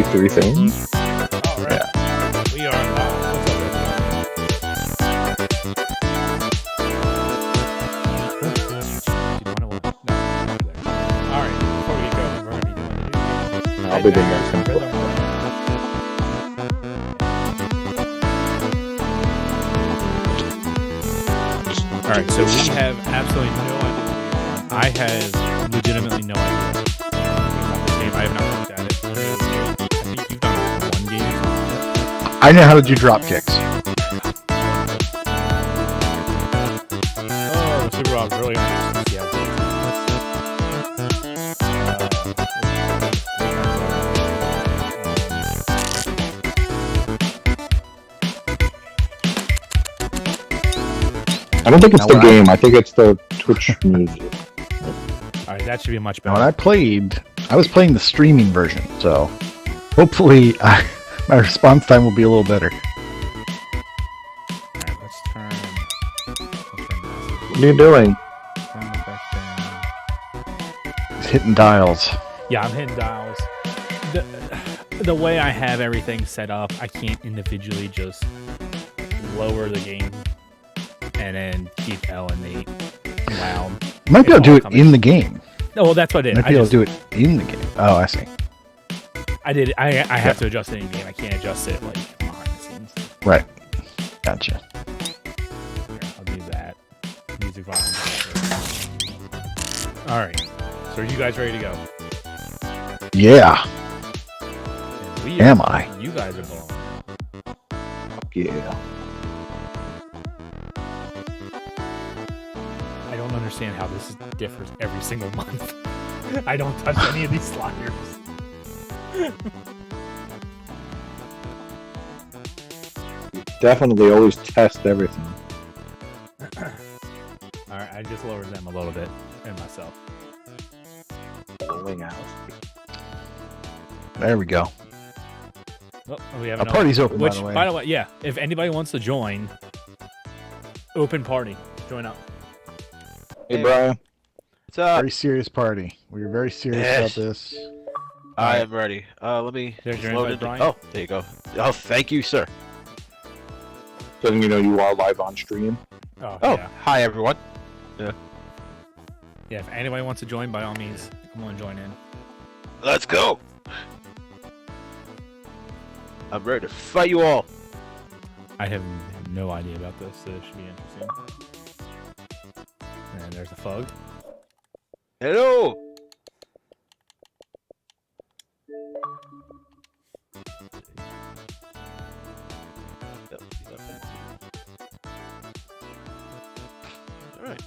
do three things? All right. We are live. All right. Before we get going, we're going to be doing the new game. I'll be the next one. Rhythm World. All right. So we have absolutely no idea. I have legitimately no idea about this game. I have not looked at it. I think you've done one game. I know how to do drop kicks. Oh, Super Rob's really interesting to see how it goes. I don't think it's Now, the when game. I think it's the Twitch music. All right, that should be much Now, better. when I played, I was playing the streaming version, so hopefully my response time will be a little better. All right, let's turn What are you doing? sound effect down. He's hitting dials. Yeah, I'm hitting dials. The way I have everything set up, I can't individually just lower the game and then keep L and 8 loud. You might be able to do it Coming. in the game. No, well, that's what I You did. might be able to do it in the game. Oh, I see. I did. I have to adjust it in game. I can't adjust it like behind the scenes. Right. Gotcha. Here, I'll do that. Music volume. All right. So are you guys ready to go? Yeah. And we Am are, I? You guys are balling. Yeah. I don't understand how this differs every single month. I don't touch any of these sliders. Definitely always test everything. All right, I just lowered them a little bit and myself. Going out. There we go. Oh, we have Our another. party's open, Which, by the way. yeah, if anybody wants to join, open party, join up. Hey, Brian. What's up? Very serious party. We're very serious Yes. about this. I am ready. Let me There's just your load invite, it. Brian. Oh, there you go. Oh, thank you, sir. Doesn't you know you are live on stream? Oh, Oh, yeah. hi everyone. Yeah, if anybody wants to join, by all means, come on, join in. Let's go. I'm ready to fight you all. I have no idea about this, so it should be interesting. And there's the Fug. Hello. All right.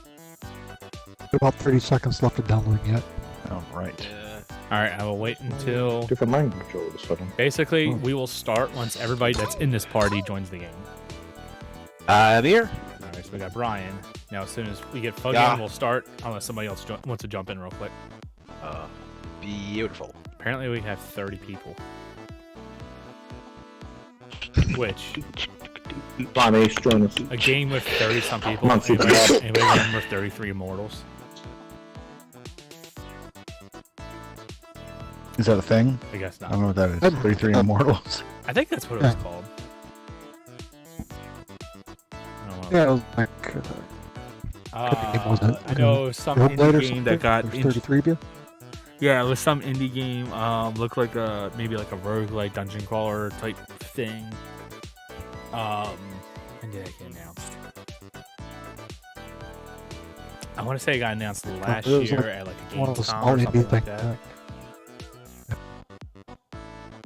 About 30 seconds left of downloading yet. All right. Yeah. All right, I will wait until. Different language all of a sudden. Basically, Oh. we will start once everybody that's in this party joins the game. I'm here. All right, so we got Brian. Now, as soon as we get Fug Yeah. in, we'll start. Unless somebody else wants to jump in real quick. Beautiful. Apparently, we have 30 people. Which Bon Ace, join us. a game with 30 some people. Come on, Super Anybody remember 33 Immortals? Is that a thing? I guess I not. don't know what that is. 33 Immortals. I think that's what it was called. I don't know. Yeah, it was like game was it? I know some Roguelite or indie game something. that got There's 33 of you. yeah, it was some indie game. Looked like a maybe like a roguelike dungeon crawler type thing. When did it get announced? I want to say it got announced last It was year like at like a One of the Gamescom small or something indie like things. that.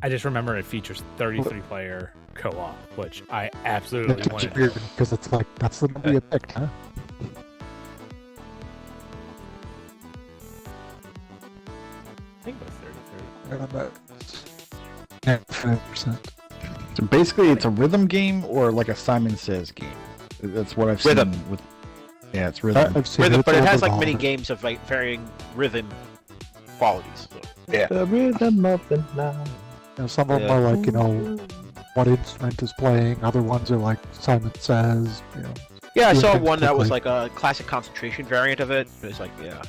I just remember it features 33 player co-op, which I absolutely It's wanted. weird because it's like that's the number you picked, huh? I think it was 33. Yeah, 5%. So basically, it's a rhythm game or like a Simon Says game. That's what I've Rhythm. seen with. Yeah, it's rhythm. I've seen Rhythm, it's but it all has like about many it. games of like varying rhythm qualities. So. The rhythm of the night. You know, some of them Yeah. are like, what instrument is playing. Other ones are like Simon Says. Yeah, I Yeah, saw things one that was quickly. like a classic concentration variant of it. It's like, yeah.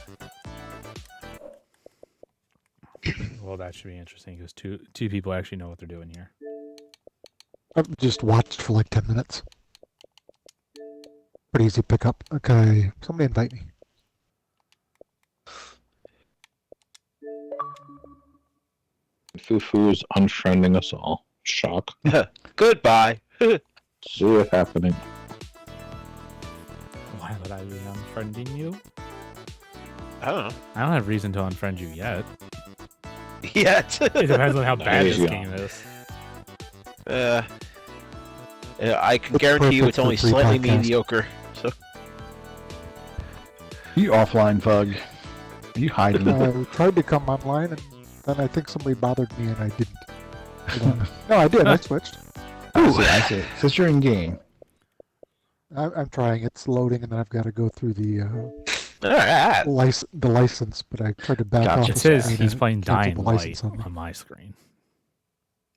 well, that should be interesting because two people actually know what they're doing here. I've just watched for like 10 minutes. Pretty easy pickup. Okay, somebody invite me. Fufu is unfriending us all. Shock. Goodbye. See it happening. Why would I be unfriending you? I don't know. I don't have reason to unfriend you yet. Yet. It depends on how bad There this you go. game is. I can It's guarantee you perfect it's for only free slightly podcast. mediocre. So You offline, Fug. You hiding? I tried to come online, and then I think somebody bothered me, and I didn't. Hold on. No, I did. I switched. I see. Since you're in game. I'm trying. It's loading, and then I've got to go through the alright. license. But I tried to back Gotcha. off. It the says screen he's and playing cancel Dying the Light license on me. on my screen.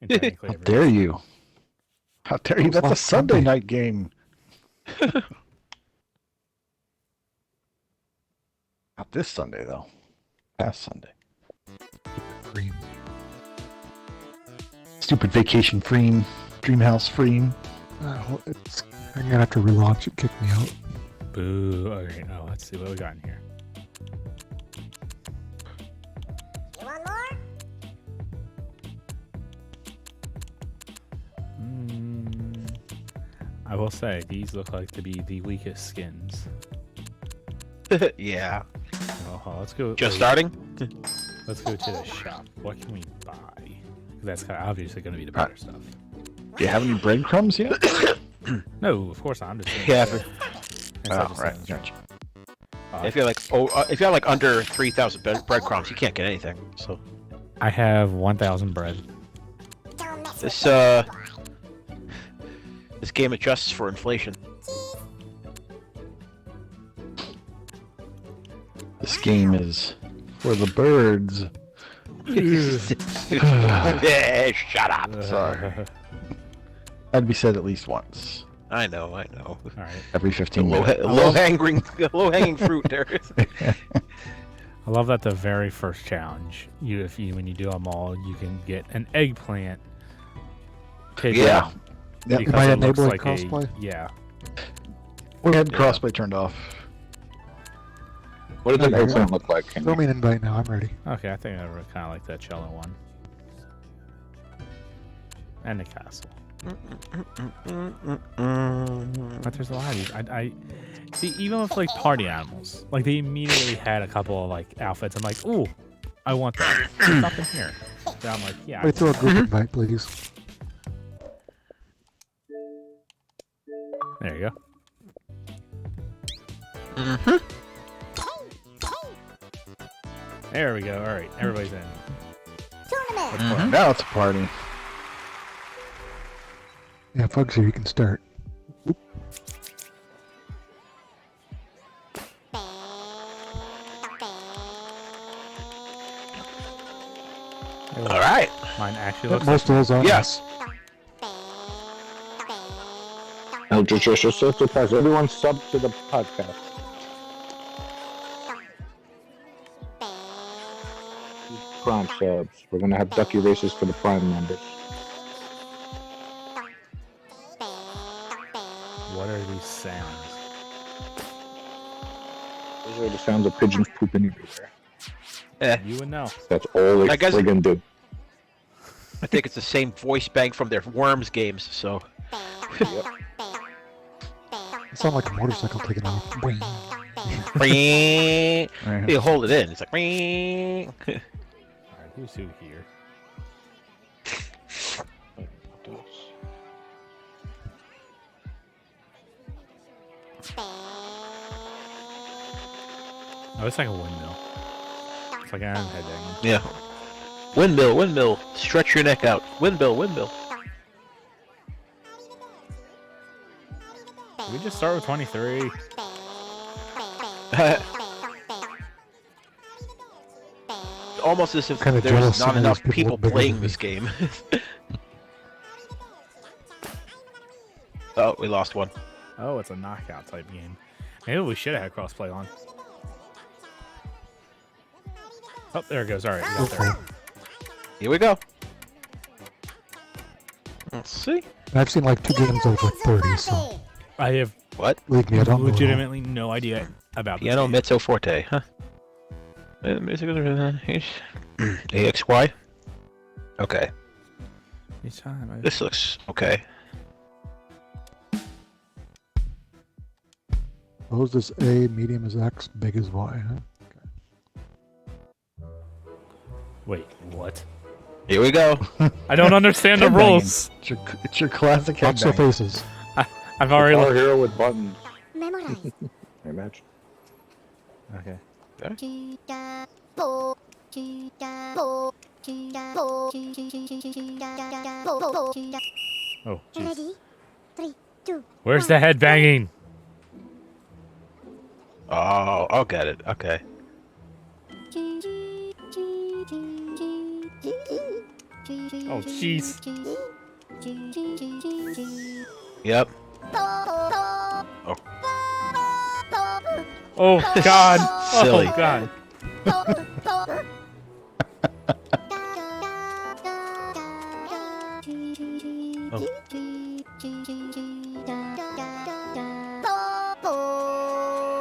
And technically How every- dare you? How dare you? It was That's a last Sunday Sunday. night game. Not this Sunday, though. Past Sunday. Green. Stupid vacation Freem. Dreamhouse Freem. I'm gonna have to relaunch it. Kick me out. Boo. Okay, now let's see what we got in here. You want more? I will say, these look like to be the weakest skins. Yeah. Oh, let's go. Just wait, starting? Let's go to the shop. What can we buy? That's kind of obviously going to be the better stuff. Do you have any breadcrumbs yet? No, of course not. I'm just saying. Yeah, Gotcha. If you're like if you're like under 3,000 breadcrumbs, you can't get anything. So I have 1,000 bread. Don't mess this with this game adjusts for inflation. This game is for the birds. Yeah, shut up. Sorry. That'd be said at least once. I know. All right. Every 15 Low minutes. hanging fruit there. I love that the very first challenge, when you do them all, you can get an eggplant. Taken Yeah. Yep. because Am I it looks enabling like crossplay? yeah. We had Yeah. crossplay turned off. What does an Okay. eggplant look like? Kenny? Throw me an invite now. I'm ready. Okay, I think I kind of like that cello one. And the castle. But there's a lot of these. I see, even with like party animals, like they immediately had a couple of like outfits. I'm like, ooh, I want that. There's nothing here. So I'm like, yeah. Wait, throw a group invite, please. There you go. There we go. All right, everybody's in. tournament. Now it's a party. Yeah, Fug's here. You can start. All right. Mine actually looks. Most of those are. Yes. No, just surprise. Everyone sub to the podcast. Prime subs. We're gonna have ducky races for the Prime members. What are these sounds? Those are the sounds of pigeons pooping everywhere. You would know. That's all they I guess- friggin' do. I think it's the same voice bank from their Worms games. So It sounds like a motorcycle taking off. Boing. you hold it in. It's like. All right, who's who here? Oh, it's like a windmill. It's like Iron Head Dang. Yeah. Windmill. Stretch your neck out. Windmill. Did we just start with 23? Almost as if Kinda there's jealous not some of enough these people people are bigger playing than this me. game. Oh, we lost one. Oh, it's a knockout type game. Maybe we should have had crossplay on. Oh, there it goes. All right, we got there. Okay. Here we go. Let's see. And I've seen like 2 games of like 30, so I have What? believe me, I don't know. legitimately no idea about this Piano game. mezzo forte, huh? AXY? Okay. Each time I- This looks okay. Closed as A, medium as X, big as Y. Huh? Wait, what? Here we go. I don't understand the Headbanging. rules. It's your classic Watch their headbang. faces. I've already Guitar looked. Hero with buttons. Memorize. Imagine. Okay. Oh, jeez. Ready? 3, 2. Where's the head banging? Oh, I'll get it. Okay. Oh, jeez. Yep. Oh, God. Silly. Oh, God.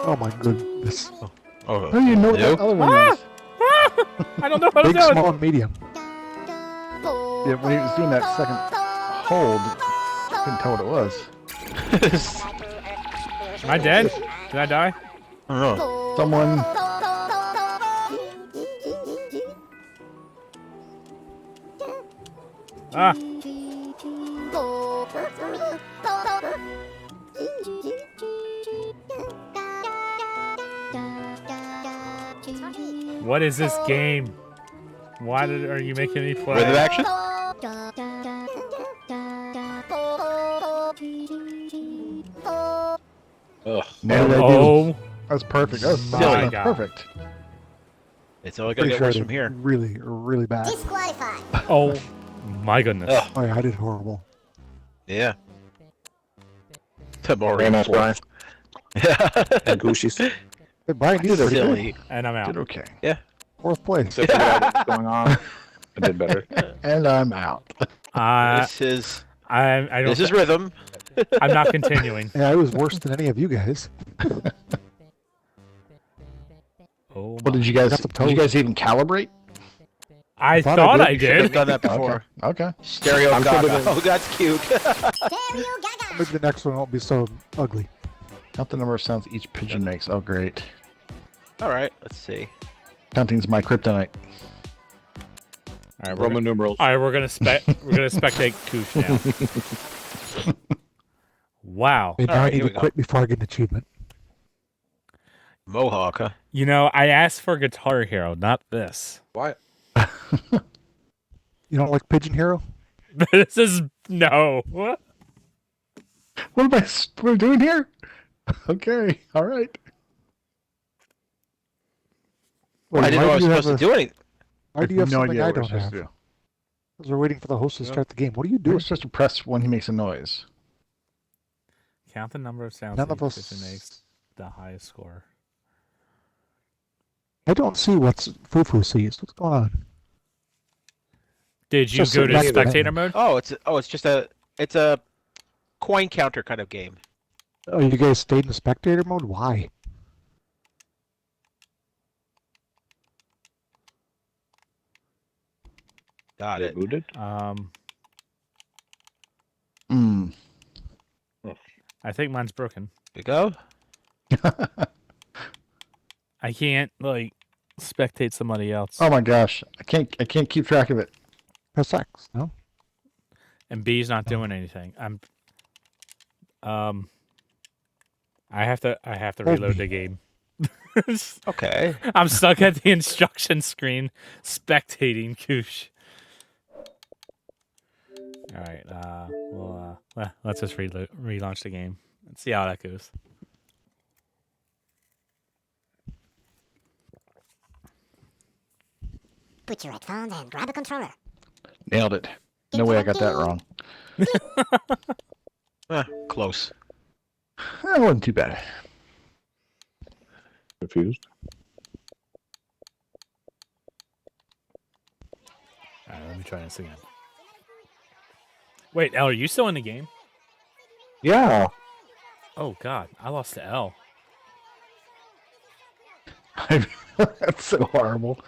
Oh my goodness. Oh, How do you know what that nope. other one is? I don't know what I'm Big, doing. small, and medium. Yeah, when he was doing that second hold, I couldn't tell what it was. Am I dead? Did I die? I don't know. Someone. Ah. What is this game? Why are you making me play? Rhythm action? Ugh. Nailed it. Oh, That was perfect. That was My silly. God. Perfect. It's only gonna Pretty get sure I worse did from here. really, really bad. Disqualified. oh, my goodness. Ugh. Oh yeah, I did horrible. Yeah. I'm already Very nice, full. Brian. Yeah. And Gushi's. Hey, Brian, you did okay. Silly. And I'm out. Did okay. 4th place. Except for what's going on. I did better. And I'm out. This is I don't. this is rhythm. I'm not continuing. Yeah, I was worse than any of you guys. Oh, Well, did you guys? Got the Did you guys even calibrate? I thought thought I I did. Should have did. done that before. Okay. Stereo I'm Gaga. sure Oh, that's cute. Stereo Gaga. Maybe the next one won't be so ugly. Count the number of sounds each pigeon makes. Oh, great. All right. Let's see. Counting's my kryptonite. All right, we're Roman numerals. All right, we're gonna spectate Koosh now. Wow. Hey, now Alright, I need here to we go. quit before I get an achievement. Mohawk, huh? You know, I asked for Guitar Hero, not this. Why? You don't like Pigeon Hero? This is no. What? What am I doing here? Okay. All right. Wait, I didn't know I was do you supposed have to do anything. Why do you have no something idea I what we're don't supposed have? to do. Because we're waiting for the host to start the game. What are you We're doing? supposed to press when he makes a noise. Count the number of sounds None each of us. person makes the highest score. I don't see what's Fufu sees. What's going on? Did you Just go sit to back to the spectator menu. mode? Oh, it's just a coin counter kind of game. Oh, you guys stayed in spectator mode? Why? Got it. Booted? Hmm. I think mine's broken. Here we go. I can't like spectate somebody else. Oh my gosh. I can't keep track of it. Press X, no? And B's not doing anything. I have to reload the game. Okay. I'm stuck at the instruction screen spectating Koosh. All right, let's just relaunch the game and see how that goes. Put your headphones and grab a controller. Nailed it. No way I got that wrong. Close. That wasn't too bad. Let All me me try this again. Wait, L, are you still in the game? Yeah. Oh God, I lost to L. That's so horrible.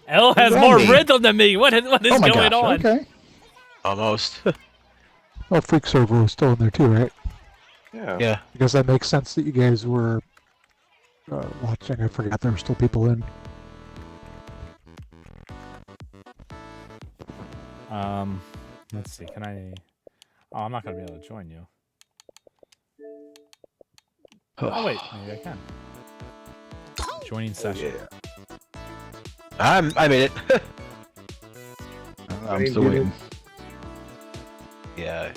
L has that more mean? rhythm than me. What is Oh my going gosh. on? Okay. Almost. Well, Freak Server was still in there too, right? Yeah. Yeah. Because that makes sense that you guys were watching. I forgot there were still people in. Let's see. Can I? Oh, I'm not gonna be able to join you. Oh wait, maybe I can. Joining session. I made it. I'm still waiting. Yeah.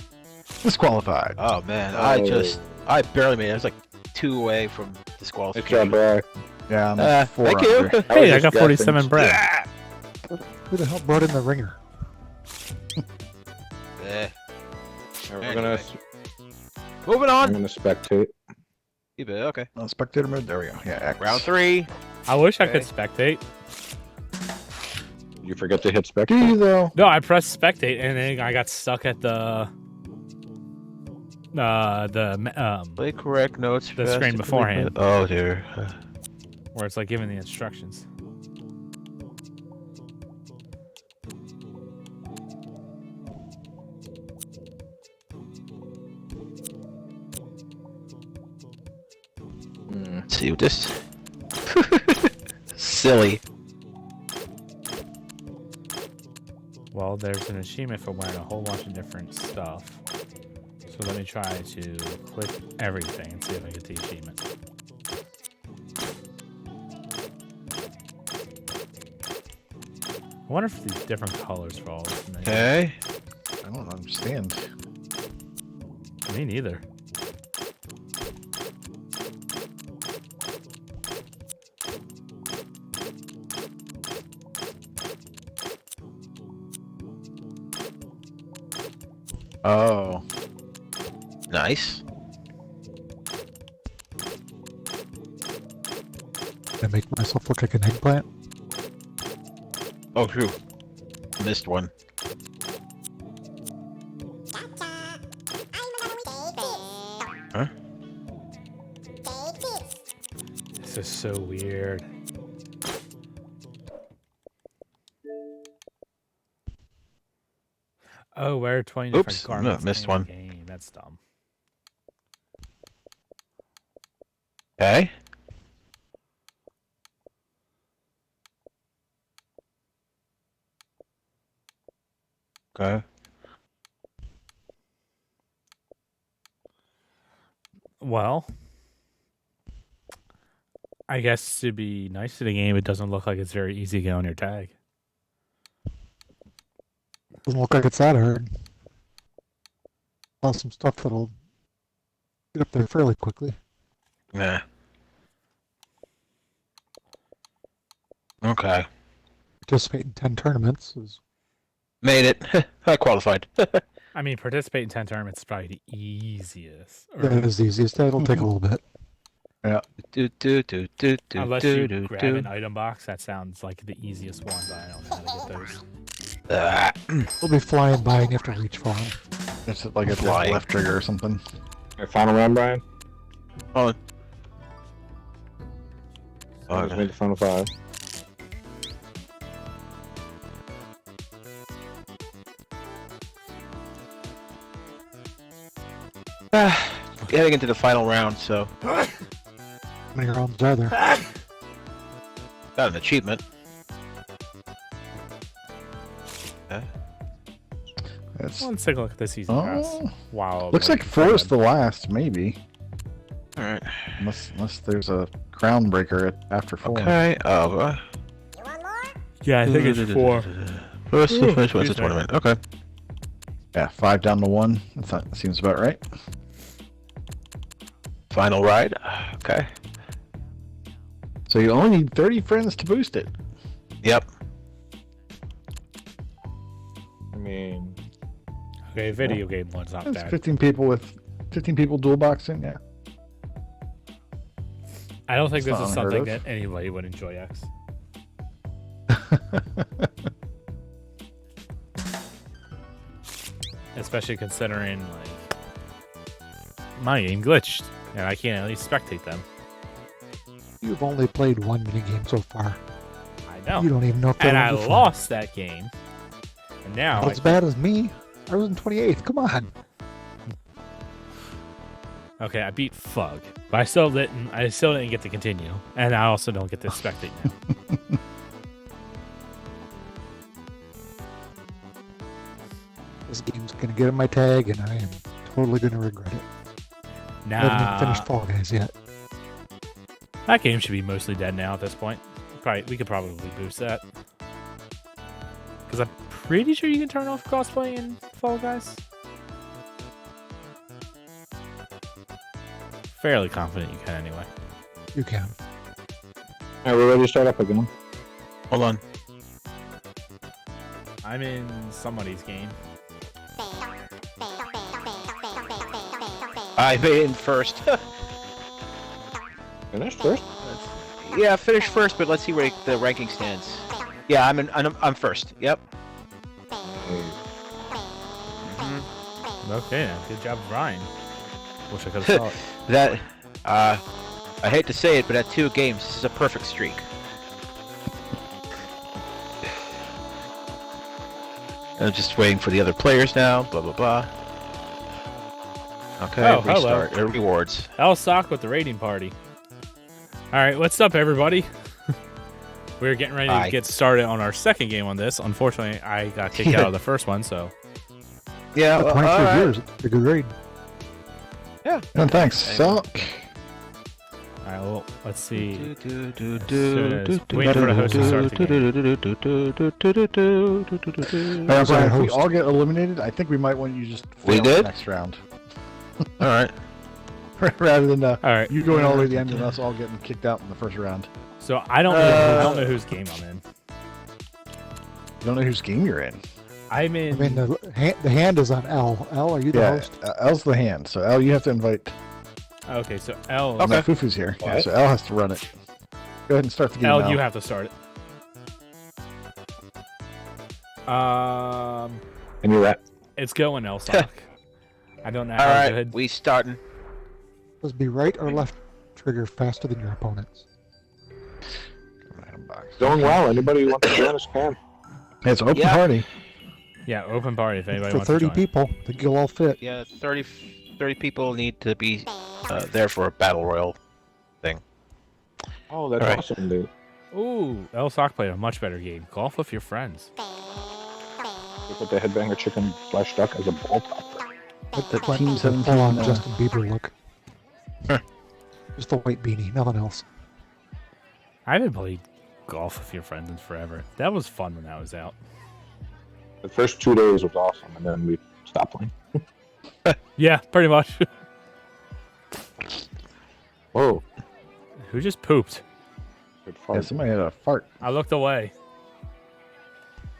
Disqualified. Oh man, Oh. I barely made it. I was like 2 away from Good job, disqualification. Brad. Yeah, I'm 4 Thank you. under. Hey, I was got just 47 guessing. bread. Who the hell brought in the ringer? Eh. We're gonna. Moving I'm on. gonna spectate. You bet. Okay. Spectator mode. There we go. Yeah, X. Round 3. I wish I Okay. could spectate. You forget to hit Do spectate. you though? No, I pressed spectate and then I got stuck at the Play correct notes. The fast screen and beforehand. Oh dear. where it's like giving the instructions. Let's see what this. Silly. Well, there's an achievement for wearing a whole bunch of different stuff. So let me try to click everything and see if I get the achievement. I wonder if these different colors for all this. Okay. I don't understand. Me neither. Oh. Nice. I make myself look like an eggplant. Oh, true. Missed one. Huh? This is so weird. Oh, wear 20 different Oops, garments. missed in one. Game. That's dumb. Okay. Okay. Well, I guess to be nice to the game, it doesn't look like it's very easy to get on your tag. Doesn't look like it's that hard. Saw some stuff that'll get up there fairly quickly. Nah. Okay. Participate in 10 tournaments is Made it. I qualified. I mean, participate in 10 tournaments is probably the easiest. Or- that is the easiest. It'll take a little bit. do, do, do, do, do, unless do, you do, grab do. an item box, that sounds like the easiest one, but I don't know how to get those. Ah. They'll be flying by and you have to reach for them. It's like a Flying. left trigger or something. Your final round, Brian. Oh. I just made the final 5. Getting into the final round, so How many rounds are there? got an achievement. It's, Let's take a look at the season pass. oh, Wow. looks like 4 is the last, maybe. All right. Unless there's a crown breaker after 4. Okay. Oh. You want more? Yeah, I think it's 4. First to finish wins the excuse me. tournament. Okay. Yeah, 5 down to 1. That seems about right. Final ride. Okay. So you only need 30 friends to boost it. Yep. I mean, Okay, video game one's not That's bad. 15 people dual boxing. Yeah. I don't think It's this not is unheard something of. that anybody would enjoy, X. especially considering like my game glitched and I can't at least spectate them. You've only played one minigame so far. I know. You don't even know if And they're I on the phone. lost that game. And now Not as bad as me. I was in 28th. Come on. okay, I beat Fug, but I still didn't get to continue, and I also don't get to spectate now. This game's gonna get in my tag, and I am totally gonna regret it. I haven't even Nah, finished Fall Guys yet. that game should be mostly dead now at this point. We could probably boost that. Because I'm pretty sure you can turn off crossplay in Fall Guys. Fairly confident you can anyway. You can. Alright, we're ready to start up again. Hold on. I'm in somebody's game. I made it first. Finished first? Yeah, finish first, but let's see where the ranking stands. Yeah, I'm first. Yep. Okay, then. Good job, Ryan. Wish I could have saw it. That, I hate to say it, but at 2 games, this is a perfect streak. I'm just waiting for the other players now. Blah blah blah. Okay, Oh, hello. restart. Rewards. El Sock with the raiding party. Alright, what's up, everybody? We're getting ready to Hi. get started on our second game on this. Unfortunately, I got kicked out of the first one, so... Yeah. The Well, points all are right. yours. It's a good raid. And thanks, Sock. Alright, well, let's see. Waiting Waiting for the host to start the game. Brian, Sorry, if we host. all get eliminated, I think we might want you to just We fail did? the next round. All right. Rather than Alright, you going all the way to the end and us all getting kicked out in the first round. so I don't know whose game I'm in. You don't know whose game you're in. I'm I in... mean, the hand is on L. L, are you the Yeah, host? L's the hand. So L, you have to invite. Okay, so L... Oh, no, Fufu's here. Yeah, What? so L has to run it. Go ahead and start the game L, now. you have to start it. And you're at. It's going L Sock. I don't know All how right. good. We starting. Must be right or left trigger faster than your opponents. Item box. Going well. Anybody who wants to join us can. It's open Yeah. party. Yeah, open party if anybody For wants 30 to join. people, I think you'll all fit. Yeah, 30 people need to be there for a battle royal thing. Oh, that's Alright. awesome, dude. Ooh, El Sock played a much better game. Golf with your friends. You put the headbanger chicken / duck as a ball topper. The Went team the 17. full-on Justin Bieber look. Just a white beanie, nothing else. I haven't played golf with your friends in forever. That was fun when that was out. The first 2 days was awesome, and then we stopped playing. Yeah, pretty much. Whoa. Who just pooped? Good Yeah, fart. somebody had a fart. I looked away.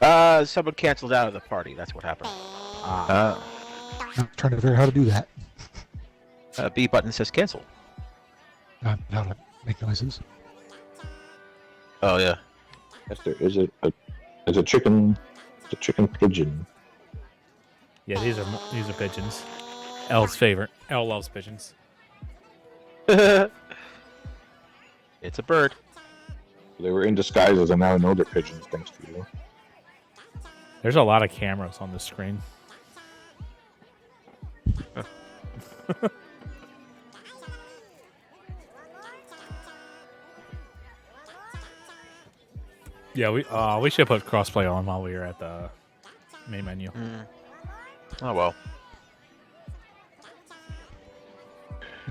Someone canceled out of the party. That's what happened. I'm trying to figure out how to do that. B button says cancel. Not how to make noises. Oh yeah. Yes, there is a chicken. It's a chicken pigeon. Yeah, these are pigeons. El's favorite. El loves pigeons. It's a bird. They were in disguises, and now I know they're pigeons, thanks to you. There's a lot of cameras on the screen. Yeah, we should put crossplay on while we were at the main menu. Oh well.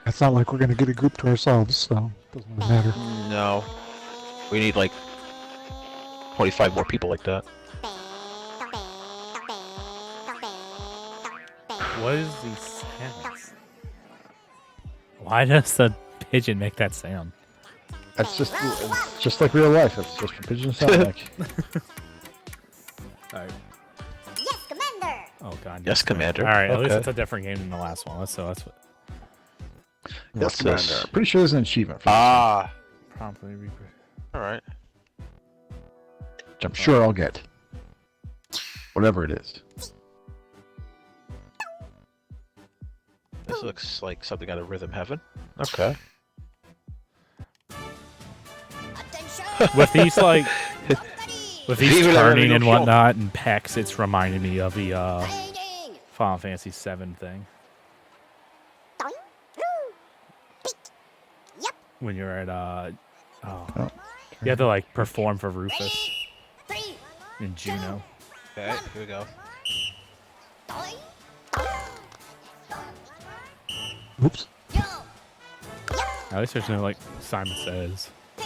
It's not like we're going to get a group to ourselves, so it doesn't really matter. No. We need like 25 more people like that. What is these sounds? Why does the pigeon make that sound? It's just like real life. It's just what pigeons sound like. Alright. Yes, Commander! Oh god. Yes, Commander. All right, at least Okay. it's a different game than the last one. That's what. Yes, What's Commander. this? Pretty sure there's an achievement for this, Ah. Promptly All right. which I'm sure I'll get. Whatever it is. This looks like something out of Rhythm Heaven. Okay. Attention. With these like, with these Viva la turning and revolution. whatnot and pecs, it's reminding me of the Training. Final Fantasy VII thing Doing. Woo. Beat. Yep. when you're at Oh. you have to like perform for Rufus Ready. 3. and Juno. Okay, here we go. Doing. Oops. Yo. At least there's no like Simon Says. Big.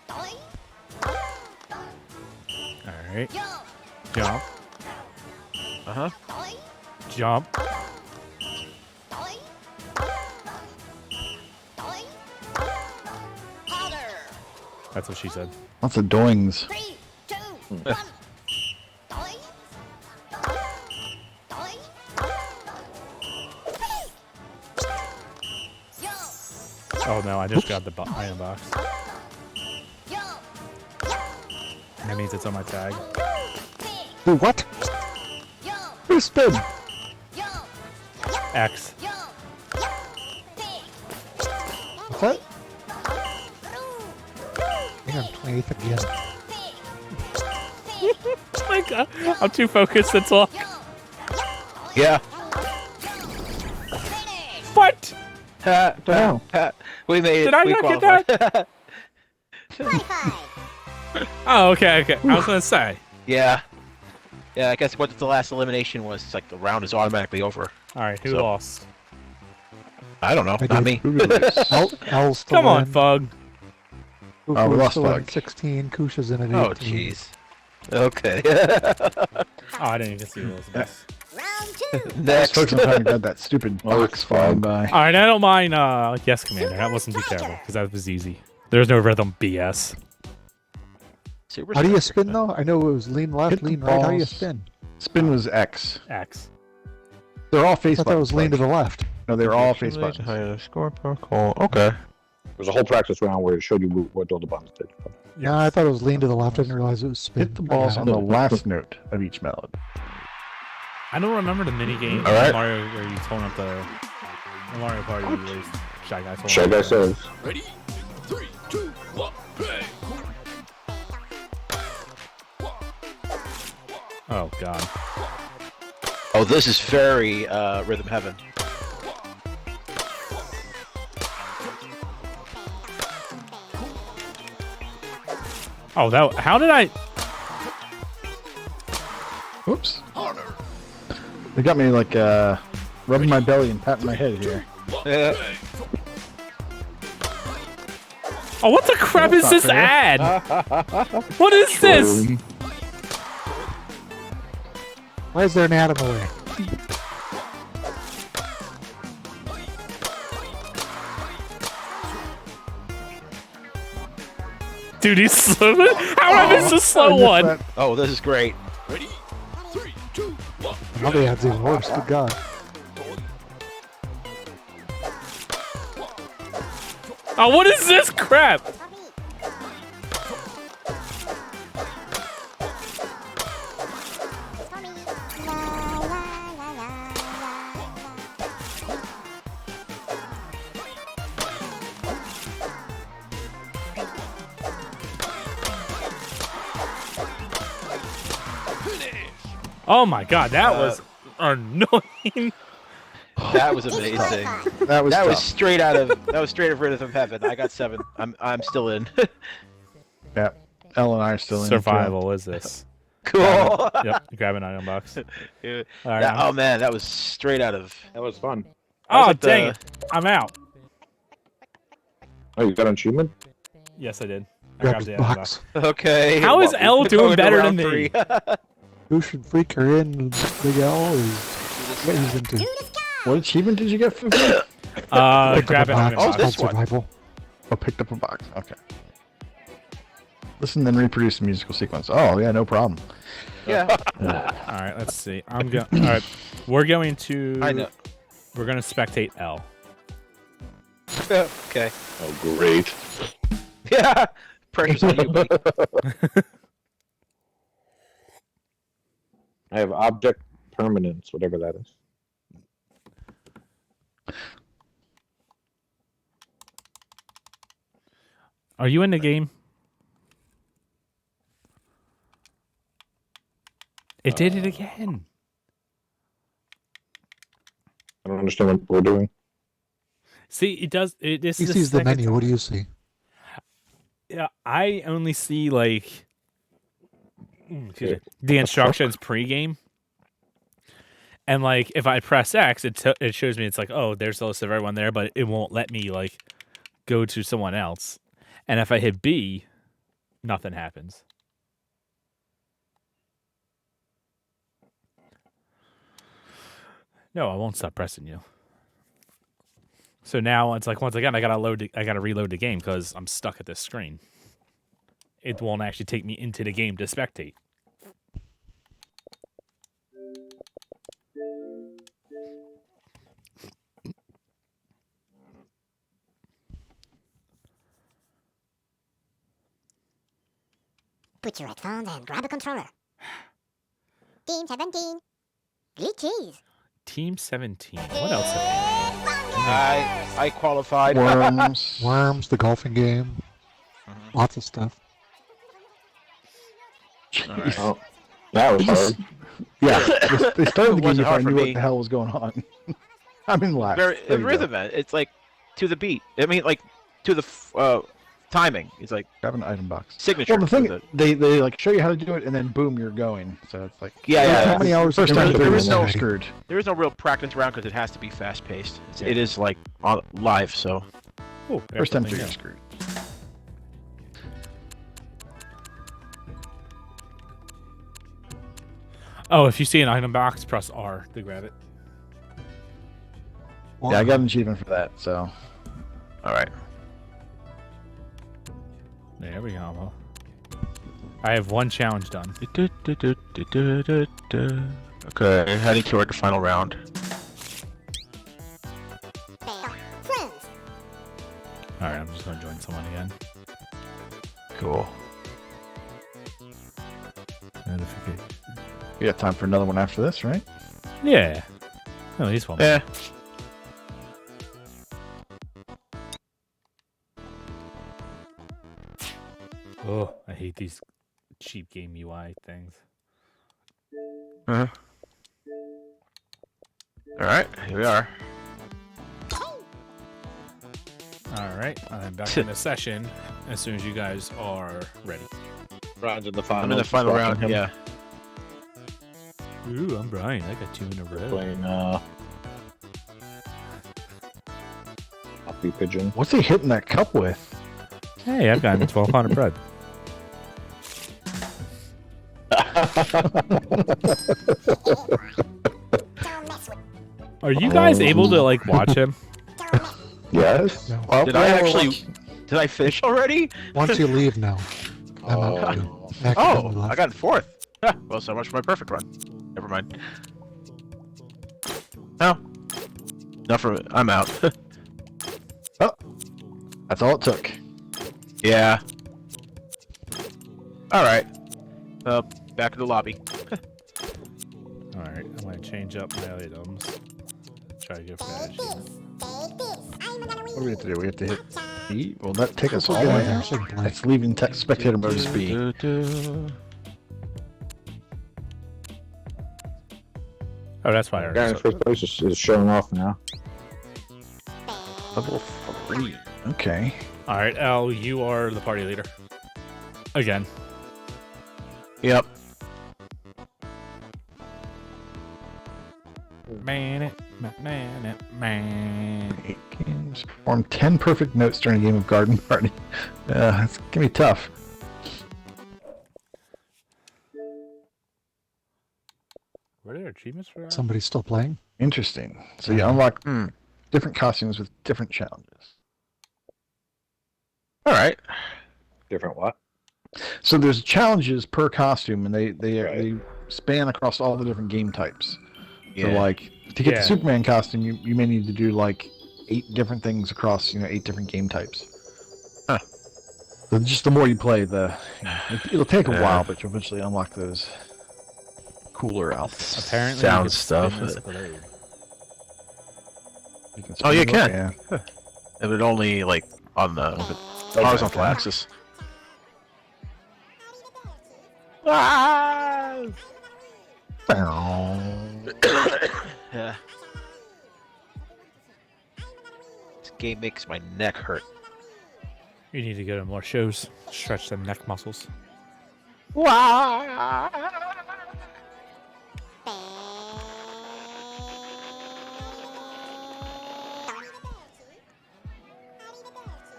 Doing. All right, Yo. jump, Uh-huh. Doing. jump. Doing. Doing. Harder. That's what she said. Lots of doings. 3, 2, 1. Doing. Doing. Yo. Oh no, I just grabbed the iron box. Yo. That means it's on my tag. Big. Do what? Yo. Who spin? Yo. X. Yo. Big. What's that? Man, 28th again. Oh my god, I'm too focused to talk. Yeah. Finish. What? Wow. We made it. Did I we not get qualified. High five. Oh, okay, okay. I was gonna say. Yeah. Yeah, I guess what the last elimination was, it's like the round is automatically over. All right, who So- lost? I don't know. I Not did. me. Who did this? L's still Come on, in. Fug. Oh, we lost still in Fug. at 16. Kusha's in at 18. Oh, jeez. Okay. Oh, I didn't even see Elizabeth. Round 2. I was Next. focused on trying to grab that stupid box flying by. All right, I don't mind. Yes, Commander. That wasn't too terrible because that was easy. There's no rhythm BS. Super How do you Striker. spin though? I know it was lean left, Hit the lean right. How do you balls. spin? Spin was X. X. They're all I face thought that buttons. was lean to Fudge. the left. No, they were all face buttons. Okay. There's a whole practice round where it showed you what all the buttons did. Yeah, I thought it was lean to the left. I didn't realize it was spin. Hit the balls on the last note of each melody. I don't remember the mini game All right. Mario where you tone up the Mario Party where you Shy Guy told Shy Guy says. Oh god. Oh, this is very Rhythm Heaven. Oh, that. How did I? Whoops. They got me like rubbing my belly and patting my head here. Oh, what the crap is That's this not fair. ad? What is this? Why is there an ad in the way? Dude, he's slow. How did I miss the slow I missed one? that. Oh, this is great. Now the ad's even worse. Good God. Oh, what is this crap? Oh my god, that was annoying. That was amazing. That was That tough. was straight out of Rhythm Heaven. I got 7. I'm still in. Yeah. Elle and I are still in. Survival is this? Cool. Yep, grab an item box. Yeah. All right. Oh man, that was straight out of. That was fun. Oh, like dang the- it. I'm out. Oh, you got an achievement? Yes, I did. I Grab grabbed the his item box. box. Okay. How is well, Elle we're doing going to better round than me? 3. Lush and Freak are in. Big L is what he's into. What achievement did you get for me? Picked up Grab a an item box. Oh, box. this Called one. Survival. Oh, picked up a box. Okay. Listen, then reproduce the musical sequence. Oh, yeah, no problem. Yeah. All right, let's see. I'm going. All right, we're going to. I know. We're gonna spectate L. Okay. Oh, great. Yeah. Pressure's on you, buddy. I have object permanence, whatever that is. Are you in the game? It did it again. I don't understand what we're doing. See, it does. This He is sees the second menu. What do you see? Yeah, I only see like excuse me, the instructions pre-game, and like if I press X, it shows me it's like, oh, there's the list of everyone there, but it won't let me like go to someone else. And if I hit B, nothing happens. No, I won't stop pressing you. So now it's like once again I gotta reload the game because I'm stuck at this screen. It won't actually take me into the game to spectate. Put your headphones and grab a controller. Team 17. Glitches. Team 17. What else have I qualified. Worms. Worms, the golfing game. Lots of stuff. Jeez. Oh, that was hard. Yeah, they started the game It wasn't before I hard knew for what me. the hell was going on. I'm in last. Very There you go. rhythm. It's like to the beat. I mean, like to the timing. It's like Grab an item box. signature. Well, the thing, with it. they like show you how to do it, and then boom, you're going. So it's like Yeah. How many hours First did you time do there this is no already? screwed. There is no real practice around because it has to be fast paced. It is like on live. So oh, First time through, there. you're screwed. Oh, if you see an item box, press R to grab it. Yeah, I got an achievement for that. So all right. There we go. I have one challenge done. Okay, heading toward the final round. Friends. All right, I'm just gonna join someone again. Cool. Notification. you got time for another one after this, right? Yeah. At least one. Yeah. Oh, I hate these cheap game UI things. All right, here we are. All right, I'm back in the session as soon as you guys are ready. Rounds in the final. I'm in the final watching round. him Yeah. Ooh, I'm Brian. I got 2 in a row. Playing Hoppy Pigeon. What's he hitting that cup with? Hey, I've gotten 12 pound of bread. Don't mess with. Are you guys able to like watch him? Don't mess. Yes. No. Well, Did I actually? Did I finish already? Once you leave now. I'm out too. Oh. Accidentally Oh, left. I got fourth. Ah, well, so much for my perfect run. Never mind. No. Not for I'm out. That's all it took. Yeah. All right. Back to the lobby. All right, I'm gonna change up my items. Try to go for that Take this. achievement. Take this. I'm gonna win. What do we have to do? We have to hit E. Will that take us We'll all go the way in there, there? shouldn't play. That's leaving spectator mode as B. Oh, that's why I Guy in already first place is showing off now. Level 3. Okay. All right, Al, you are the party leader. Again. Yep. Man. Games. Form 10 perfect notes during a game of Garden Party. It's gonna be tough. Were there achievements for that? Somebody's still playing? Interesting. So you unlock Hmm. different costumes with different challenges. All right. Different what? So there's challenges per costume, and they Right. span across all the different game types. Yeah. So like to get Yeah. the Superman costume, you may need to do like 8 different things across 8 different game types. Huh. So just the more you play, it'll take a Yeah. while, but you'll eventually unlock those. cooler out. Apparently, Sound you can spin stuff. this globe. Oh, you spin it, can. Yeah. And it only like on the horizontal axis. Ah! Yeah. This game makes my neck hurt. You need to go to more shows. Stretch them neck muscles.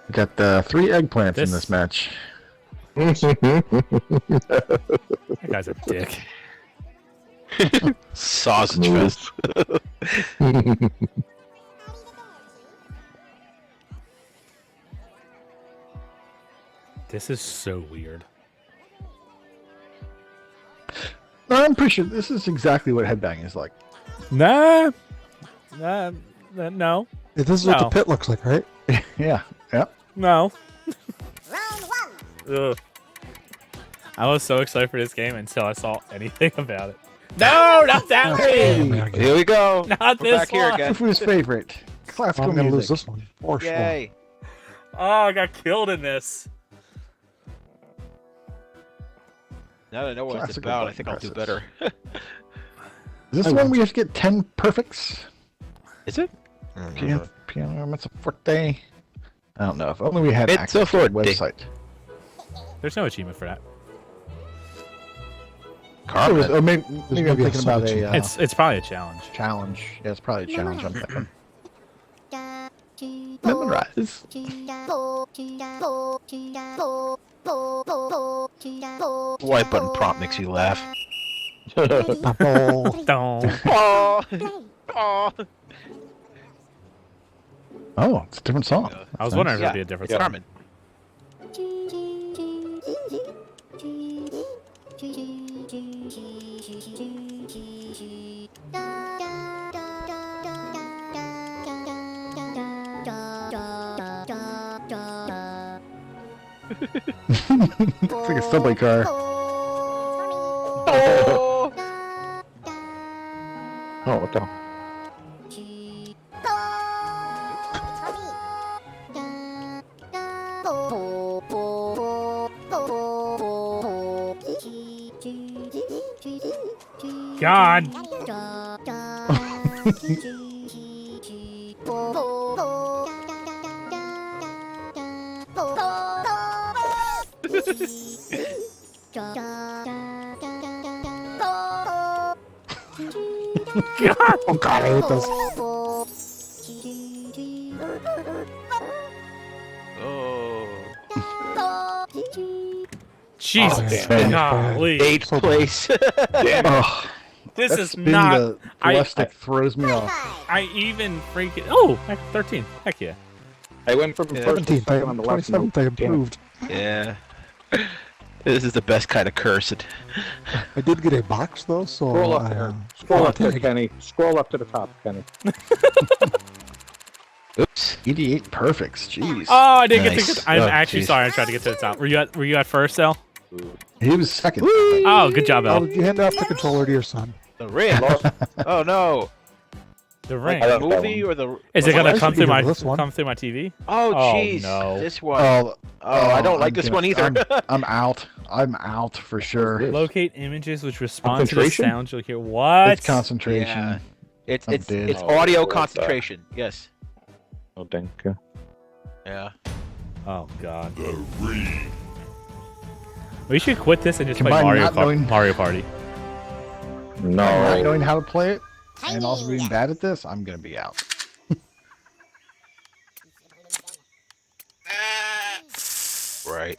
We got 3 eggplants in This- this match. That guy's a dick. Sausage fest. This is so weird. No, I'm pretty sure this is exactly what headbanging is like. No. This is what the No. pit looks like, right? Yeah. Yep. No. Round one. Ugh. I was so excited for this game until I saw anything about it. No, not that Hey. way. Here we go. Not We're this back here one. again. Fufu's favorite. Classical I'm gonna lose music. this one for sure. Yay. Oh, I got killed in this. Now that I know what it's Classical about, I think I'll do presses. better. Is this I the one won't. we have to get 10 perfects? Is it? Piano Mezzoforte? I don't know. If only we had Mezzoforte. access to the website. There's no achievement for that. Carmen. Or maybe I'm maybe a thinking about sub a It's probably a challenge. challenge. Yeah, it's probably a challenge. I'm thinking. Memorize. Memorize. White button prompt makes you laugh. Bubble. Don't. Oh, Play. oh. Oh, it's a different song. I was That's wondering if nice. it'd be a different It's song. Carmen. It's like a subway car. Oh, what the? God. God. Oh god, I hate this. Oh. Jesus. damn. Golly. 8th So place. Oh, This that is spin not. the I- left stick throws me off. I even freaking. Oh, heck, 13. Heck yeah. I went from Yeah. first to 17th, I second on the left. 27th, I improved. Yeah. This is the best kind of cursed. I did get a box though, so Scroll up I, there. Scroll up there, take- Kenny. Scroll up to the top, Kenny. Oops. 88 perfects. Jeez. Oh, I didn't get Nice. to. I'm Oh, actually jeez. sorry. I tried to get to the top. Were you at first, Sal? He was second. Oh, good job, Oh, El. did you hand off the controller to your son? The ring. Oh no. The ring. I The love that movie one. or the? Is it Well, gonna I come should through give my this one. TV? Oh Oh, jeez. no. This one. Oh, I don't like I'm this gonna- one either. I'm out. I'm out for sure. Locate images which respond to the Concentration? sound you'll hear. What? It's concentration. Yeah. It's I'm it's dead. it's Oh, audio what's that? concentration. Yes. Oh, thank you. Yeah. Oh God. We should quit this and just play Combine Mario not knowing- Mario Party. Not No. knowing how to play it and also being bad at this, I'm gonna be out. Right.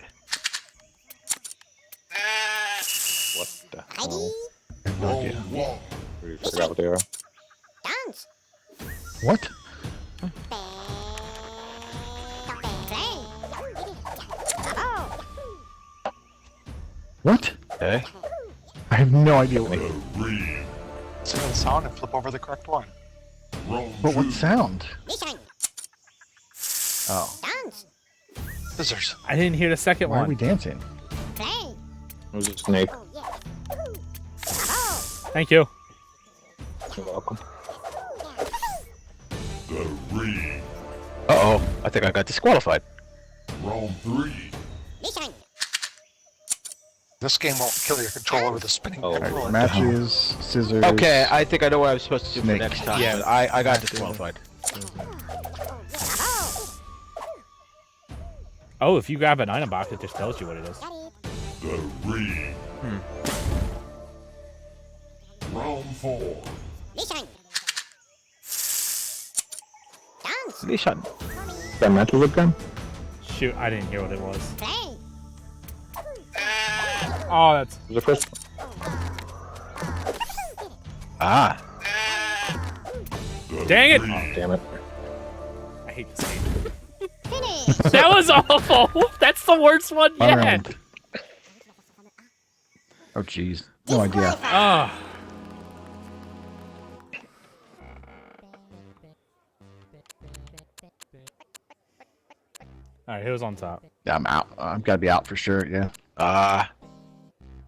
What the Heidi, hell? No idea. We forgot what they are. dance. What? What? Okay. I have no idea what. See the sound and flip over the correct one. But what sound? Listen, Oh, dance. Scissors. I didn't hear the second why are we one. dancing? Play. It was a snake. Oh yeah. Thank you. You're welcome. The ring. Uh-oh. I think I got disqualified. Round 3. Mission. This game won't kill your controller with a spinning Oh, controller. Matches, scissors. Okay, I think I know what I'm supposed to do Snake. for next time. Yeah. but I got disqualified. Oh, if you grab an item box, it just tells you what it is. Got it. The ring. Round 4. Mission. Dance. Nishan. That metal again? Shoot, I didn't hear what it was. Play. Oh, that's The first Ah. The Dang it! ring. Oh, damn it. I hate this game. Finish. That was awful. That's the worst one All yet. right. Oh, jeez. No idea. Ah. All right, who's on top? Yeah, I'm out. I've got to be out for sure. Yeah. Ah.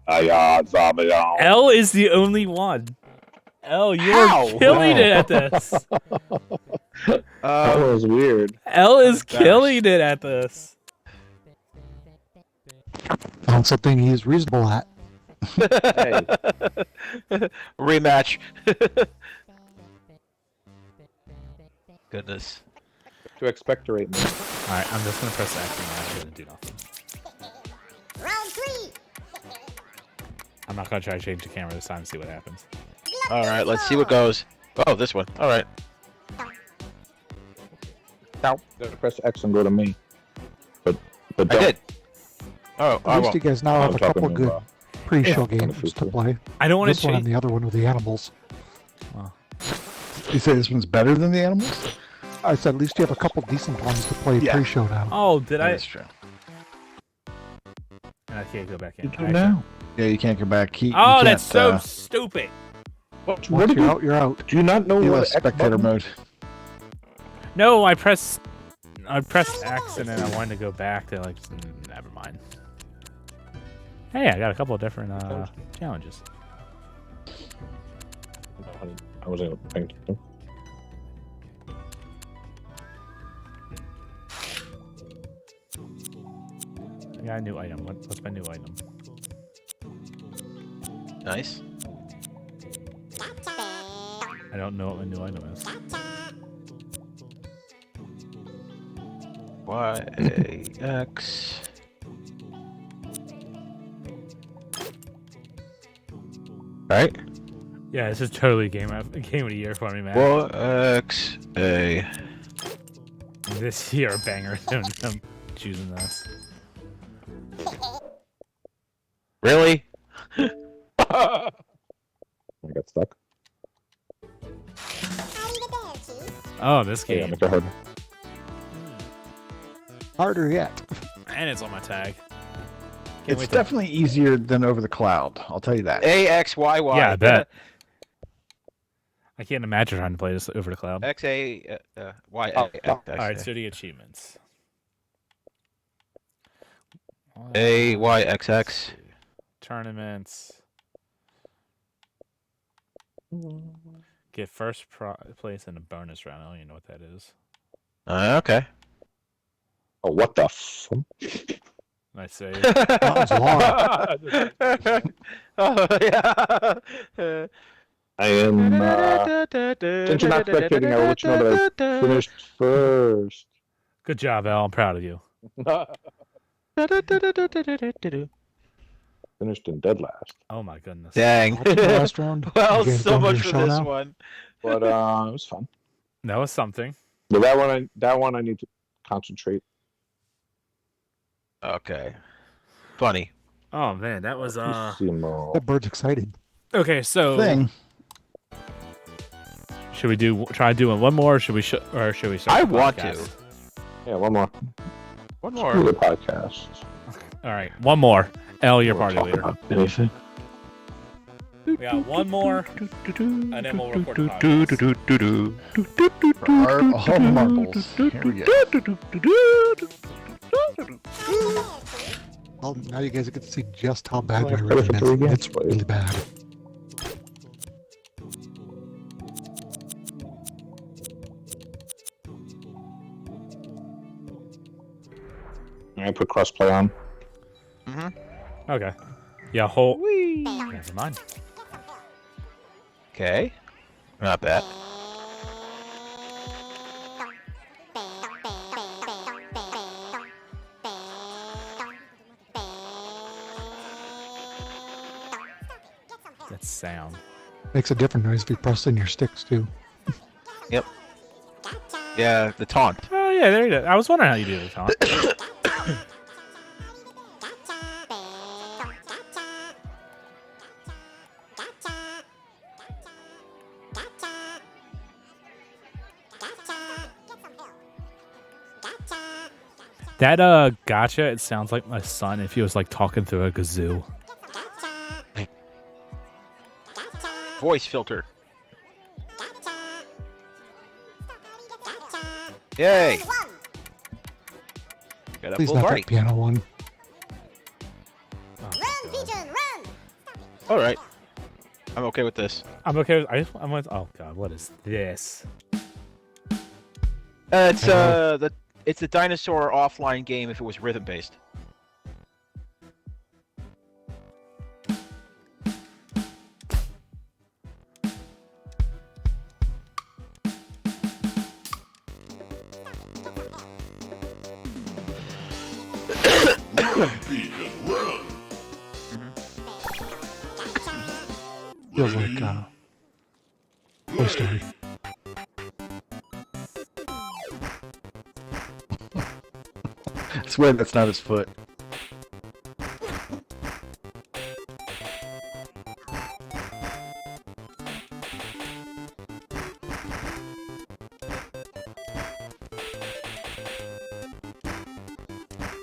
L is the only one. L, you're How? killing it at this. That was weird. L is killing it at this. Found something he's reasonable at. Hey. Rematch. Goodness. To expectorate me. All right, I'm just gonna press X and I'm gonna do nothing. Round 3. I'm not gonna try to change the camera this time and see what happens. Alright, let's see what goes. Oh, this one. Alright. Press X and go to me. But I don't. did. Oh, I At least won't. you guys now have I'm a couple talking good about- pre-show Yeah, games to future. play. I don't want This to one and change. the other one with the animals. You say this one's better than the animals? I said at least you have a couple decent ones to play Yeah. pre-show now. Oh, did I? That's true. And I can't go back in. You do Actually- now. Yeah, you can't go back. You Oh, can't, that's so stupid. What Once did you're you? out, you're out. Do you not know You what have X spectator button? mode. No, I pressed X and then I wanted to go back to like. Never mind. Hey, I got a couple of different challenges. No, honey, I wasn't paying attention. I got a new item. What's my new item? Nice. I don't know what my new item is. Y-A-X. Alright. Yeah, this is totally game of the year for me, man. Y-X-A. This year, banger. I'm choosing this. Really? I got stuck. Oh, this Yeah, game. make it harder. Harder yet. And it's on my tag. Can't It's wait to- definitely easier than Over the Cloud. I'll tell you that. A-X-Y-Y. Yeah, I bet. I can't imagine trying to play this over the cloud. X-A-Y-A-X. Alright, so the achievements. A-Y-X-X. Tournaments. Get first place in a bonus round. I don't even know what that is. Okay. Oh, what the f? I say. That was long. Oh, yeah. I am, since you're not spectating, I will let you know that I finished first. Good job, Al. I'm proud of you. Finished in dead last. Oh my goodness. Dang. What's the last round? Well, You guys so done much your for show this now? one. But it was fun. That was something. But that one I need to concentrate. Okay. Funny. Oh man, that was Simo. That bird's excited. okay. So Thing. should we try doing one more? Or should we start? I the want podcast? to. Yeah, one more. One Do more. the podcast. All right, one more. L, your We'll party talk leader. about anything. We got one more, and then we'll record the podcast. For our marbles. Here we go. Well, now you guys get to see just how bad Well, my I put it rhythm for 3 is. games, It's please. really bad. I put crossplay on. Okay. Yeah, whole. Never mind. Okay. Not bad. That sound. Makes a different noise if you press in your sticks too. Yep. Yeah, the taunt. Oh yeah, there you go. I was wondering how you do this, huh? That gotcha. It sounds like my son if he was like talking through a kazoo. Voice filter. Yay! Got a Please full not party. that piano one. Oh, Run, God. pigeon, run! All right. I'm okay with this. I'm okay. I'm with. Oh God, what is this? It's the dinosaur offline game if it was rhythm based. Pigeon run. Feels like Toy Story. I swear that's not his foot.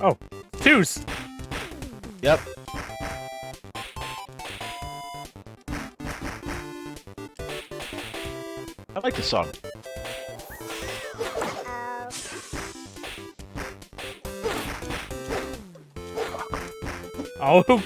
Oh, twos. Yep. I like the song. Oh. God.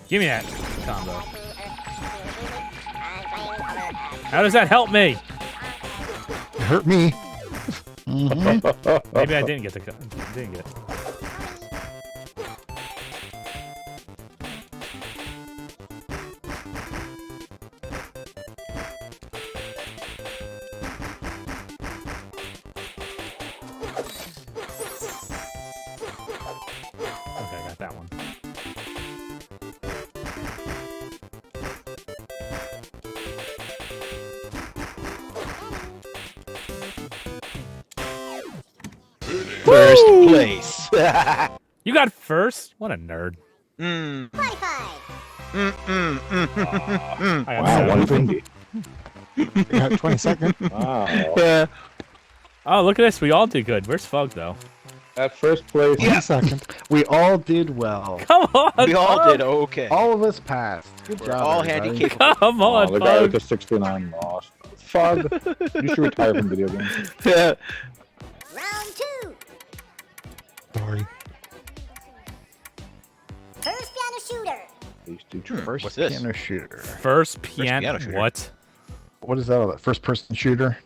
Give me that combo. How does that help me? It hurt me. Maybe I didn't get the. Didn't get it. Okay, I got that one. First place. You got first? What a nerd. Qualified! I got Wow, seven. 150. You got 22nd. Wow. Yeah. Oh, look at this. We all did good. Where's Fug, though? That first place. 22nd. We all did well. Come on, We all Fug. did okay. All of us passed. Good We're job. all everybody. handicapped. Come Oh, on, the guy with Fug. the 69 lost. Fug. You should retire from video games. Yeah. Round 2! Sorry. First piano shooter! These two tricks. First What's this? piano shooter. First piano. piano shooter. What? What is that? All that first person shooter?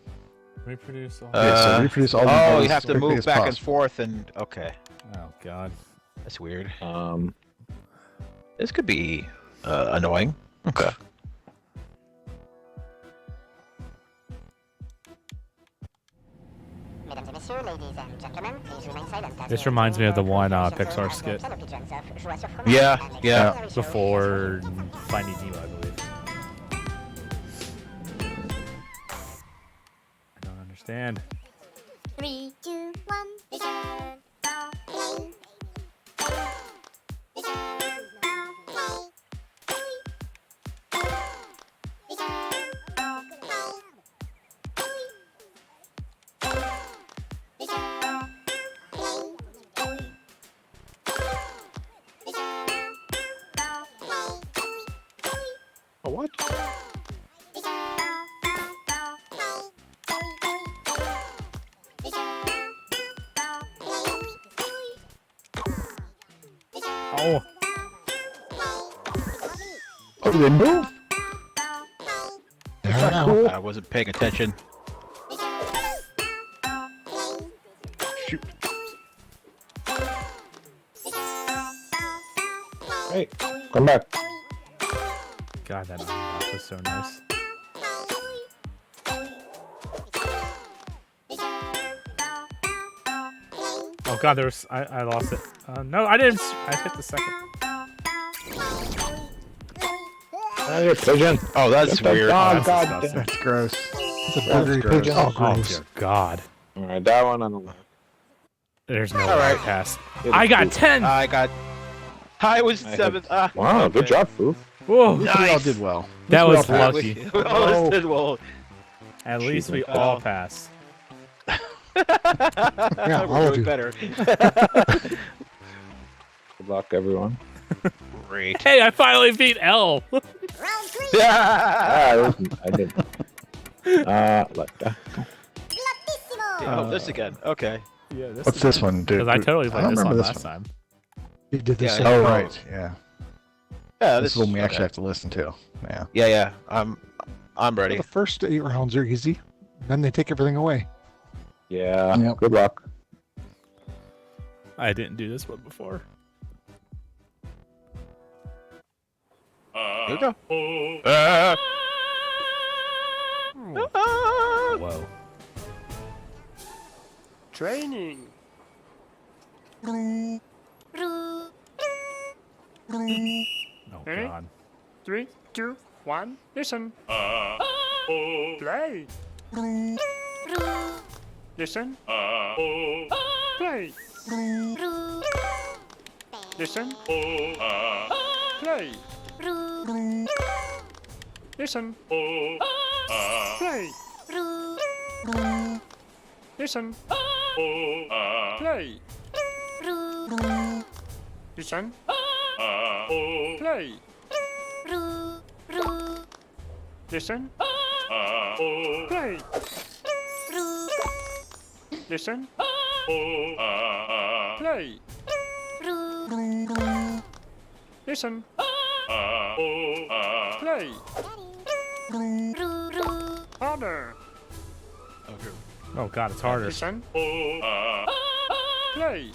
Reproduce all. Okay, so reproduce all the Oh, notes you have as to quickly move as back and possible. forth and okay. Oh, God. That's weird. This could be annoying. Okay. Mesdames et messieurs, ladies and gentlemen, please remain silent. as This we are reminds me of the doing one preparations Pixar as the skit. Cello Pigeons of Joie sur Fromage Yeah, and yeah. extraordinary show Before Finding Nemo, I believe. I don't understand. 3, 2, 1, pigeon, play. what? Oh, Oh, they move? Yeah, Cool. I wasn't paying attention. Shoot. Hey, come back. God, that unlock was so nice. Oh God, there's I lost it. No, I didn't. I hit the second. Hey, pigeon. Oh, that's Get the weird. dog, that's God disgusting. damn. That's gross. it's a That's buggery gross. pigeon. Oh, Oh gross. dear God, All right, that one on the left. there's no All way I right. passed. It I is got cool. 10. I was I had- 7th. Ah, Wow, good okay. job, Foof. Whoa, We all did well. that was all passed. lucky. We almost did well. At least we Achievement. all passed. Yeah, all We're of doing you. better. Good luck, everyone. Great. Hey, I finally beat L. Round 3. Ah, I didn't. Like that. Bellissimo. Oh, this again. Okay. Yeah, this What's this one, dude? Because I totally I played don't this remember one this last time. You did the Yeah, same. Oh, thing. right. Yeah. Yeah, This is one we okay. actually have to listen to. Yeah. Yeah. I'm ready. The first 8 rounds are easy. Then they take everything away. Yeah, Yep. good luck. I didn't do this one before. Here we go. Whoa. Training. Oh Ready? God. 3, 2, 1, listen. Play. Listen. Play. Listen. Play. Listen. Play. Listen. Play. Listen. Play. Listen. Play. Listen. Play. Listen. Play. Harder. Oh God, it's harder. Listen. Play.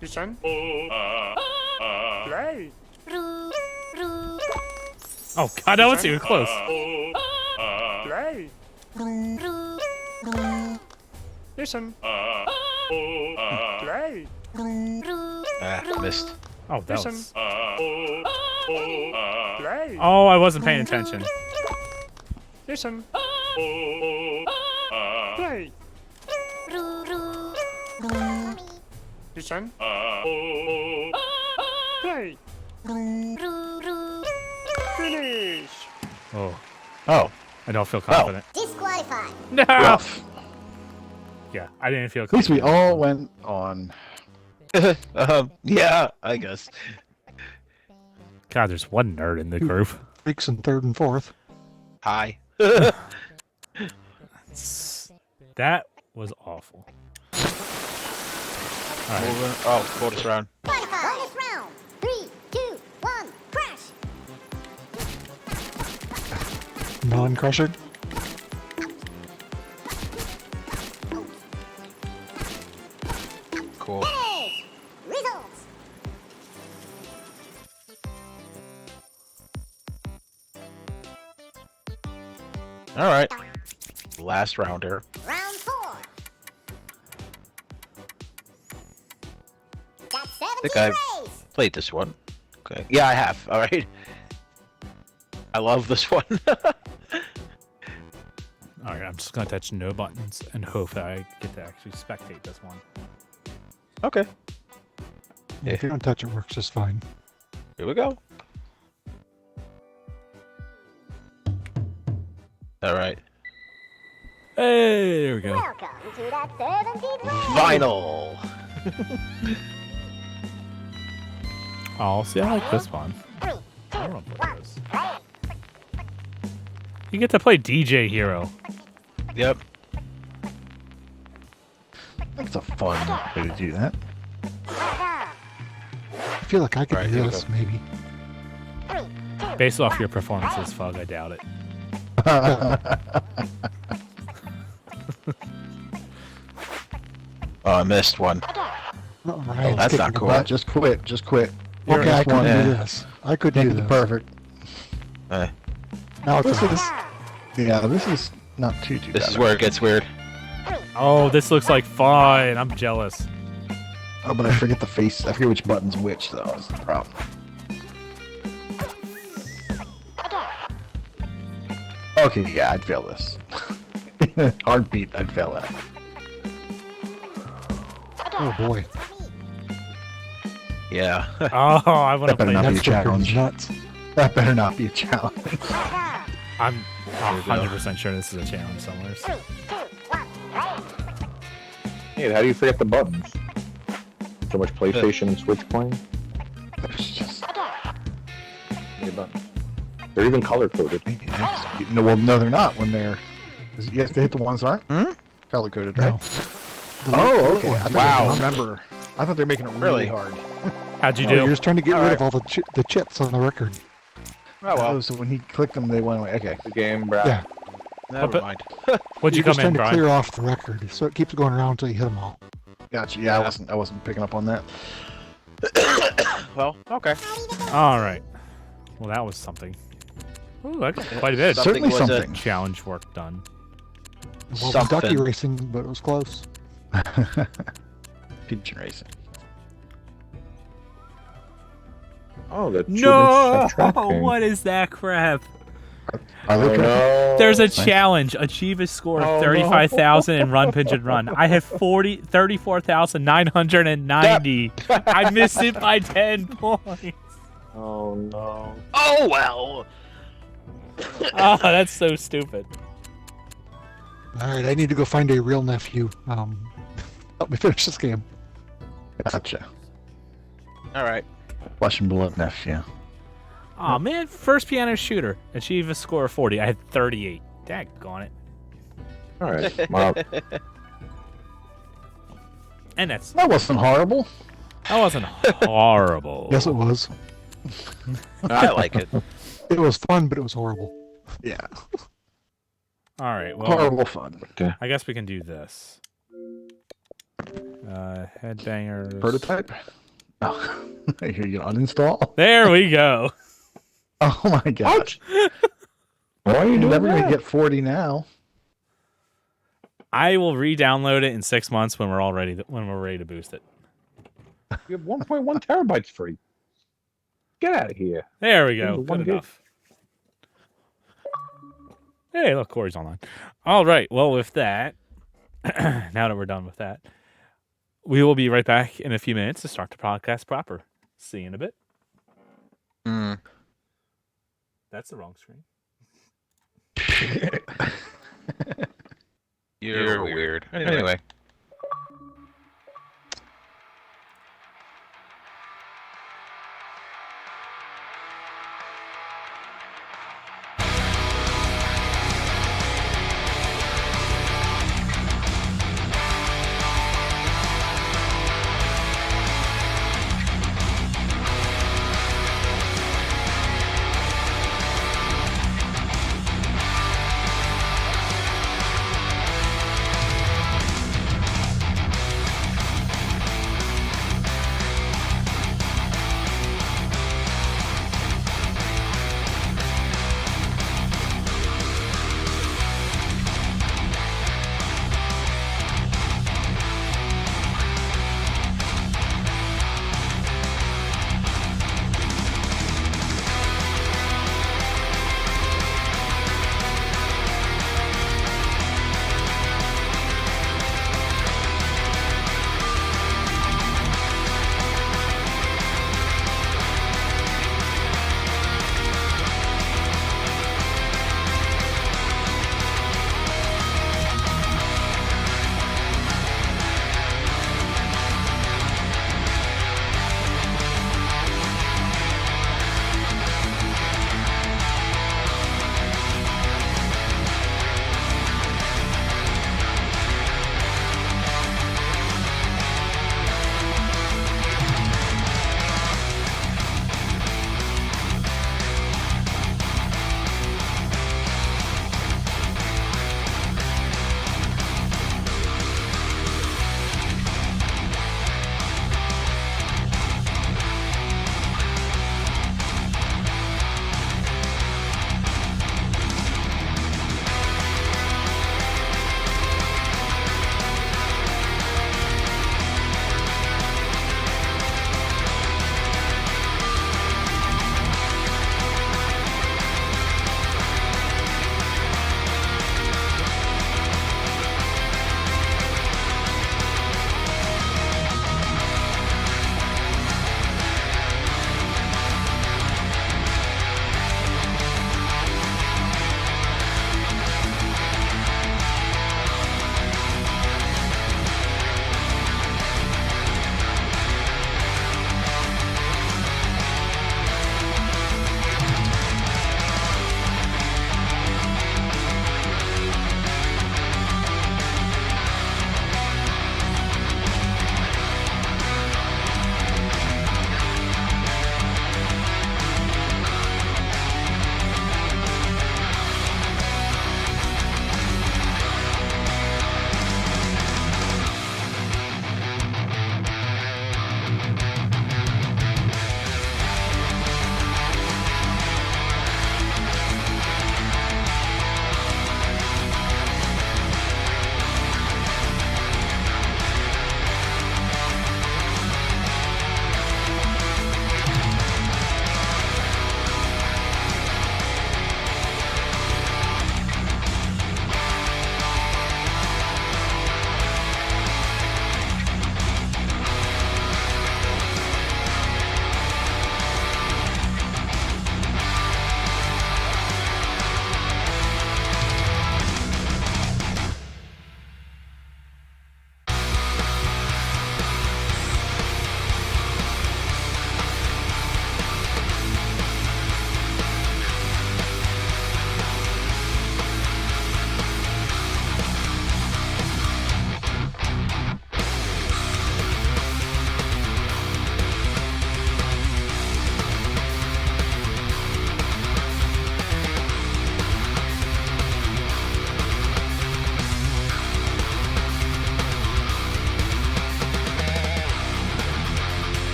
Listen. Play. Oh God, that was too close. Play. Listen. Play. Ah, missed. Oh, that Listen. was. Play. Oh, I wasn't paying attention. Listen. Play. Listen. Play. Finish. Oh, Oh. I don't feel confident. Disqualified. No. Rough. Yeah, I didn't feel At least we confident. all went on. Yeah, I guess. God, there's one nerd in the group. Freaks in 3rd and 4th. Hi. That was awful. All right. Moving. Oh, bonus round. Qualified. Bonus round. 3, 2, 1, crash. Non-crusher. Cool. Finish. Results. All right. Last rounder. Round 4. Got 17 think I've- rays. Played this one. Okay. Yeah, I have. All right. I love this one. All right, I'm just gonna touch no buttons and hope that I get to actually spectate this one. Okay. If you don't touch it, works just fine. Here we go. All right. Hey, there we go. Welcome to that 17th round. Final. Oh, see, I like this one. 3, 2, I want to play those. You get to play DJ Hero. Yep. I think it's a fun way to do that. I feel like I could Right, do here we this, go. maybe. Based off your performances, Fug, I doubt it. Oh, I missed one. All right, that's kick not in the cool. butt. Just quit. Just quit. Okay, I Just could one. do Yeah. this. I could do Make it this. perfect. Eh, Now it's This a is, yeah, this is not too bad. this is where it gets weird. Oh, this looks like fun. I'm jealous. Oh, but I forget the face. I forget which button's which, though. That's the problem. Okay, yeah, I'd fail this. Heartbeat, I'd fail that. Oh boy, Yeah. Oh, I want to That better play not that. be a that's freaking challenge. nuts. That better not be a challenge. I'm 100% sure this is a challenge somewhere. Hey, how do you forget the buttons? So much PlayStation and Switch playing? There's just... Any buttons? They're even color coded. No, well, no, they're not when they're... You have to hit the ones that aren't color coded, right? No. Oh, okay. I Wow. remember. I thought they were making it really Really? hard. How'd you Oh, you're do? just trying to get All rid right. of all the chips on the record. Oh well. Oh, so when he clicked them, they went away. Okay. The game, bro. Yeah. Never but- mind. What'd you You're just come in, trying to Brian? clear off the record, so it keeps going around until you hit them all. Gotcha. Yeah, I wasn't picking up on that. Well, okay. All right. Well, that was something. Ooh, I got quite a bit. Something Certainly was a- something. Challenge work done. Well, it was ducky Something. racing, but it was close. Pigeon racing. Oh, the No! track game. What is that crap? Are they Oh, no. There's a challenge. Achieve a score Oh, of no. 35,000 and run, pigeon, run. I have 34,990. I missed it by 10 points. Oh, no. Oh well. Oh, that's so stupid. All right, I need to go find a real nephew. Help me finish this game. Gotcha. All right. Flesh and blood nephew. Oh man, first piano shooter. Achieve a score of 40. I had 38. Daggone it. All right. Wow. And that That wasn't horrible. wasn't horrible. Yes, it was. I like it. It was fun, but it was horrible. Yeah. All right. Well, Horrible fun. I guess we can do this. Headbangers. Prototype? Oh, here you uninstall. There we go. Oh my gosh. Why are you You're doing never going that? to get 40 now. I will re-download it in 6 months when we're all ready. When we're ready to boost it. You have 1.1 terabytes free. Get out of here. There we go. Into Good 1 gig. enough. Hey, look, Corey's online. All right. Well, with that, now that we're done with that, we will be right back in a few minutes to start the podcast proper. See you in a bit. Hmm. That's the wrong screen. You're weird. Anyway.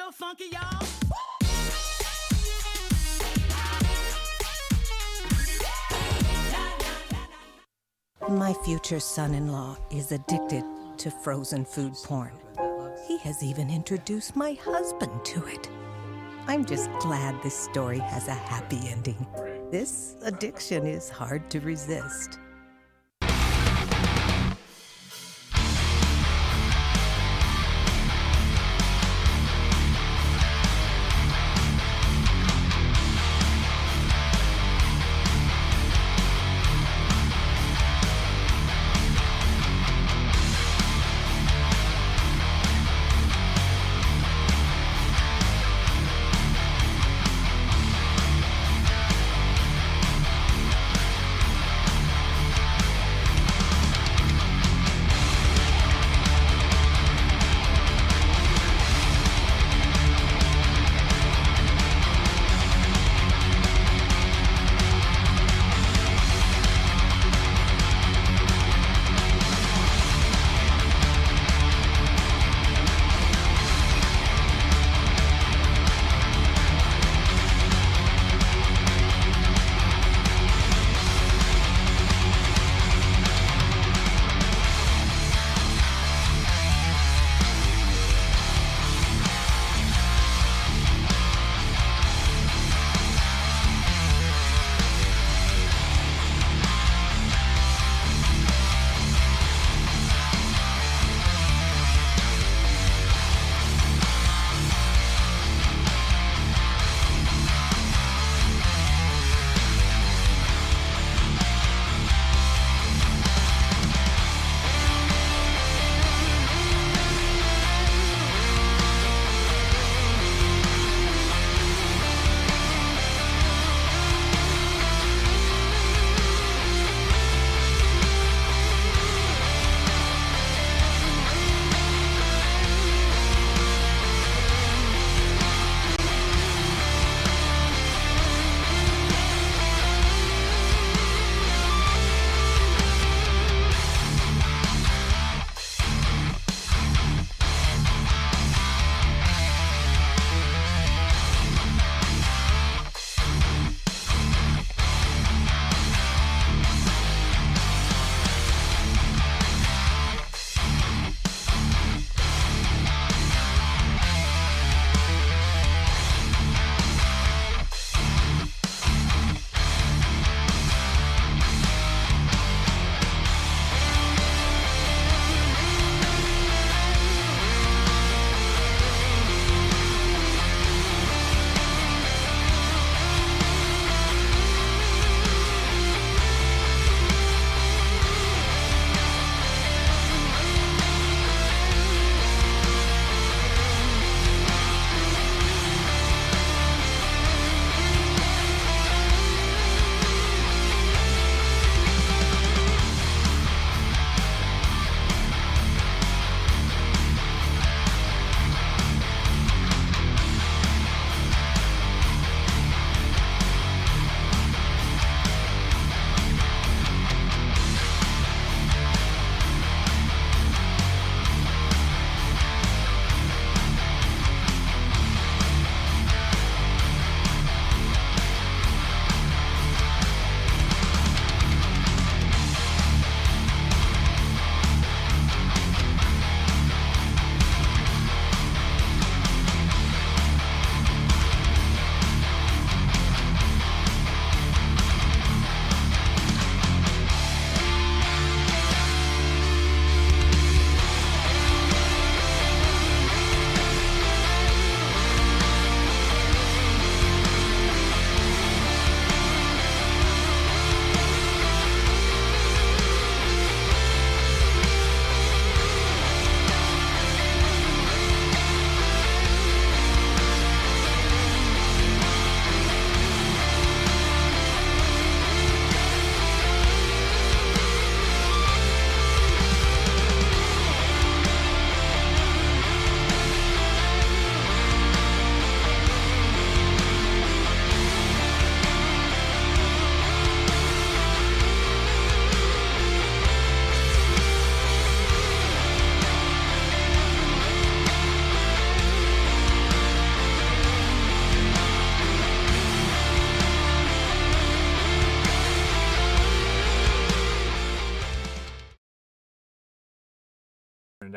real funky, y'all. My future son-in-law is addicted to frozen food porn. He has even introduced my husband to it. I'm just glad this story has a happy ending. This addiction is hard to resist.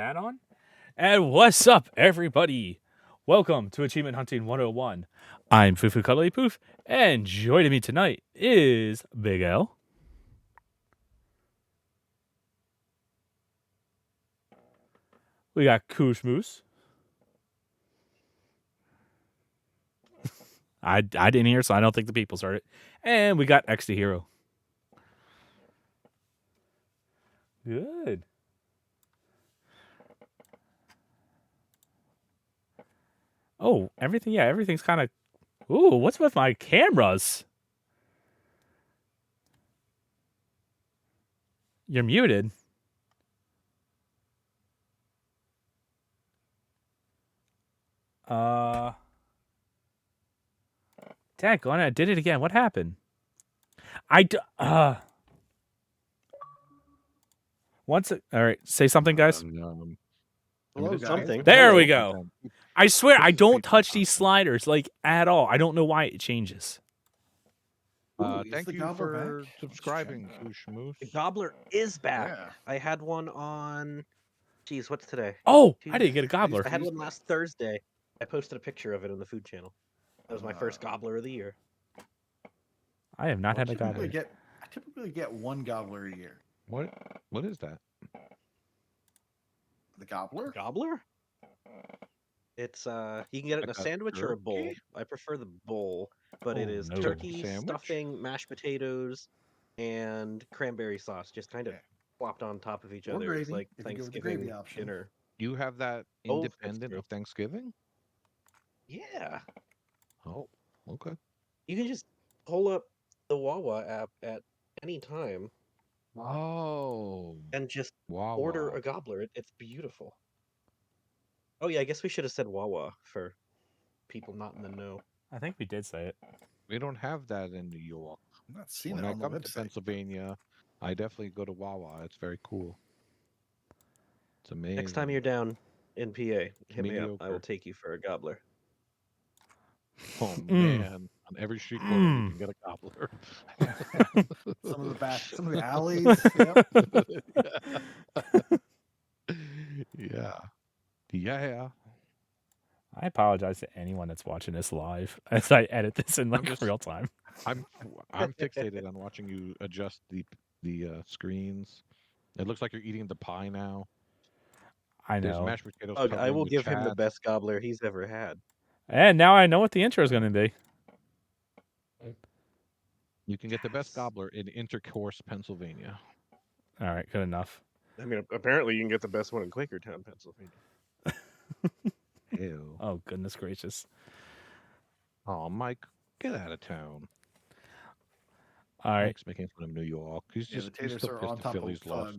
that on. And what's up, everybody? Welcome to Achievement Hunting 101. I'm Fufu Cuddly Poof, and joining me tonight is Big L. We got Koosh Moose. I didn't hear, so I don't think the people heard it. And we got X the Hero. Good. Oh, everything's kind of... Ooh, what's with my cameras? You're muted. Daggone it, I did it again. What happened? All right, say something, guys. Hello, something. There we go. I swear, I don't touch these sliders, like, at all. I don't know why it changes. Thank you for subscribing, Koosh Moose. The Gobbler is back. Yeah. I had one on... Jeez, what's today? Oh, I didn't get a gobbler. I had one last Thursday. I posted a picture of it on the food channel. That was my first Gobbler of the year. I have not had a gobbler. I typically get one gobbler a year. What is that? The gobbler? Gobbler? It's you can get it in a Like a sandwich or a bowl. turkey? I prefer the bowl, but it Oh, is no. turkey, Sandwich? stuffing, mashed potatoes, and cranberry sauce, just kind of Okay. plopped on top of each Or other. It's gravy, like if you go with the Thanksgiving gravy option. dinner. You have that Oh, that's independent true. of Thanksgiving? Yeah, Oh, okay. you can just pull up the Wawa app at any time Oh, and just wow. order a gobbler. It's beautiful. Oh yeah, I guess we should have said Wawa for people not in the know. I think we did say it. We don't have that in New York. I'm not seeing When it I on the come to website. Pennsylvania, I definitely go to Wawa. It's very cool. It's amazing. Next time you're down in PA, hit me up. I Mediocre. will take you for a gobbler. Oh Mm. man, on every street corner you can get a gobbler. Some of the alleys. Yeah. Yeah. I apologize to anyone that's watching this live as I edit this in like just- real time. I'm fixated on watching you adjust the screens. It looks like you're eating the pie now. I There's know. mashed potatoes. Oh, I covering will the give him the Chad. best gobbler he's ever had. And now I know what the intro is going to be. You can get the best gobbler in Intercourse, Pennsylvania. All right, good enough. I mean, apparently you can get the best one in Quakertown, Pennsylvania. Ew. Oh, goodness gracious. Oh, Mike, get out of town. All right. Mike's making fun of New York. He's Yeah, just the he's taters still are pissed on that top of Phillies lost.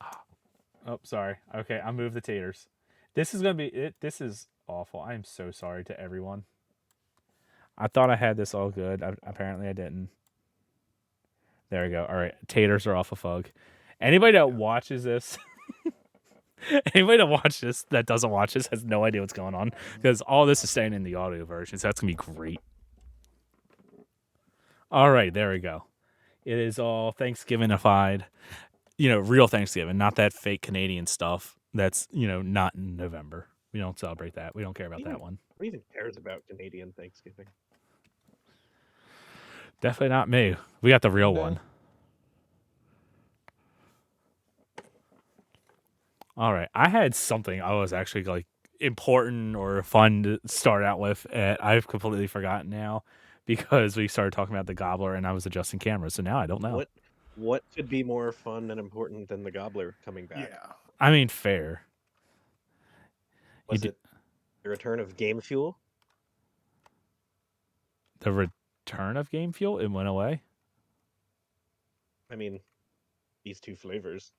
Fug. Oh, sorry. Okay, I moved the taters. This is going to be it. This is awful. I am so sorry to everyone. I thought I had this all good. Apparently I didn't. There we go. All right, taters are off of Fug. Anybody that watches this... Anybody that watches this that doesn't watch this has no idea what's going on because all this is staying in the audio version, so that's gonna be great. All right, there we go. It is all Thanksgiving-ified, real Thanksgiving, not that fake Canadian stuff. That's not in November. We don't celebrate that. We don't care about that one. Who even cares about Canadian Thanksgiving? Definitely not me. We got the real No. one. All right. I had something I was actually like important or fun to start out with. I've completely forgotten now because we started talking about the gobbler and I was adjusting cameras. So now I don't know. What could be more fun and important than the gobbler coming back? Yeah. I mean, fair. Was it the return of Game Fuel? The return of Game Fuel? It went away? I mean, these two flavors,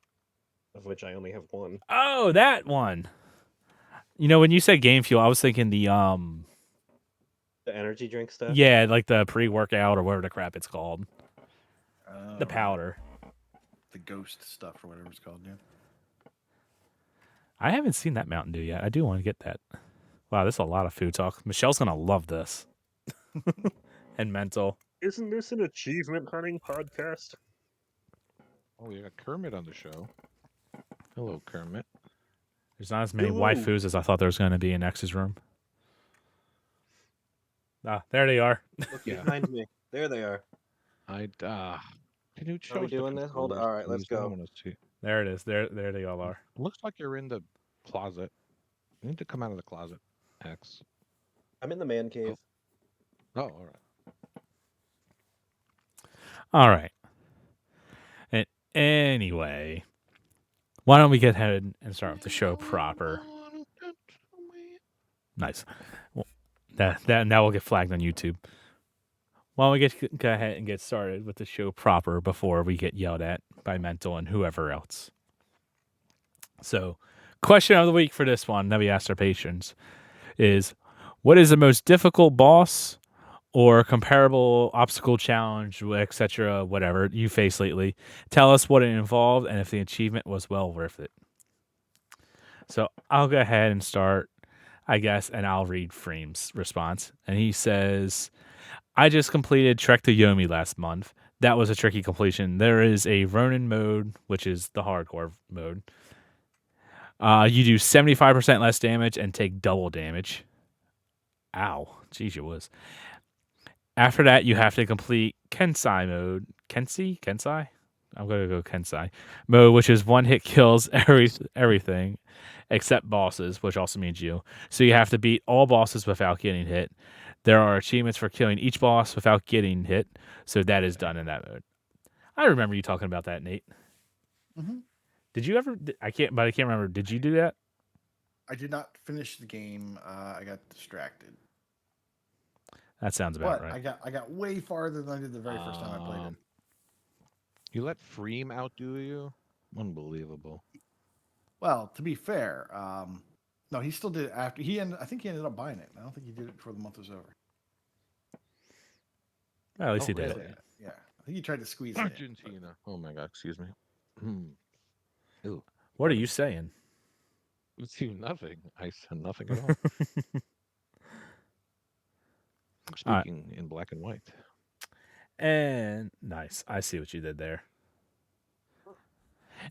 of which I only have one. Oh, that one. When you said Game Fuel, I was thinking the energy drink stuff? Yeah, like the pre-workout or whatever the crap it's called. The Oh, powder. The ghost stuff or whatever it's called, yeah. I haven't seen that Mountain Dew yet. I do want to get that. Wow, this is a lot of food talk. Michelle's going to love this. And mental. Isn't this an achievement hunting podcast? Oh, we got Kermit on the show. Hello, Kermit. There's not as many Ooh. waifus as I thought there was going to be in X's room. Ah, there they are. Look Yeah. behind me. There they are. Can you show Are we us the doing this? Hold on. controllers, All right, let's please? I go. want to see. There it is. There they all are. Looks like you're in the closet. You need to come out of the closet, X. I'm in the man cave. Oh, all right. All right. And anyway, why don't we get ahead and start with the show proper? Nice. Well, that now will get flagged on YouTube. Why don't we go ahead and get started with the show proper before we get yelled at by Mental and whoever else. So, question of the week for this one that we asked our patrons is, what is the most difficult boss or comparable obstacle challenge, etc., whatever you faced lately? Tell us what it involved and if the achievement was well worth it. So I'll go ahead and start, I guess, and I'll read Freem's response. And he says, I just completed Trek to Yomi last month. That was a tricky completion. There is a Ronin mode, which is the hardcore mode. You do 75% less damage and take double damage. Ow. Jeez, you was. After that, you have to complete Kensai mode. Kensai? I'm going to go Kensai mode, which is one hit kills everything except bosses, which also means you. So you have to beat all bosses without getting hit. There are achievements for killing each boss without getting hit, so that is done in that mode. I remember you talking about that, Nate. Mm-hmm. Did you ever? I can't remember. Did you do that? I did not finish the game. I got distracted. That sounds about But right. I got way farther than I did the very first time I played it. You let Freem outdo you? Unbelievable. Well, to be fair, no, he still did it after I think he ended up buying it. I don't think he did it before the month was over. Well, at least Oh, he did really? it. Yeah, I think he tried to squeeze it in. Argentina. Oh my God, excuse me. Ew. What are you saying? See, nothing. I said nothing at all. I'm All right. speaking in black and white. And nice. I see what you did there.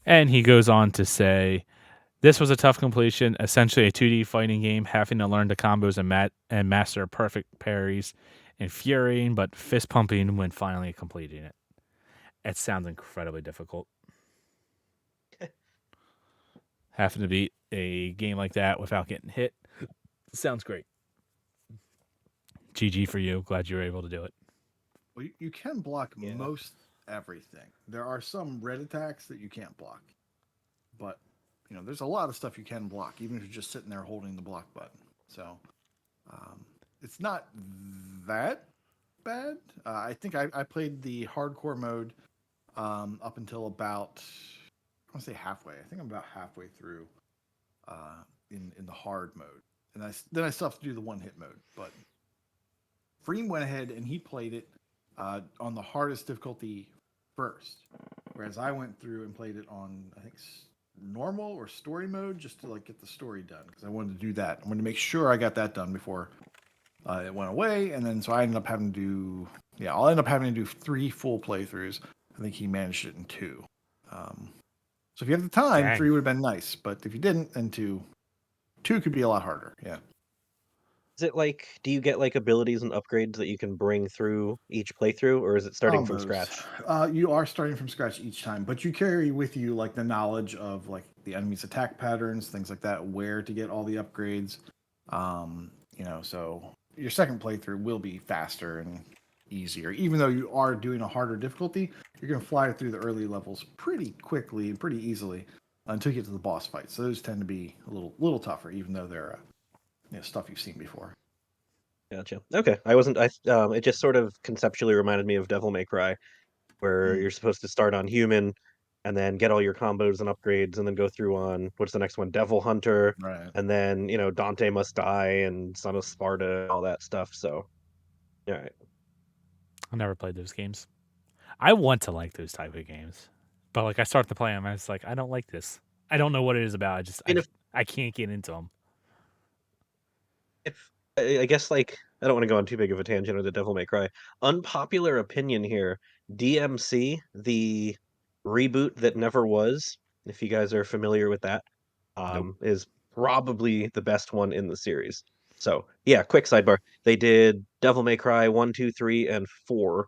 And he goes on to say, this was a tough completion, essentially a 2D fighting game, having to learn the combos and master perfect parries. Infuriating, but fist pumping when finally completing it. It sounds incredibly difficult. Having to beat a game like that without getting hit sounds great. GG for you. Glad you were able to do it. Well, you can block most everything. There are some red attacks that you can't block, but there's a lot of stuff you can block, even if you're just sitting there holding the block button. So it's not that bad. I think I played the hardcore mode up until about, I want to say halfway. I think I'm about halfway through in the hard mode, and then I still have to do the one hit mode. But Freem went ahead and he played it on the hardest difficulty first, whereas I went through and played it on, I think, normal or story mode, just to get the story done, because I wanted to do that. I wanted to make sure I got that done before it went away, and then so I ended up having to do I'll end up having to do 3 full playthroughs. I think he managed it in 2. So if you have the time, Dang. 3 would have been nice, but if you didn't, then 2 could be a lot harder. Yeah. Is it do you get abilities and upgrades that you can bring through each playthrough, or is it starting from Almost. scratch? You are starting from scratch each time, but you carry with you the knowledge of the enemy's attack patterns, things like that, where to get all the upgrades. So your second playthrough will be faster and easier. Even though you are doing a harder difficulty, you're going to fly through the early levels pretty quickly and pretty easily until you get to the boss fights. So those tend to be a little tougher, even though they're stuff you've seen before. Gotcha. Okay, it just sort of conceptually reminded me of Devil May Cry, where you're supposed to start on human, and then get all your combos and upgrades, and then go through on what's the next one, Devil Hunter, Right. and then Dante Must Die and Son of Sparta, all that stuff. So, all right. I never played those games. I want to like those type of games, but I start to play them, and it's I don't like this. I don't know what it is about. I can't get into them. I guess I don't want to go on too big of a tangent with the Devil May Cry. Unpopular opinion here: DMC, the reboot that never was. If you guys are familiar with that, is probably the best one in the series. So yeah, quick sidebar. They did Devil May Cry 1, 2, 3, and 4.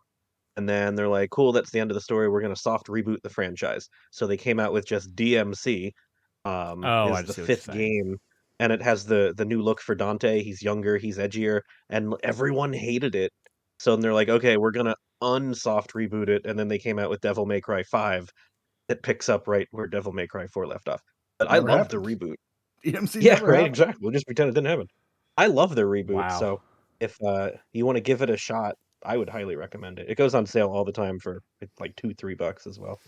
And then they're like, cool, that's the end of the story. We're going to soft reboot the franchise. So they came out with just DMC, I is just the see what you're 5th saying. game. And it has the new look for Dante. He's younger, he's edgier, and everyone hated it. So then they're like, okay, we're going to unsoft reboot it. And then they came out with Devil May Cry 5 that picks up right where Devil May Cry 4 left off. But I Never love the happened. reboot. DMC Yeah, never right, happened. exactly. We'll just pretend it didn't happen. I love the reboot, Wow. so if you want to give it a shot, I would highly recommend it. It goes on sale all the time for like $2-3 as well.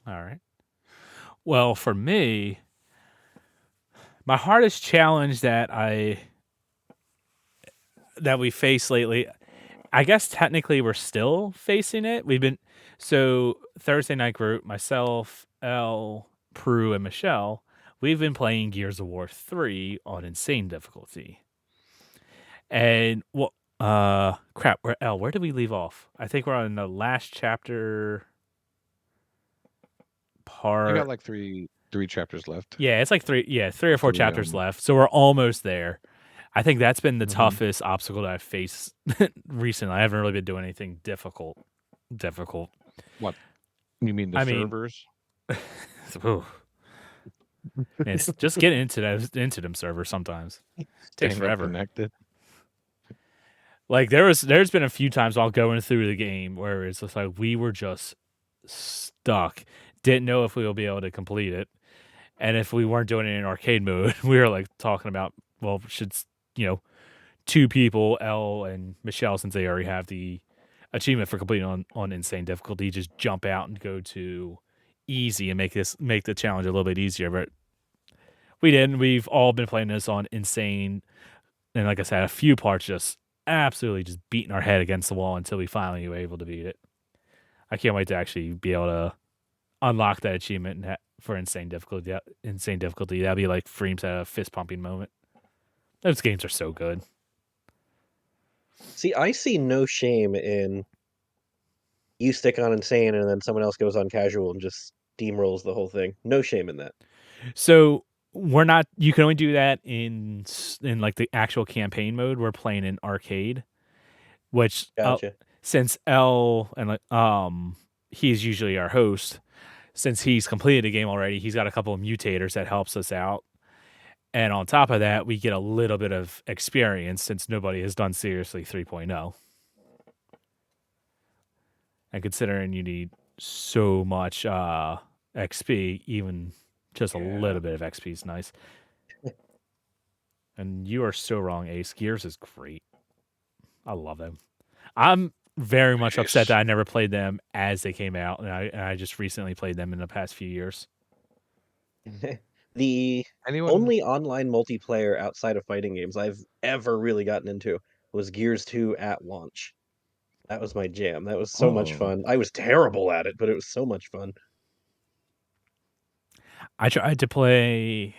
All right. Well, for me, my hardest challenge that we face lately, I guess technically we're still facing it. So Thursday night group, myself, Elle, Prue, and Michelle, we've been playing Gears of War 3 on insane difficulty. And crap, where did we leave off? I think we're on the last chapter part. You got like three chapters left. Yeah, it's like three or four Three, chapters left. So we're almost there. I think that's been the Mhm. toughest obstacle that I've faced recently. I haven't really been doing anything difficult. What? You mean the servers? Ooh. It's just getting into them servers sometimes. It takes Staying forever. connected. Like there's been a few times while going through the game where it's just like we were just stuck. Didn't know if we would be able to complete it. And if we weren't doing it in arcade mode, we were like talking about, well, should, two people, Elle and Michelle, since they already have the achievement for completing on insane difficulty, just jump out and go to easy and make the challenge a little bit easier. But we didn't. We've all been playing this on insane. And like I said, a few parts just absolutely just beating our head against the wall until we finally were able to beat it. I can't wait to actually be able to unlock that achievement for insane difficulty. That'd be like Freem's at a fist pumping moment. Those games are so good. See, I see no shame in you stick on insane and then someone else goes on casual and just steamrolls the whole thing. No shame in that. So we're not. You can only do that in like the actual campaign mode. We're playing in arcade, which Gotcha. Since Elle and he's usually our host. Since he's completed the game already, he's got a couple of mutators that helps us out. And on top of that, we get a little bit of experience since nobody has done seriously 3.0. And considering you need so much XP, even just a little bit of XP is nice. And you are so wrong, Ace. Gears is great. I love them. I'm very much upset that I never played them as they came out, and I just recently played them in the past few years. The only online multiplayer outside of fighting games I've ever really gotten into was Gears 2 at launch. That was my jam. That was so much fun. I was terrible at it, but it was so much fun. I tried to play.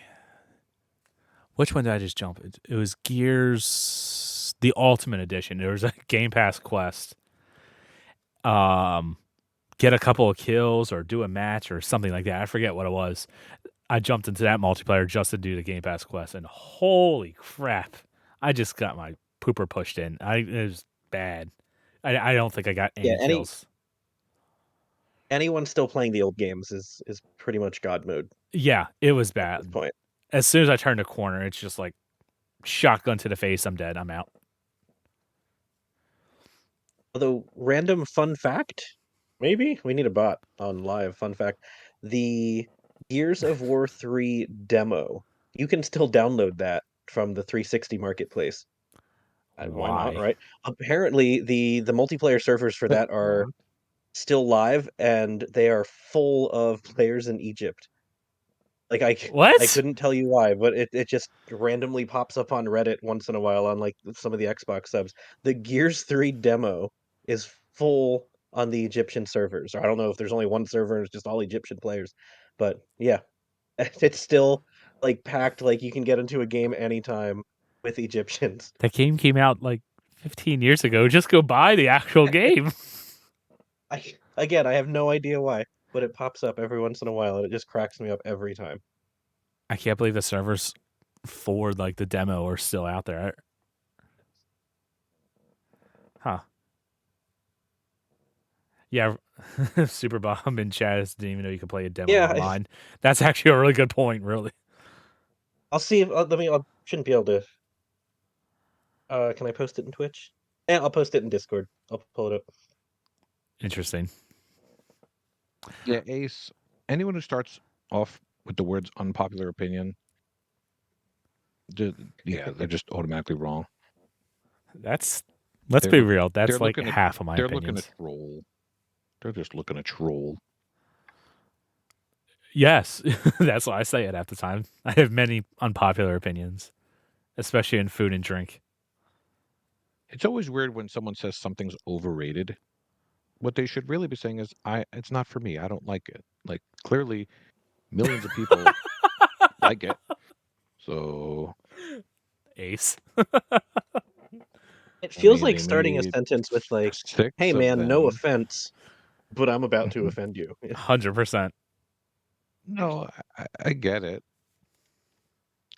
Which one did I just jump? It was Gears, the Ultimate Edition. There was a Game Pass quest. Get a couple of kills or do a match or something like that. I forget what it was. I jumped into that multiplayer just to do the Game Pass quest, and holy crap, I just got my pooper pushed in. It was bad. I don't think I got any kills. Anyone still playing the old games is pretty much God mode. Yeah, it was bad. At this point. As soon as I turned a corner, it's just like shotgun to the face. I'm dead. I'm out. Although, random fun fact, maybe we need a bot on live. Fun fact: the Gears of War 3 demo, you can still download that from the 360 marketplace. Why not, right? Apparently, the multiplayer servers for that are still live, and they are full of players in Egypt. Like I couldn't tell you why, but it just randomly pops up on Reddit once in a while on like some of the Xbox subs. The Gears 3 demo is full on the Egyptian servers. Or I don't know if there's only one server and it's just all Egyptian players. But yeah, it's still like packed, like you can get into a game anytime with Egyptians. That game came out like 15 years ago. Just go buy the actual game. I have no idea why. but it pops up every once in a while, and it just cracks me up every time. I can't believe the servers for like the demo are still out there. Huh. Yeah, Super Bomb in chat didn't even know you could play a demo online. That's actually a really good point, really. I'll see if I shouldn't be able to. Can I post it in Twitch? Yeah, I'll post it in Discord. I'll pull it up. Interesting. Yeah, Ace. Anyone who starts off with the words "unpopular opinion," they're just automatically wrong. Let's be real. That's like half of my They're opinions. looking to troll. They're just looking to troll. Yes, that's why I say it half the time. I have many unpopular opinions, especially in food and drink. It's always weird when someone says something's overrated. What they should really be saying is, it's not for me. I don't like it. Like, clearly, millions of people like it. So, Ace. It feels like starting a sentence with like, "Hey man, no offense, but I'm about to offend you." 100%. No, I get it.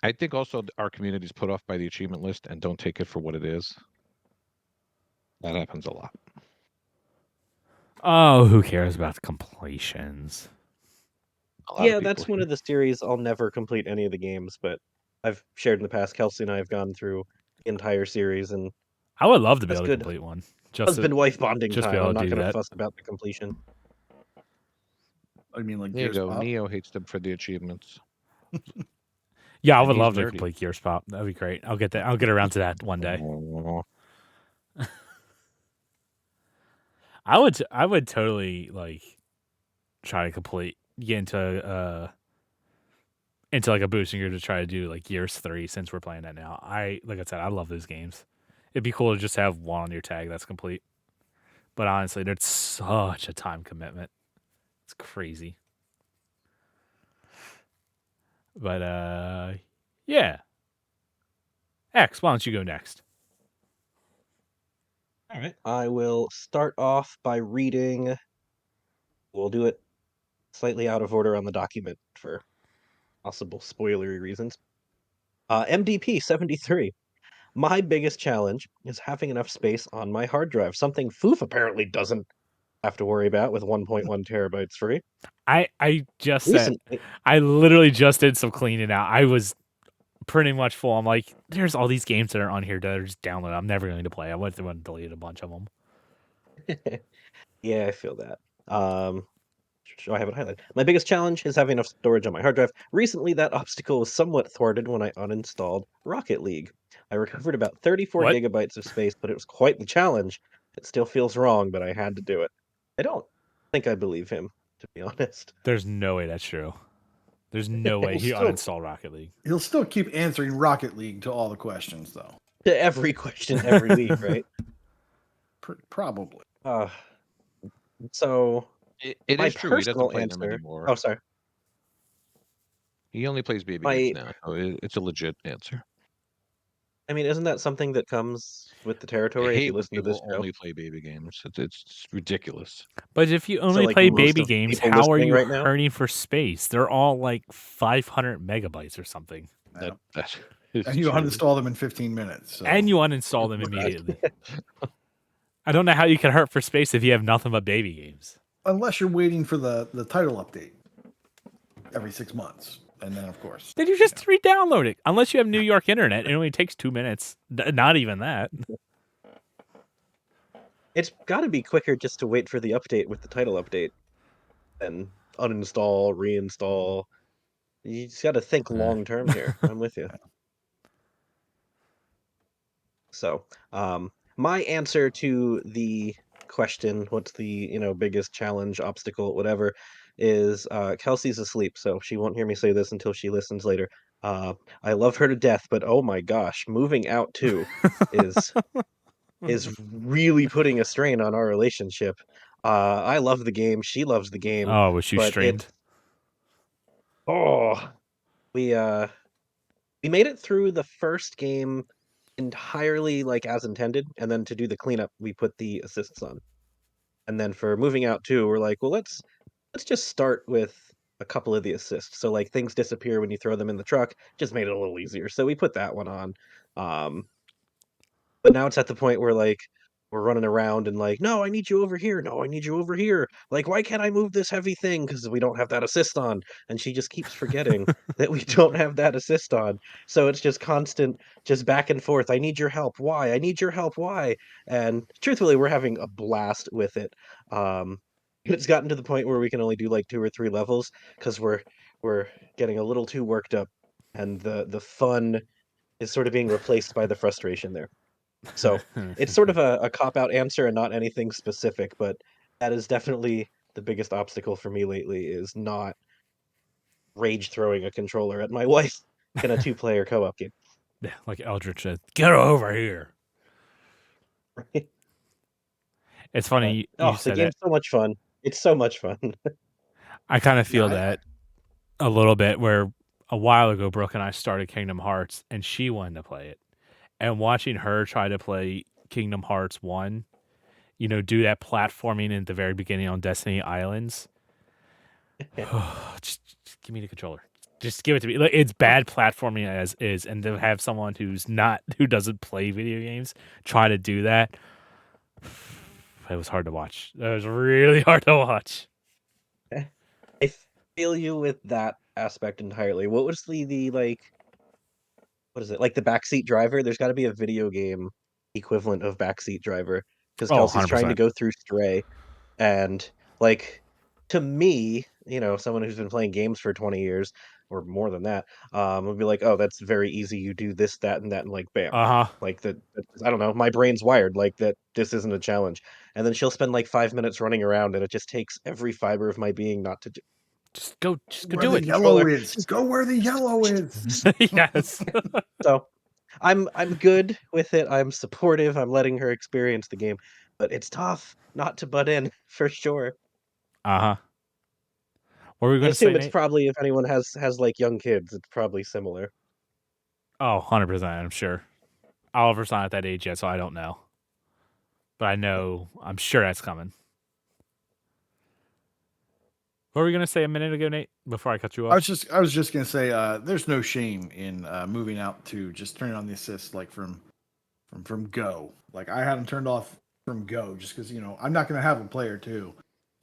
I think also our community's put off by the achievement list and don't take it for what it is. That happens a lot. Oh, who cares about the completions? Yeah, that's one of the series I'll never complete any of the games, but I've shared in the past. Kelsey and I have gone through the entire series, and I would love to be that's able to good. complete one. Husband-wife bonding just be time. able I'm to not do going to that. fuss about the completion. I mean, like There you Gears go. Pop? Neo hates them for the achievements. Yeah, I And would he's love to nerdy. complete Gears Pop. That'd be great. I'll get that. I'll get around to that one day. I would totally like try to get into like a boosting group to try to do like Gears 3 since we're playing that now. Like I said, I love those games. It'd be cool to just have one on your tag that's complete. But honestly, there's such a time commitment. It's crazy. But yeah. X, why don't you go next? All right. I will start off by reading. We'll do it slightly out of order on the document for possible spoilery reasons. MDP 73. My biggest challenge is having enough space on my hard drive, something Foof apparently doesn't have to worry about with 1.1 terabytes free. I just said, Recently, I literally just did some cleaning out. I was pretty much full. I'm like, there's all these games that are on here that are just downloaded. I'm never going to play. I went through and deleted a bunch of them. yeah, I feel that. I have it highlighted. My biggest challenge is having enough storage on my hard drive. Recently, that obstacle was somewhat thwarted when I uninstalled Rocket League. I recovered about 34 gigabytes of space, but it was quite the challenge. It still feels wrong, but I had to do it. I don't think I believe him, to be honest. There's no way that's true. There's no way he uninstalled Rocket League. He'll still keep answering Rocket League to all the questions, though. To every question, every week, right? Probably. So It my is true. He doesn't personal play them answer. anymore. Oh, sorry. He only plays baby games now, so it's a legit answer. I mean, isn't that something that comes with the I territory if hate you when listen to this people show? only play baby games. It's ridiculous. But if you only like, play most baby of games, people how are listening you right now? hurting for space? They're all like 500 megabytes or something. That And you uninstall them in 15 minutes. So. And you uninstall them immediately. I don't know how you can hurt for space if you have nothing but baby games. Unless you're waiting for the title update every 6 months. And then, of course. Then you just re-download it. Unless you have New York internet, it only takes 2 minutes. Not even that. It's got to be quicker just to wait for the update with the title update than uninstall, reinstall. You just got to think long term here. I'm with you. So, my answer to the question, what's the biggest challenge, obstacle, whatever, is Kelsey's asleep, so she won't hear me say this until she listens later. I love her to death, but oh my gosh, moving out too is really putting a strain on our relationship. I love the game, she loves the game. Oh, was she but strained? We made it through the first game entirely like as intended, and then to do the cleanup, we put the assists on. And then for moving out too, we're like, well, let's let's just start with a couple of the assists. So like things disappear when you throw them in the truck. Just made it a little easier. So we put that one on. But now it's at the point where like we're running around and like, no, I need you over here. No, I need you over here. Like, why can't I move this heavy thing? Because we don't have that assist on. And she just keeps forgetting that we don't have that assist on. So it's just constant, just back and forth. I need your help. Why? I need your help. Why? And truthfully, we're having a blast with it. It's gotten to the point where we can only do like 2 or 3 levels because we're getting a little too worked up, and the fun is sort of being replaced by the frustration there. So it's sort of a cop-out answer and not anything specific, but that is definitely the biggest obstacle for me lately is not rage throwing a controller at my wife in a 2-player co-op game. Yeah, like Eldritch said, get over here. It's funny you the said game's that. so much fun. It's so much fun. I kind of feel that a little bit where a while ago, Brooke and I started Kingdom Hearts and she wanted to play it. And watching her try to play Kingdom Hearts 1, do that platforming at the very beginning on Destiny Islands. just give me the controller. Just give it to me. Like, it's bad platforming as is, and to have someone who doesn't play video games try to do that, it was hard to watch. It was really hard to watch. I feel you with that aspect entirely. What was the like? What is it, like the backseat driver? There's got to be a video game equivalent of backseat driver because Kelsey's trying to 100%. go through Stray, and like to me, someone who's been playing games for 20 years or more than that, would be like, oh, that's very easy. You do this, that, and that, and like, bam, like that. I don't know. My brain's wired like that. This isn't a challenge. And then she'll spend like 5 minutes running around, and it just takes every fiber of my being not to do. Just go where do the it. Yellow is. Go where the yellow is. Yes. So I'm good with it. I'm supportive. I'm letting her experience the game, but it's tough not to butt in for sure. What were we I going to say, assume it's Nate? probably if anyone has like young kids, it's probably similar. Oh, 100%, I'm sure. Oliver's not at that age yet, so I don't know. But I'm sure that's coming. What were we going to say a minute ago, Nate, before I cut you off? I was just going to say there's no shame in moving out to just turning on the assist like from Go. Like I had them turned off from Go just because, I'm not going to have a player too.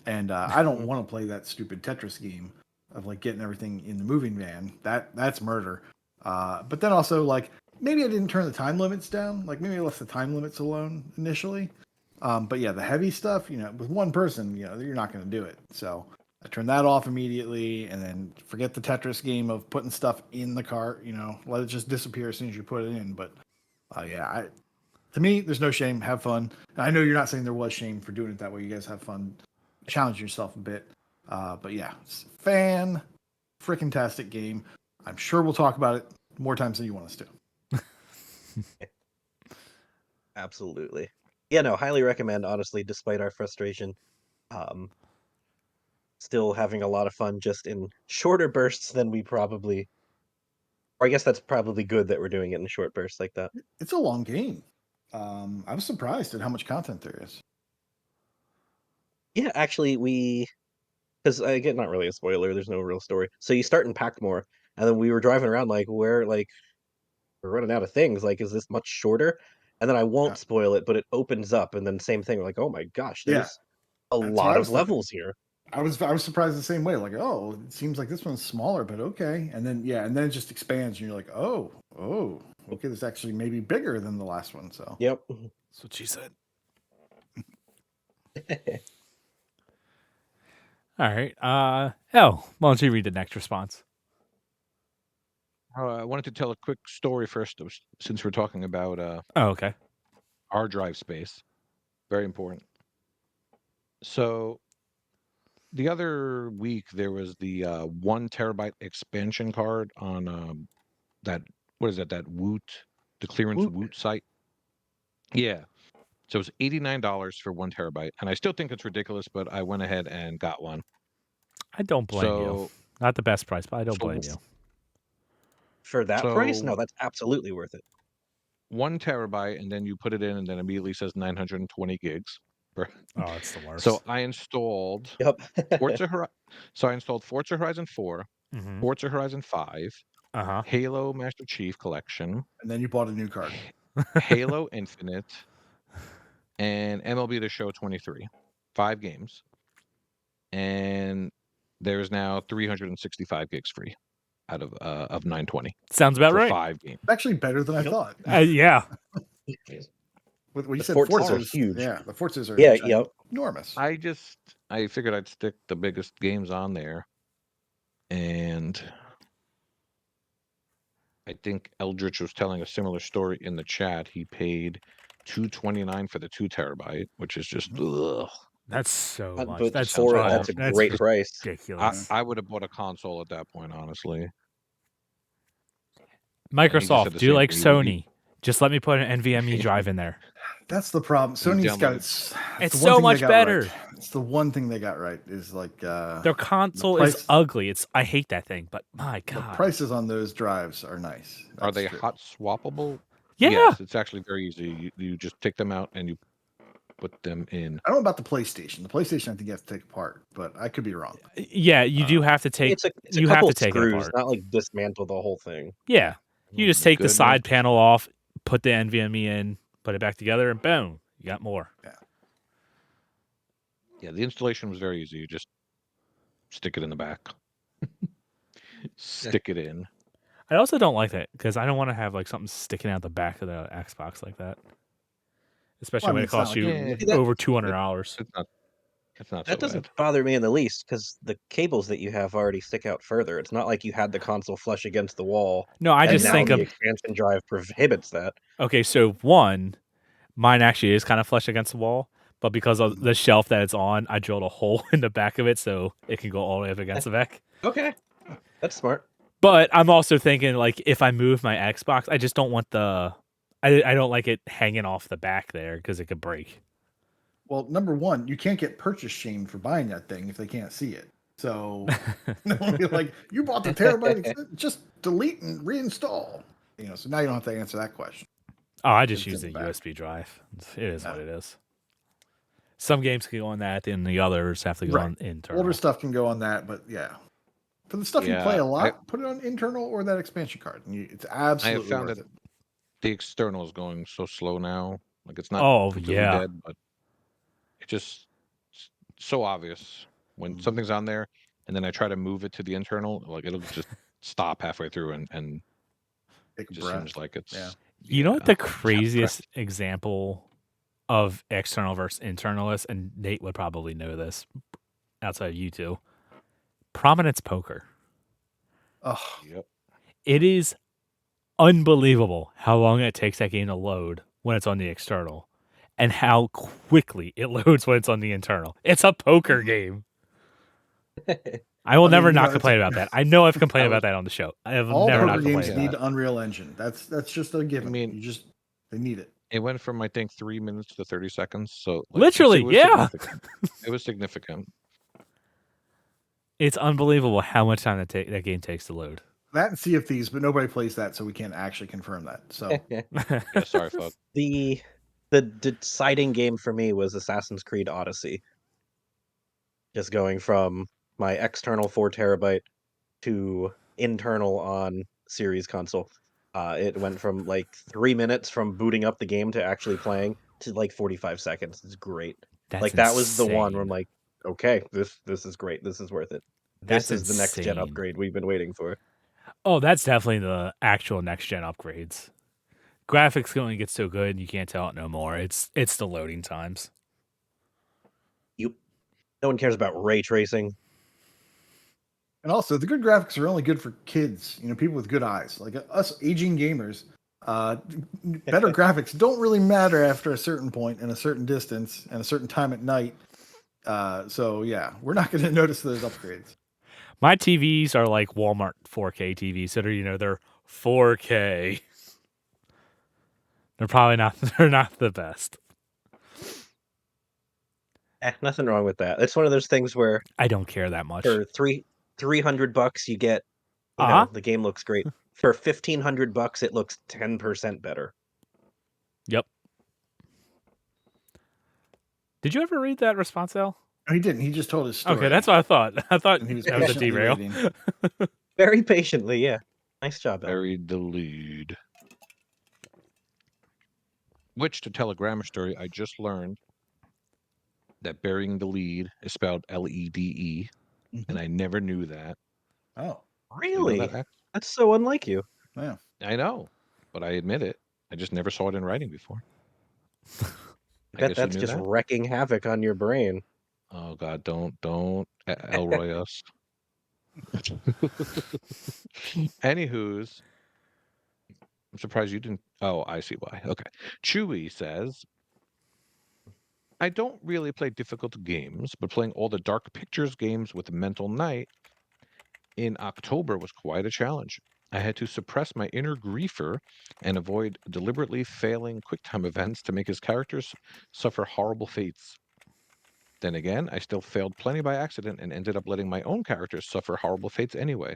And I don't want to play that stupid Tetris game of like getting everything in the moving van. That's murder. But then also like maybe I didn't turn the time limits down. Like maybe I left the time limits alone initially. But yeah, the heavy stuff, with one person, you're not going to do it. So I turned that off immediately, and then forget the Tetris game of putting stuff in the cart. Let it just disappear as soon as you put it in. But to me, there's no shame. Have fun. And I know you're not saying there was shame for doing it that way. You guys have fun, challenge yourself a bit. But yeah, it's freaking tastic game. I'm sure we'll talk about it more times than you want us to. Absolutely. Yeah, no, highly recommend. Honestly, despite our frustration, still having a lot of fun just in shorter bursts than we probably, or I guess that's probably good that we're doing it in short bursts like that. It's a long game. I was surprised at how much content there is. Yeah, actually, because again, not really a spoiler. There's no real story. So you start in Packmore, and then we were driving around like, we're running out of things. Like, is this much shorter? And then I won't spoil it, but it opens up, and then same thing. We're like, oh my gosh, there's a lot of levels here. I was surprised the same way. Like, oh, it seems like this one's smaller, but okay. And then it just expands, and you're like, oh, okay, this actually maybe bigger than the last one. So yep, that's what she said. All right. Why don't you read the next response? I wanted to tell a quick story first, since we're talking about okay, our drive space. Very important. So the other week there was the 1 terabyte expansion card on that Woot, the clearance Woot site. Yeah. So it's $89 for 1 terabyte, and I still think it's ridiculous, but I went ahead and got one. I don't blame you. Not the best price, but I don't blame you. For that price? No, that's absolutely worth it. 1 terabyte, and then you put it in, and then immediately says 920 gigs. Oh, it's the worst. So I installed Yep. So I installed Forza Horizon 4, Mhm. Forza Horizon 5, Uh-huh. Halo Master Chief Collection, And then you bought a new card. Halo Infinite, and MLB The Show 23. 5 games. And there's now 365 gigs free out of 920 Sounds about for right. 5 games. Actually, better than I thought. Yeah. When you The said Forzas are Forzas, huge. yeah, the Forzas are Yeah, yep. enormous. I figured I'd stick the biggest games on there. And I think Eldritch was telling a similar story in the chat. He paid $229 for the 2 terabyte, which is just ugh. That's so much. But That's for it, oh, that's a that's great price. ridiculous. I would have bought a console at that point, honestly. Microsoft, the do you same like thing. Sony? Just let me put an NVMe drive in there. That's the problem. Sony's got It's the one so thing they much got better. right. It's the one thing they got right is like Their console the is price- ugly. I hate that thing, but my the god. prices on those drives are nice. Are That's they true. hot swappable? Yeah. Yes, it's actually very easy. You just take them out and you put them in. I don't know about the PlayStation. The PlayStation, I think you have to take apart, but I could be wrong. Yeah, you do have to take It's a you have couple to take screws, it apart. not like dismantle the whole thing. Yeah. You just take the Goodness. side panel off, put the NVMe in, put it back together, and boom, you got more. Yeah, the installation was very easy. You just stick it in the back. Stick it in. I also don't like that because I don't want to have like something sticking out the back of the Xbox like that. Especially Well, I when mean, it it's not costs like you you're- that- over $200. It's not That so doesn't bad. bother me in the least because the cables that you have already stick out further. It's not like you had the console flush against the wall. No, I and just now think the of expansion drive prohibits that. okay, so one, mine actually is kind of flush against the wall, but because of the shelf that it's on, I drilled a hole in the back of it so it can go all the way up against the back. Okay, that's smart. But I'm also thinking like if I move my Xbox, I just don't want I don't like it hanging off the back there because it could break. Well, number one, you can't get purchase shamed for buying that thing if they can't see it. So, like, you bought the terabyte, just delete and reinstall. So now you don't have to answer that question. Oh, I just It's use in a the back. USB drive. It is what it is. Some games can go on that, and the others have to go on internal. Older stuff can go on that, but yeah. For the stuff you play Yeah, a lot, put it on internal or that expansion card. And it's I have absolutely found worth that it. the external is going so slow now. Like it's not Oh, completely yeah. dead, but it's just so obvious when something's on there, and then I try to move it to the internal, like it'll just stop halfway through, and Take a just breath. seems like it's. Yeah. You know what the craziest example of external versus internal is, and Nate would probably know this outside of you two. Prominence Poker. Oh, Yep. It is unbelievable how long it takes that game to load when it's on the external, and how quickly it loads when it's on the internal. It's a poker game. I will never not complain about that. I know I've complained about that on the show. I have all never poker not games complained. need Unreal Engine. That's just a given. mean- They need it. It went from I think 3 minutes to 30 seconds. So like, Literally, it was yeah. significant. It was significant. It's unbelievable how much time that game takes to load. That and Sea of Thieves, but nobody plays that, so we can't actually confirm that. So Yeah, sorry, folks. The deciding game for me was Assassin's Creed Odyssey. Just going from my external 4 terabyte to internal on Series console. It went from like 3 minutes from booting up the game to actually playing to like 45 seconds. It's great. That's That was the one where I'm insane. like, okay, this is great. This is worth it. That's This is the next gen insane. upgrade we've been waiting for. Oh, that's definitely the actual next gen upgrades. Graphics going get so good you can't tell it no more. It's the loading times. No one cares about ray tracing. and also the good graphics are only good for kids, people with good eyes. Like us aging gamers, better graphics don't really matter after a certain point and a certain distance and a certain time at night. So yeah, we're not going to notice those upgrades. My TVs are like Walmart 4K TVs, so they're 4K. They're probably not. They're not the best. Nothing wrong with that. It's one of those things where I don't care that much. for $300 you get, the game looks great. For $1,500 it looks 10% better. Yep. Did you ever read that response, Al? No, he didn't. He just told his story. Okay, that's what I thought. I thought And he was that was a patiently derail. waiting. Very patiently, yeah. Nice job, Al. Buried the lead. Which, to tell a grammar story, I just learned that burying the lead is spelled L-E-D-E, and I never knew that. Oh, You know Really? that, X? That's so unlike you. yeah. I know, but I admit it. I just never saw it in writing before. I I bet guess you that's knew just that? wrecking havoc on your brain. Oh God, don't Elroy us. Anywho's, I'm surprised you didn't. Oh, I see why. Okay. Chewy says, I don't really play difficult games, but playing all the Dark Pictures games with Mental Knight in October was quite a challenge. I had to suppress my inner griefer and avoid deliberately failing QuickTime events to make his characters suffer horrible fates. Then again, I still failed plenty by accident and ended up letting my own characters suffer horrible fates anyway.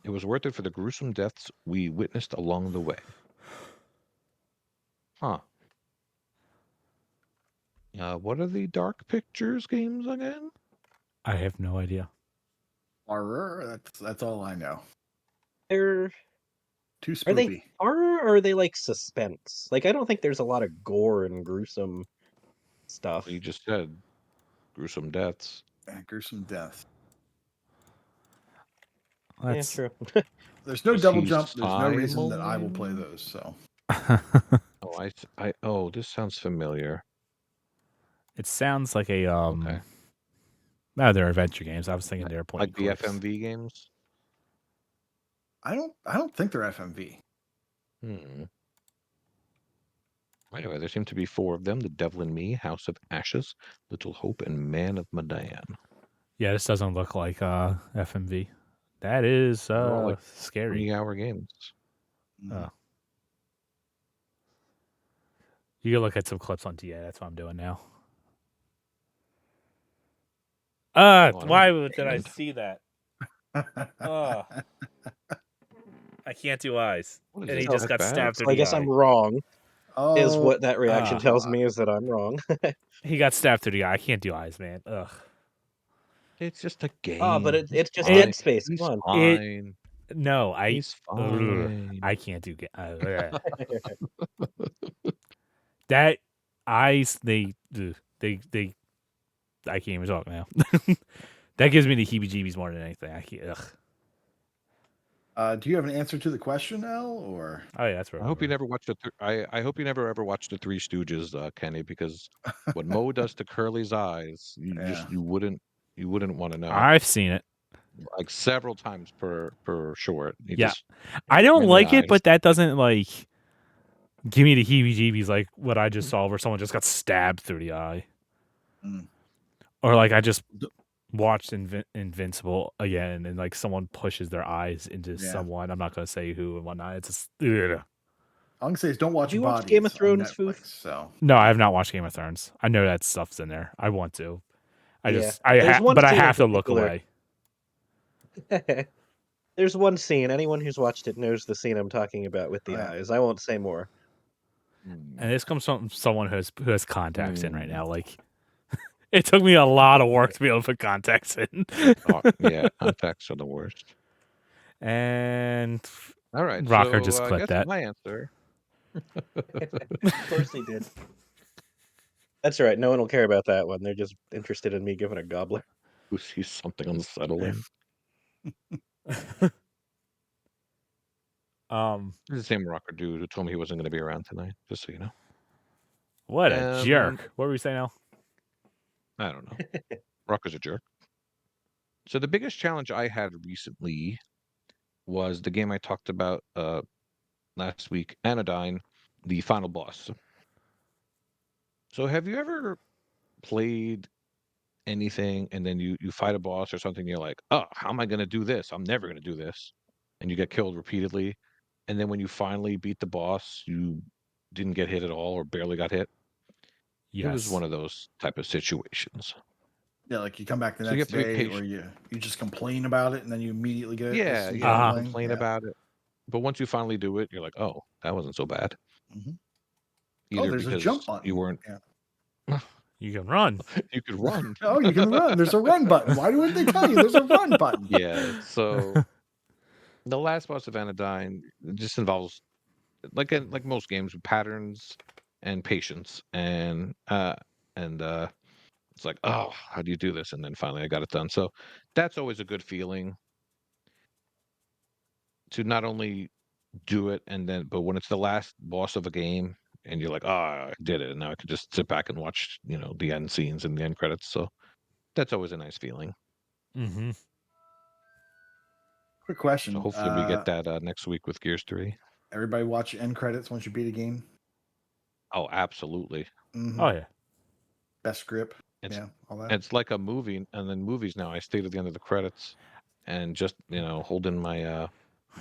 It was worth it for the gruesome deaths we witnessed along the way. Huh. What are the Dark Pictures games again? I have no idea. Horror. That's all I know. They're Too Are they spoopy. horror or are they like suspense? Like I don't think there's a lot of gore and gruesome stuff. You just said gruesome deaths. Yeah, gruesome death. Yeah, That's true. There's no Was double he jump. There's no reason that I will play Simon? those. So Oh, this sounds familiar. it sounds like a Okay. No, they're adventure games. I was thinking they're point Like the and clicks. FMV games? I don't think they're FMV. Anyway, there seem to be 4 of them: The Devil in Me, House of Ashes, Little Hope, and Man of Medan. Yeah, this doesn't look like FMV. That is They're all like scary. 20-hour games. Oh. You can look at some clips on DA. That's what I'm doing now. Why did I see that? I can't do eyes. What is And this? he Oh, just that's got bad. stabbed So through I the guess eye. I'm wrong. Is Oh, what that reaction tells me is that I'm wrong. He got stabbed through the eye. I can't do eyes, man. Ugh. It's just a game. Oh, but it's He's just fine. Dead Space. He's Come on. fine. No, He's fine. I can't do that. Eyes. They. I can't even talk now. That gives me the heebie-jeebies more than anything. I can't. Ugh. Do you have an answer to the question, Al? Or Oh yeah, that's right. I hope you never watched I hope you never ever watched the Three Stooges, Kenny, because what Moe does to Curly's eyes, you wouldn't want to know. I've seen it. Like several times per short. He Yeah, just I don't right in the like it, eyes. but that doesn't like give me the heebie-jeebies like what I just saw, where someone just got stabbed through the eye, or like I just watched Invincible again, and like someone pushes their eyes into someone. I'm not gonna say who and whatnot. It's just. Ugh. all I'm gonna say is don't watch Did you watch Bodies Game of on Thrones, Netflix, Foof? So No, I have not watched Game of Thrones. I know that stuff's in there. I want to. I Yeah. just There's one but I scene in have to look particular- away. There's one scene. Anyone who's watched it knows the scene I'm talking about with the eyes. I won't say more. And this comes from someone who has contacts in right now. Like, it took me a lot of work to be able to put contacts in. Yeah, contacts are the worst. And All right, Rocker so, just I clipped guess that. my answer. Of course he did. That's all right. No one will care about that one. They're just interested in me giving a gobbler. Who sees something unsettling? This is the same Rocker dude who told me he wasn't going to be around tonight. Just so you know. What a jerk! What were we saying now? I don't know. Rocker's a jerk. So the biggest challenge I had recently was the game I talked about last week, Anodyne, the final boss. So have you ever played anything and then you fight a boss or something, you're like, oh, how am I going to do this? I'm never going to do this. And you get killed repeatedly. And then when you finally beat the boss, you didn't get hit at all or barely got hit. It was Yes. one of those type of situations. yeah, like you come back the So you next have to be day, or patient. you just complain about it, and then you immediately get it. Yeah, as soon as yeah. you're You playing. complain Yeah. about it. But once you finally do it, you're like, oh, that wasn't so bad. Mhm. Either there's a because jump button. you weren't. Yeah. You can run. You could run. Oh, you can run. There's a run button. Why wouldn't they tell you there's a run button? Yeah. So the last boss of Anodyne just involves, like most games, patterns and patience, and it's like, oh, how do you do this? And then finally I got it done. So that's always a good feeling to not only do it but when it's the last boss of a game and you're like, oh, I did it, and now I can just sit back and watch, the end scenes and the end credits. So that's always a nice feeling. Mm-hmm. Quick question. So hopefully we get that next week with Gears 3. Everybody watch end credits once you beat a game. Oh, absolutely. Mhm. Oh yeah. Best grip. It's, Yeah, all that. it's like a movie, and then movies now, I stay to the end of the credits and just, hold in my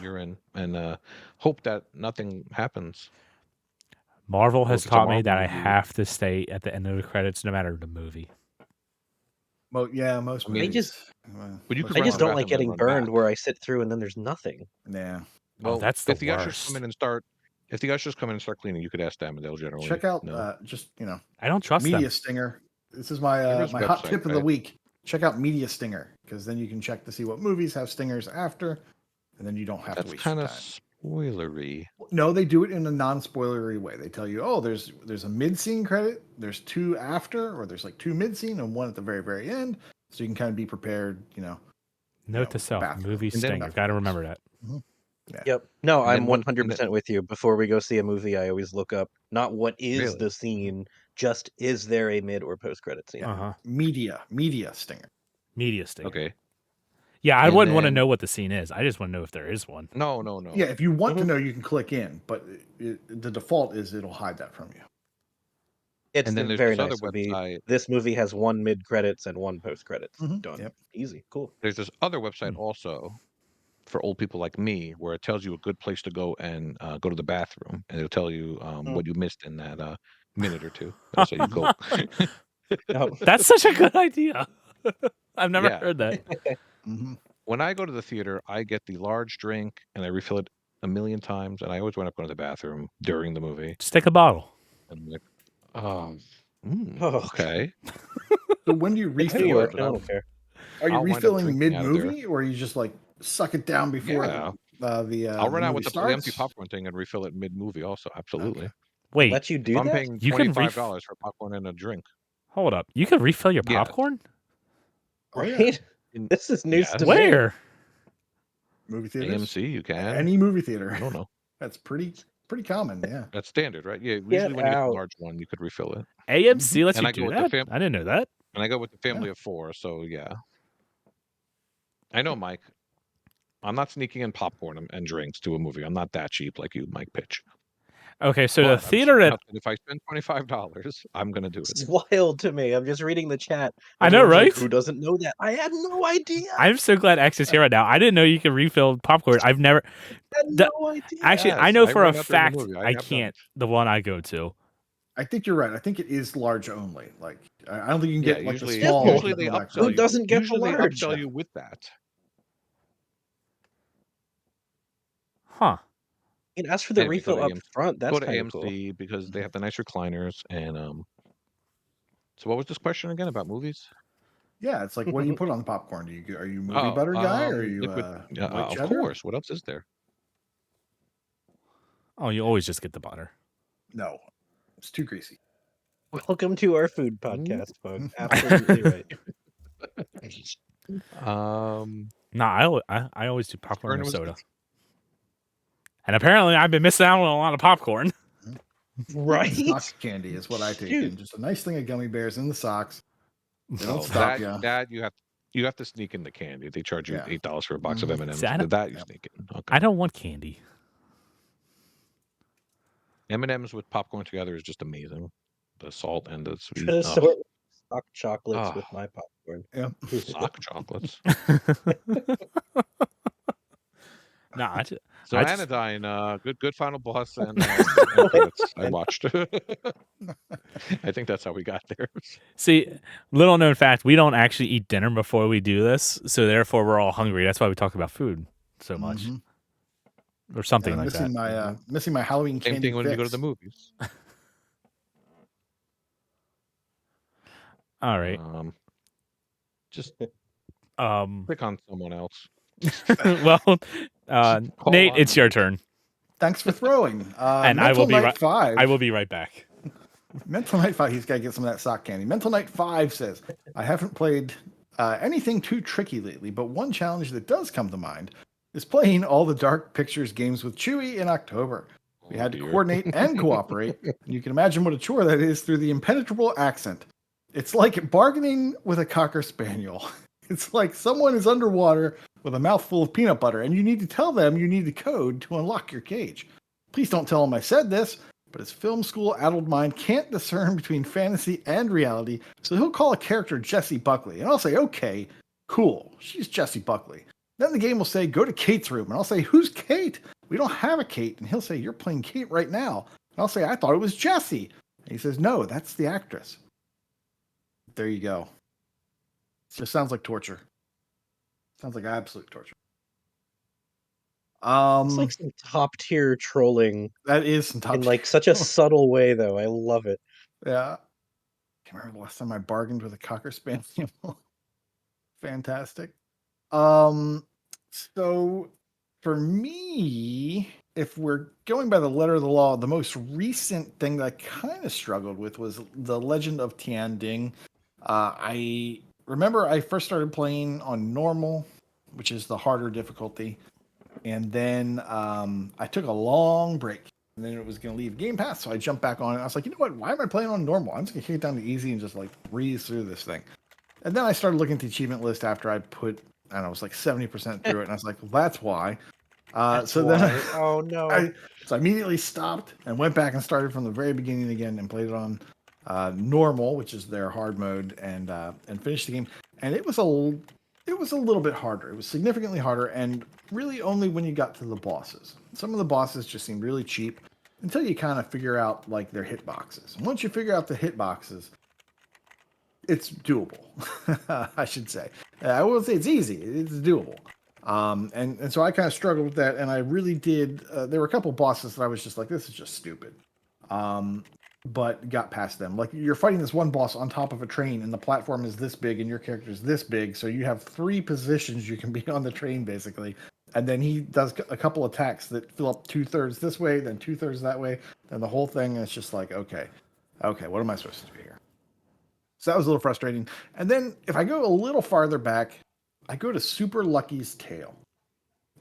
urine and hope that nothing happens. Marvel Or has if it's a taught me Marvel that I movie. have to stay at the end of the credits no matter the movie. Most I mean, movies. But you could I run just to the don't like bathroom and getting run burned back. where I sit through and then there's nothing. Yeah. Well, that's the if the ushers come worst. in and start, if the ushers come in and start cleaning, you could ask them, and they'll generally Check out know. just I don't trust Media them. Stinger. This is my There is my hot website, tip of the right? week. Check out Media Stinger because then you can check to see what movies have stingers after, and then you don't have to That's waste your kind of time. spoilery. No, they do it in a non-spoilery way. They tell you, oh, there's a mid-scene credit, there's 2 after, or there's like 2 mid-scene and 1 at the very, very end, so you can kind of be prepared. Note to self: bathroom. movie And then- stinger. Got to remember that. Yep. No, And I'm then 100% with you. Before we go see a movie, I always look up not what is Really? the scene, just is there a mid or post credit scene. Uh huh. Media Stinger. Media stinger. Okay. Yeah, I And wouldn't want to then- know what the scene is. I just want to know if there is one. No. Yeah, if you want to Mm-hmm. know, you can click in, but the default is it'll hide that from you. It's And then there's very this other nice. Would be, website. this movie has 1 mid credits and 1 post credits. Mhm. Done. Yep. Easy. Cool. There's this other website also for old people like me, where it tells you a good place to go and go to the bathroom, and it'll tell you what you missed in that minute or two. So you go. Oh. That's such a good idea. I've never Yeah. heard that. Mm-hmm. When I go to the theater, I get the large drink and I refill it a million times, and I always wind up going to the bathroom during the movie. Just take a bottle. And I'm like, Oh. okay. So when do you It's New refill York. it? I don't care. Are you I'll wind up refilling drinking out of there. mid-movie, or you just like suck it down before Yeah. the I'll run out movie with the empty starts? popcorn thing and refill it mid-movie also. Absolutely. Wait, Let you If do I'm that? paying You can $25 for popcorn and a drink. hold up. You can refill your Yeah. popcorn? Oh, yeah. Right? This is news Yes. to me. Where? Movie theaters. AMC, you can. Any movie theater. I don't know. That's pretty common. Yeah. That's standard, right? Yeah. Usually Get when you get the out. large one, you could refill it. AMC lets And you I go do with the that? fam- I didn't know that. And I go with the family of 4, so yeah. I know, Mike. I'm not sneaking in popcorn and drinks to a movie. I'm not that cheap like you, Mike Pitch. Okay, so But the I'm theater saying that out that if I spend $25, I'm gonna do It's it. wild to me. I'm just reading the chat. I know, Everyone's like, right? Who doesn't know that? I had no idea. I'm so glad X is here right now. I didn't know you could refill popcorn. I've never I had the- no idea. actually I Yes, know I for a went out during the fact movie. I I have done can't it. the one I go to. I think you're right. I think it is large only. Like I don't think you can Yeah, get like usually, the small. usually they double upsell XL. Who you. doesn't get the Usually they large? upsell you with that. Huh. You can ask for the Anyway, go refill to up AMC. front. That's Go to kind of AMC cool. because they have the nice recliners and So what was this question again about movies? Yeah, it's like what do you put on the popcorn? Are you movie butter guy or are you liquid. white Of cheddar? course. What else is there? Oh, you always just get the butter. No, it's too greasy. Welcome to our food podcast, folks. Absolutely right. Nah, I always do popcorn Burn and was soda. And apparently I've been missing out on a lot of popcorn. Right? Socks candy is what I take in. Just a nice thing of gummy bears in the socks. They don't stop you. That you have to sneak in the candy. They charge you Yeah. $8 for a box of M&Ms. See, I don't- That you sneak in. Okay. I don't want candy. M&Ms with popcorn together is just amazing. The salt and the sweet. Try to sort stock chocolates Oh. with my popcorn. Yeah. Sock chocolates. Nah, I just, So I just- Anodyne, good final boss and credits I watched. I think that's how we got there. see, little known fact, we don't actually eat dinner before we do this, so therefore we're all hungry. That's why we talk about food so much. Mhm. Or something I'm like missing that. missing my Halloween Same candy thing when you go to fix. the movies. All right. Just Click on someone else. well, Hold Nate, on. it's your turn. Thanks for throwing. And I will Mental be Knight right. 5. I will be right back. Mental Knight 5. He's got to get some of that sock candy. Mental Knight 5 says, I haven't played anything too tricky lately, but one challenge that does come to mind is playing all the Dark Pictures games with Chewie in October. We had to coordinate and cooperate. And you can imagine what a chore that is through the impenetrable accent. It's like bargaining with a Cocker Spaniel. It's like someone is underwater with a mouthful of peanut butter, and you need to tell them you need the code to unlock your cage. Please don't tell them I said this, but his film school addled mind can't discern between fantasy and reality, so he'll call a character Jessie Buckley, and I'll say, okay, cool, she's Jessie Buckley. Then the game will say, go to Kate's room, and I'll say, who's Kate? We don't have a Kate. And he'll say, you're playing Kate right now. And I'll say, I thought it was Jessie. And he says, no, that's the actress. There you go. It just sounds like torture. Sounds like absolute torture. It's like some top tier trolling. That is some top in like such a subtle way, though. I love it. Yeah. Can't remember the last time I bargained with a Cocker Spaniel. Fantastic. So for me, if we're going by the letter of the law, the most recent thing that I kind of struggled with was The Legend of Tian Ding. I remember I first started playing on normal, which is the harder difficulty. And then I took a long break. And then it was going to leave Game Pass, so I jumped back on it. I was like, you know what? Why am I playing on normal? I'm just going to kick it down to easy and just like breeze through this thing. And then I started looking at the achievement list after I put, I don't know, it was like 70% through it. And I was like, well, that's why. Then oh no. So I immediately stopped and went back and started from the very beginning again and played it on normal, which is their hard mode, and finished the game. And it was a little bit harder. It was significantly harder, and really only when you got to the bosses. Some of the bosses just seemed really cheap until you kind of figure out like their hitboxes. And once you figure out the hitboxes, it's doable. I should say. I won't say it's easy. It's doable. And so I kind of struggled with that, and I really did. There were a couple bosses that I was just like, this is just stupid. But got past them. Like you're fighting this one boss on top of a train, and the platform is this big, and your character is this big, so you have 3 positions you can be on the train basically. And then he does a couple attacks that fill up 2/3 this way, then 2/3 that way, then the whole thing. And it's just like, okay, what am I supposed to do here? So that was a little frustrating. And then if I go a little farther back, I go to Super Lucky's Tale.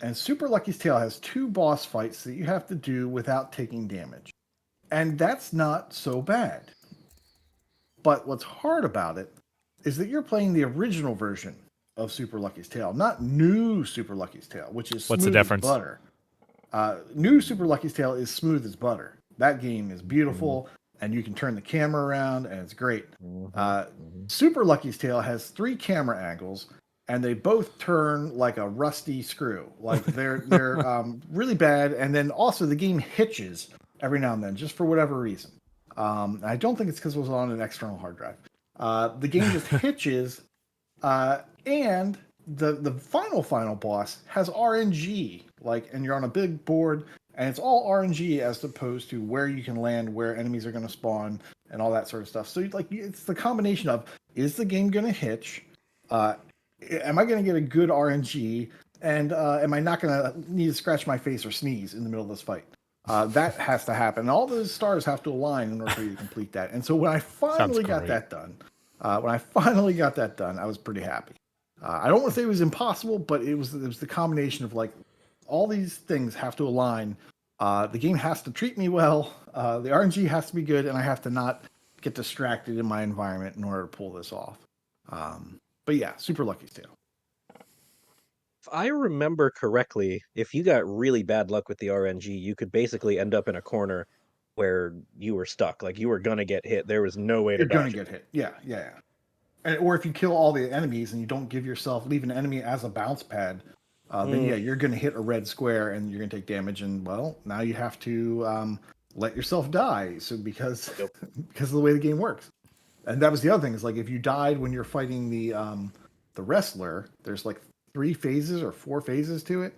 And Super Lucky's Tale has 2 boss fights that you have to do without taking damage. And that's not so bad. But what's hard about it is that you're playing the original version of Super Lucky's Tale, not new Super Lucky's Tale, which is What's the smooth as difference? butter. New Super Lucky's Tale is smooth as butter. That game is beautiful, and you can turn the camera around, and it's great. Super Lucky's Tale has 3 camera angles, and they both turn like a rusty screw. Like they're really bad, and then also the game hitches every now and then, just for whatever reason. I don't think it's because it was on an external hard drive. The game just hitches, and the final boss has RNG, and you're on a big board, and it's all RNG as opposed to where you can land, where enemies are going to spawn, and all that sort of stuff. So it's the combination of, is the game going to hitch? Am I going to get a good RNG? And am I not going to need to scratch my face or sneeze in the middle of this fight? That has to happen. And all those stars have to align in order for you to complete that. And so when I finally got that done, I was pretty happy. I don't want to say it was impossible, but it was the combination of all these things have to align. The game has to treat me well. The RNG has to be good, and I have to not get distracted in my environment in order to pull this off. But yeah, Super Lucky's Tale. If I remember correctly, if you got really bad luck with the RNG, you could basically end up in a corner where you were stuck. Like you were gonna get hit. There was no way to You're gonna get hit. Yeah. Or if you kill all the enemies and you don't leave an enemy as a bounce pad, then you're gonna hit a red square and you're gonna take damage. And well, now you have to let yourself die. So because of the way the game works. And that was the other thing is if you died when you're fighting the wrestler, there's 3 phases or 4 phases to it,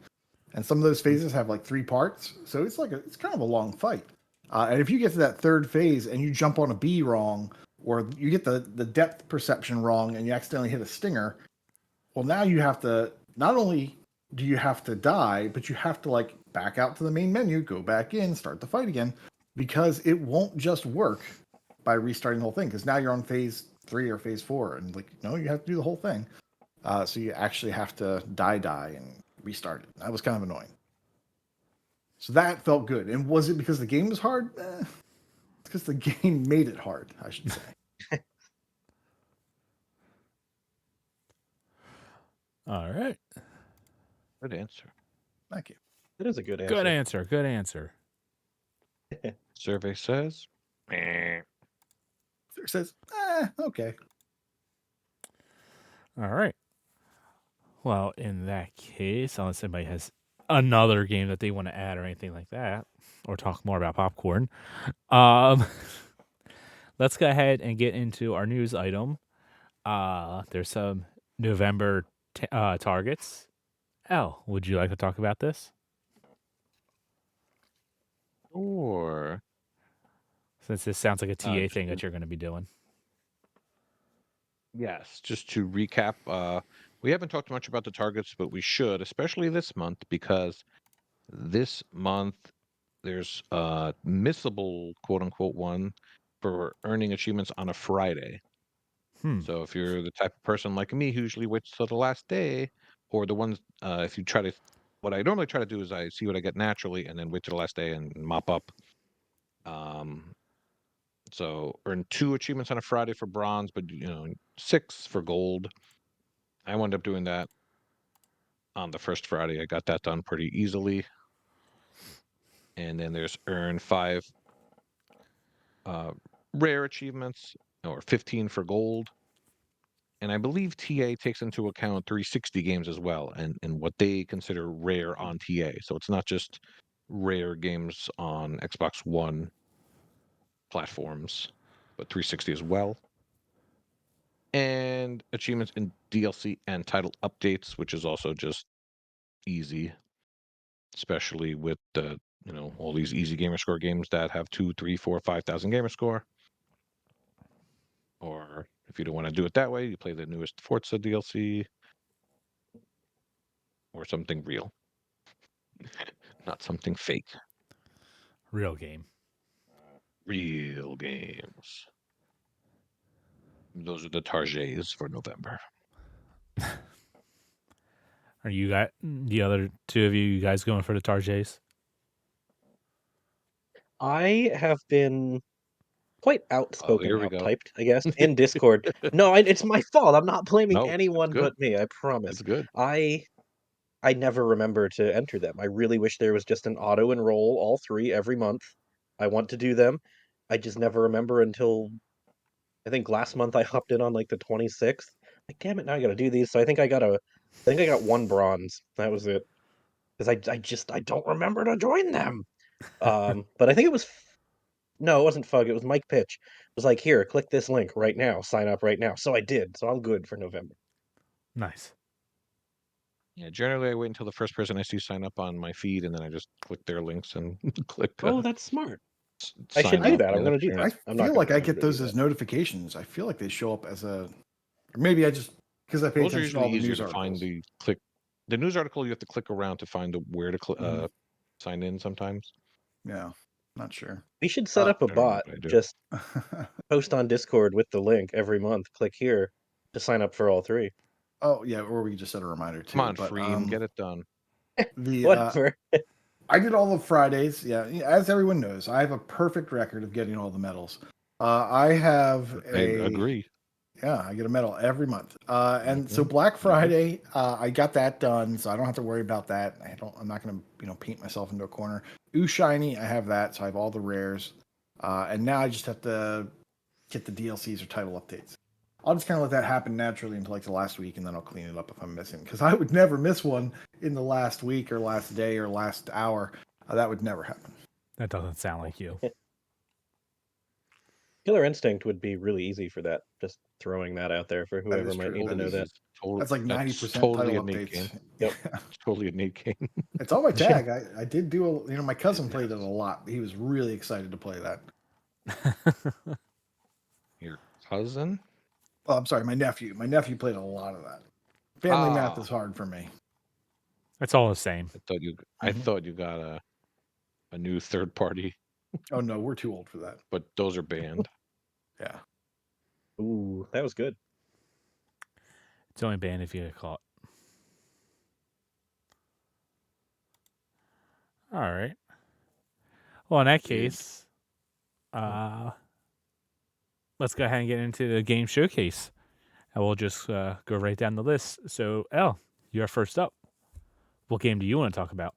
and some of those phases have 3 parts. So it's it's kind of a long fight. And if you get to that 3rd phase and you jump on a bee wrong, or you get the depth perception wrong and you accidentally hit a stinger. Well, now you have to, not only do you have to die, but you have to like back out to the main menu, go back in, start the fight again, because it won't just work by restarting the whole thing. Because now you're on phase 3 or phase 4, and like, no, you have to do the whole thing. So you actually have to die and restart it. That was kind of annoying. So that felt good. And was it because the game was hard? It's because the game made it hard, I should say. All right. Good answer. Thank you. It is a good answer. Good answer. Good answer. Survey says. "Meh." It says, okay. All right. Well, in that case, unless anybody has another game that they want to add or anything like that, or talk more about popcorn, let's go ahead and get into our news item. There's some November targets. Al, would you like to talk about this? Or Since this sounds like a TA just thing that you're going to be doing. yes, just to recap, we haven't talked much about the targets, but we should, especially this month, because this month there's a missable quote unquote one for earning achievements on a Friday. So if you're the type of person like me who usually waits till the last day, or the ones if you try to, what I normally try to do is I see what I get naturally and then wait till the last day and mop up. So earn 2 achievements on a Friday for bronze, but 6 for gold. I wound up doing that on the first Friday. I got that done pretty easily. And then there's earn 5 rare achievements, or 15 for gold. And I believe TA takes into account 360 games as well, and what they consider rare on TA. So it's not just rare games on Xbox One platforms, but 360 as well. And achievements in DLC and title updates, which is also just easy, especially with the all these easy gamer score games that have 2, 3, 4, 5,000 gamer score. Or if you don't want to do it that way, you play the newest Forza DLC or something real, not something fake. Real game. Real games. Those are the targets for November. Are you guys, the other two of you guys going for the targets? I have been quite outspoken, here we go. typed, I guess, in Discord. No, it's my fault. I'm not blaming No, anyone it's good. but me. I promise. It's good. I never remember to enter them. I really wish there was just an auto enroll all 3 every month. I want to do them. I just never remember until I think last month I hopped in on like the 26th. Like, damn it, now I gotta do these. So I think I got 1 bronze. That was it. Because I don't remember to join them. But I think it was no, it wasn't Fug. It was Mike Pitch. It was like, here, click this link right now. Sign up right now. So I did. So I'm good for November. Nice. Yeah, generally I wait until the first person I see sign up on my feed, and then I just click their links and click. Oh, that's smart. I should do that. I'm going to do that. I feel like I get those as notifications. I feel like they show up as a, or maybe I just because I pay Those are attention to all usually the easier news to articles. find. The news article you have to click around to find where to sign in sometimes. Yeah, not sure. We should set up a bot. Just post on Discord with the link every month. Click here to sign up for all 3. Oh yeah, or we could just set a reminder too. Come on, but, Freem, get it done. The I did all the Fridays. Yeah, as everyone knows, I have a perfect record of getting all the medals. I have I agree. Yeah, I get a medal every month. And so Black Friday, I got that done, so I don't have to worry about that. I'm not going to, paint myself into a corner. Ooh Shiny, I have that, so I have all the rares. And now I just have to get the DLCs or title updates. I'll just kind of let that happen naturally until like the last week, and then I'll clean it up if I'm missing. Because I would never miss one in the last week or last day or last hour. That would never happen. That doesn't sound like you. Killer Instinct would be really easy for that. Just throwing that out there for whoever might need to know that. That's like 90% totally title a Nate updates. game. Yep. Totally a Nate game. It's on my tag. I did do my cousin played it a lot. He was really excited to play that. Here, cousin? Oh, I'm sorry, my nephew. My nephew played a lot of that. Family math Ah. is hard for me. It's all the same. I thought you got a new third party, Oh no, we're too old for that. but those are banned. Yeah. Ooh, that was good. It's only banned if you get caught. All right. Well, in that case, let's go ahead and get into the game showcase. And we'll just go right down the list. So, Elle, you're first up. What game do you want to talk about?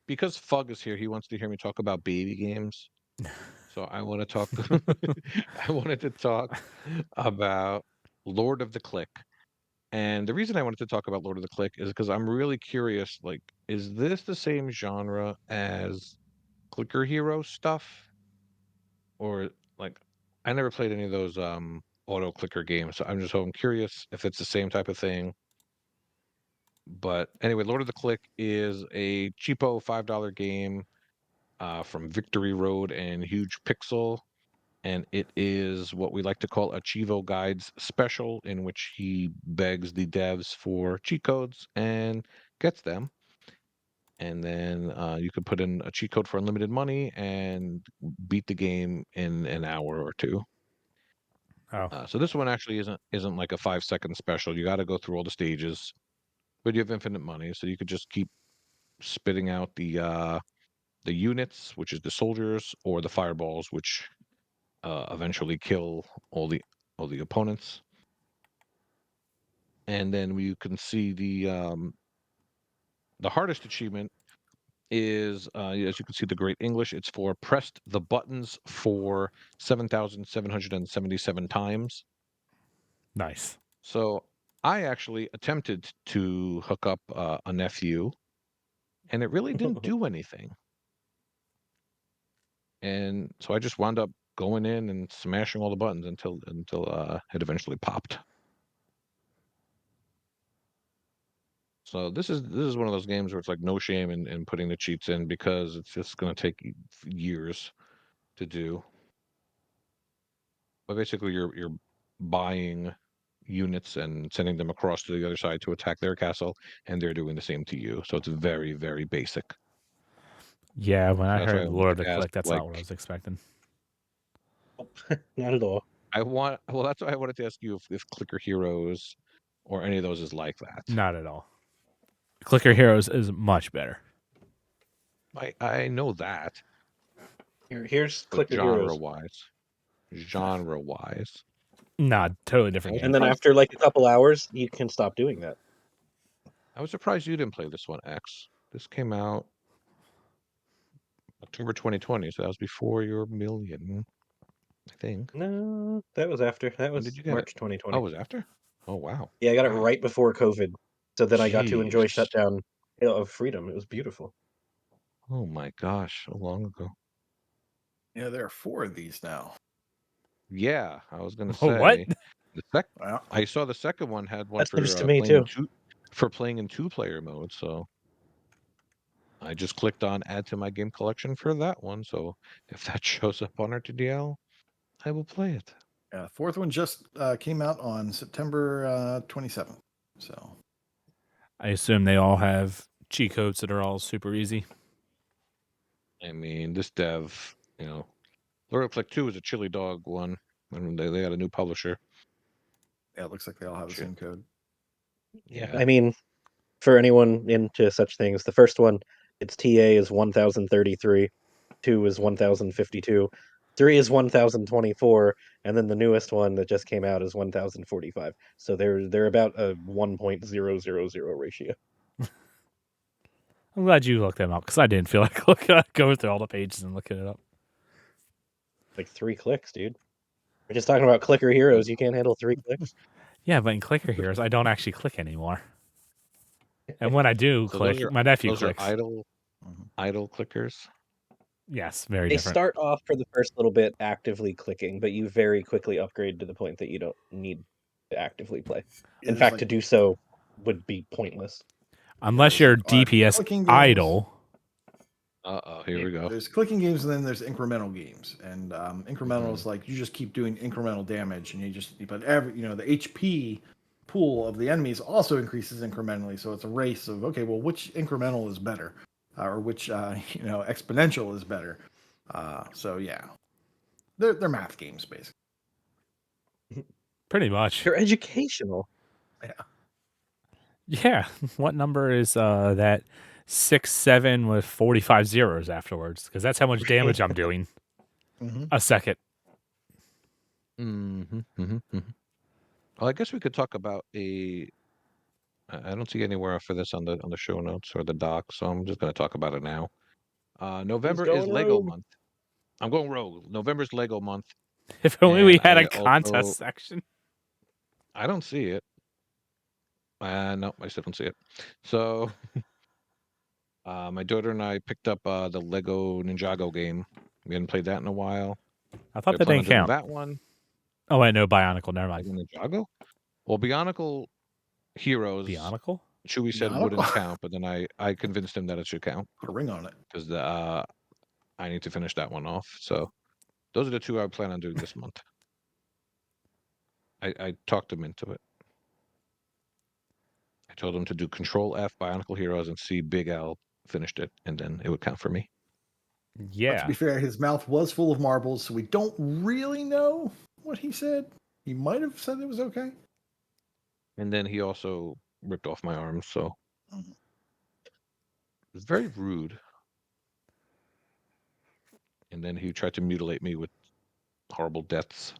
Because Fug is here, he wants to hear me talk about baby games. So I want to talk. I wanted to talk about Lord of the Click. And the reason I wanted to talk about Lord of the Click is because I'm really curious, like, is this the same genre as Clicker Hero stuff? Or like I never played any of those auto clicker games, so I'm curious if it's the same type of thing. But anyway, Lord of the Click is a cheapo $5 game from Victory Road and Huge Pixel. And it is what we like to call a Chivo Guides special, in which he begs the devs for cheat codes and gets them. And then you could put in a cheat code for unlimited money and beat the game in an hour or two. Oh. So this one actually isn't like a 5-second special. You got to go through all the stages, but you have infinite money, so you could just keep spitting out the units, which is the soldiers, or the fireballs, which eventually kill all the opponents. And then you can see the hardest achievement is, as you can see, the Great English. It's for pressed the buttons for 7,777 times. Nice. So I actually attempted to hook up a nephew, and it really didn't do anything. And so I just wound up going in and smashing all the buttons until it eventually popped. So this is one of those games where it's like no shame in putting the cheats in, because it's just going to take years to do. But basically, you're buying units and sending them across to the other side to attack their castle, and they're doing the same to you. So it's very, very basic. Yeah, when I that's why I heard wanted Lord of to the ask, Click, that's like- not what I was expecting. Not at all. That's why I wanted to ask you if Clicker Heroes or any of those is like that. Not at all. Clicker Heroes is much better. I know that, Here's but Clicker Heroes. genre wise. Nah, totally different game. And then after like a couple hours, you can stop doing that. I was surprised you didn't play this one, X. This came out October 2020, so that was before your million, I think. No, that was after. That When was did you get March it? 2020. Oh, it was after? Oh, wow. Yeah, I got it Wow. right before COVID. So then I got to enjoy Jeez. Shutdown of Freedom. It was beautiful. Oh my gosh, so long ago. Yeah, there are 4 of these now. Yeah, I was gonna Oh, what? say the Wow. I saw the second one had one That's for news to me, playing too. playing in 2-player mode, so I just clicked on add to my game collection for that one. So if that shows up on our TDL, I will play it. Yeah, 4th one just came out on September 27th. So I assume they all have cheat codes that are all super easy. I mean, this dev, Lord of Click 2 is a chili dog one, and they got a new publisher. yeah, it looks like they all have the same code. Yeah. I mean, for anyone into such things, the first one, its TA is 1033, 2 is 1052, 3 is 1024, and then the newest one that just came out is 1045. So they're about a 1.000 ratio. I'm glad you looked them up, because I didn't feel like going through all the pages and looking it up. Like 3 clicks, dude. We're just talking about Clicker Heroes. You can't handle 3 clicks. Yeah, but in Clicker Heroes, I don't actually click anymore. And when I do So click, my nephew those clicks. are idle clickers. Yes, very They different. start off for the first little bit actively clicking, but you very quickly upgrade to the point that you don't need to actively play. Yeah, In there's fact, like- to do so would be pointless. Unless there's you're like DPS clicking games. idle. Here we go. There's clicking games and then there's incremental games. And incremental Mm-hmm. is like you just keep doing incremental damage, and but the HP pool of the enemies also increases incrementally. So it's a race of okay, well, which incremental is better, or which exponential is better. So yeah, they're math games basically. Pretty much. They're educational. Yeah. What number is that 6-7 with 45 zeros afterwards? Because that's how much damage I'm doing a second. Well, I guess we could talk about I don't see anywhere for this on the show notes or the doc, so I'm just going to talk about it now. November is going Lego rogue? month. I'm going rogue. November's Lego month. If only we And had I a contest also- section. I don't see it. No, I still don't see it. So, my daughter and I picked up the Lego Ninjago game. We hadn't played that in a while. I thought We that plan didn't on doing count. That one. Oh, wait, no, Bionicle. Never mind. Lego Ninjago? Well, Bionicle Heroes. Bionicle? Chewie said Bionicle? wouldn't count, but then I convinced him that it should count Put a ring on it. because I need to finish that one off. So those are the two I plan on doing this month. I talked him into it. I told him to do Control F, Bionicle Heroes, and C, Big L finished it, and then it would count for me. But to Yeah. be fair, his mouth was full of marbles, so we don't really know what he said. He might have said it was okay. And then he also ripped off my arms, so it was very rude. And then he tried to mutilate me with horrible deaths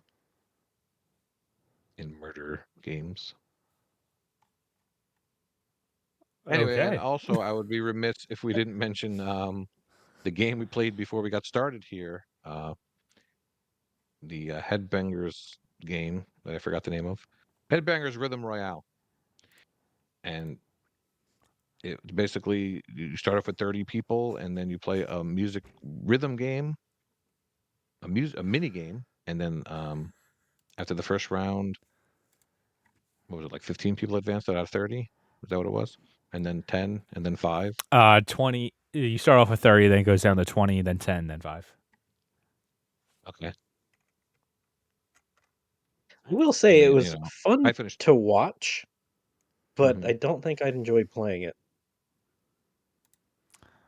in murder games. Anyway, and Okay. also I would be remiss if we didn't mention the game we played before we got started here. The Headbangers game that I forgot the name of. Headbangers Rhythm Royale. And it basically, you start off with 30 people, and then you play a music rhythm game, a mini game, and then after the first round, what was it, like 15 people advanced out of 30? Is that what it was? And then 10, and then 5? 20. You start off with 30, then it goes down to 20, then 10, then 5. Okay. I will say And it then, was fun I finished. to watch, but Mhm. I don't think I'd enjoy playing it.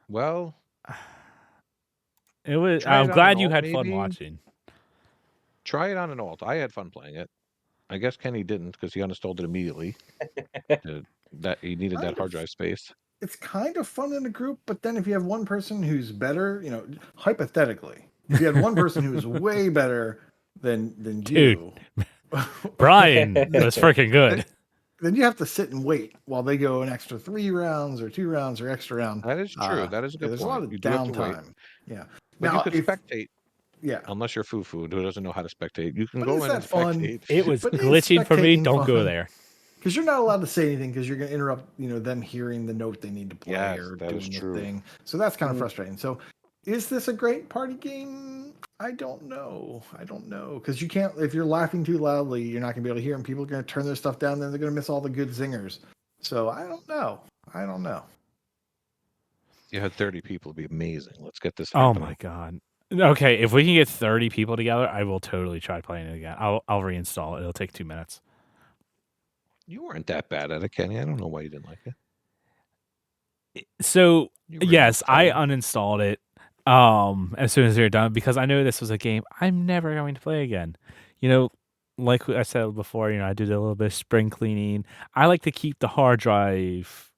Well, It was. Try it I'm on glad an you alt, had fun maybe. watching. try it on an alt. I had fun playing it. I guess Kenny didn't because he uninstalled it immediately. That he needed that Kind hard of. drive space. It's kind of fun in a group, but then if you have one person who's better, hypothetically, if you had one person who is way better than Dude. you, Brian was freaking good. then you have to sit and wait while they go an extra 3 rounds or 2 rounds or extra round. That is true. That is a good There's point. a lot of You do have to wait. downtime. Yeah. But Now, you could if- spectate, Yeah. unless you're Fufu, who doesn't know how to spectate. You can But go is in and that fun? spectate. It was But is glitching for me. spectating Don't go fun? there. Because you're not allowed to say anything because you're going to interrupt, them hearing the note they need to play Yes, or that is doing the true. thing. So that's kind of Mm. frustrating. So, is this a great party game? I don't know. Because you can't. If you're laughing too loudly, you're not going to be able to hear, and people are going to turn their stuff down. Then they're going to miss all the good zingers. So I don't know. You had 30 people. It'd be amazing. Let's get this. Oh happening. my god. Okay, if we can get 30 people together, I will totally try playing it again. I'll reinstall it. It'll take 2 minutes. You weren't that bad at it, Kenny. I don't know why you didn't like it. So You were yes, I fine. uninstalled it as soon as we were done because I knew this was a game I'm never going to play again. Like I said before, I did a little bit of spring cleaning. I like to keep the hard drive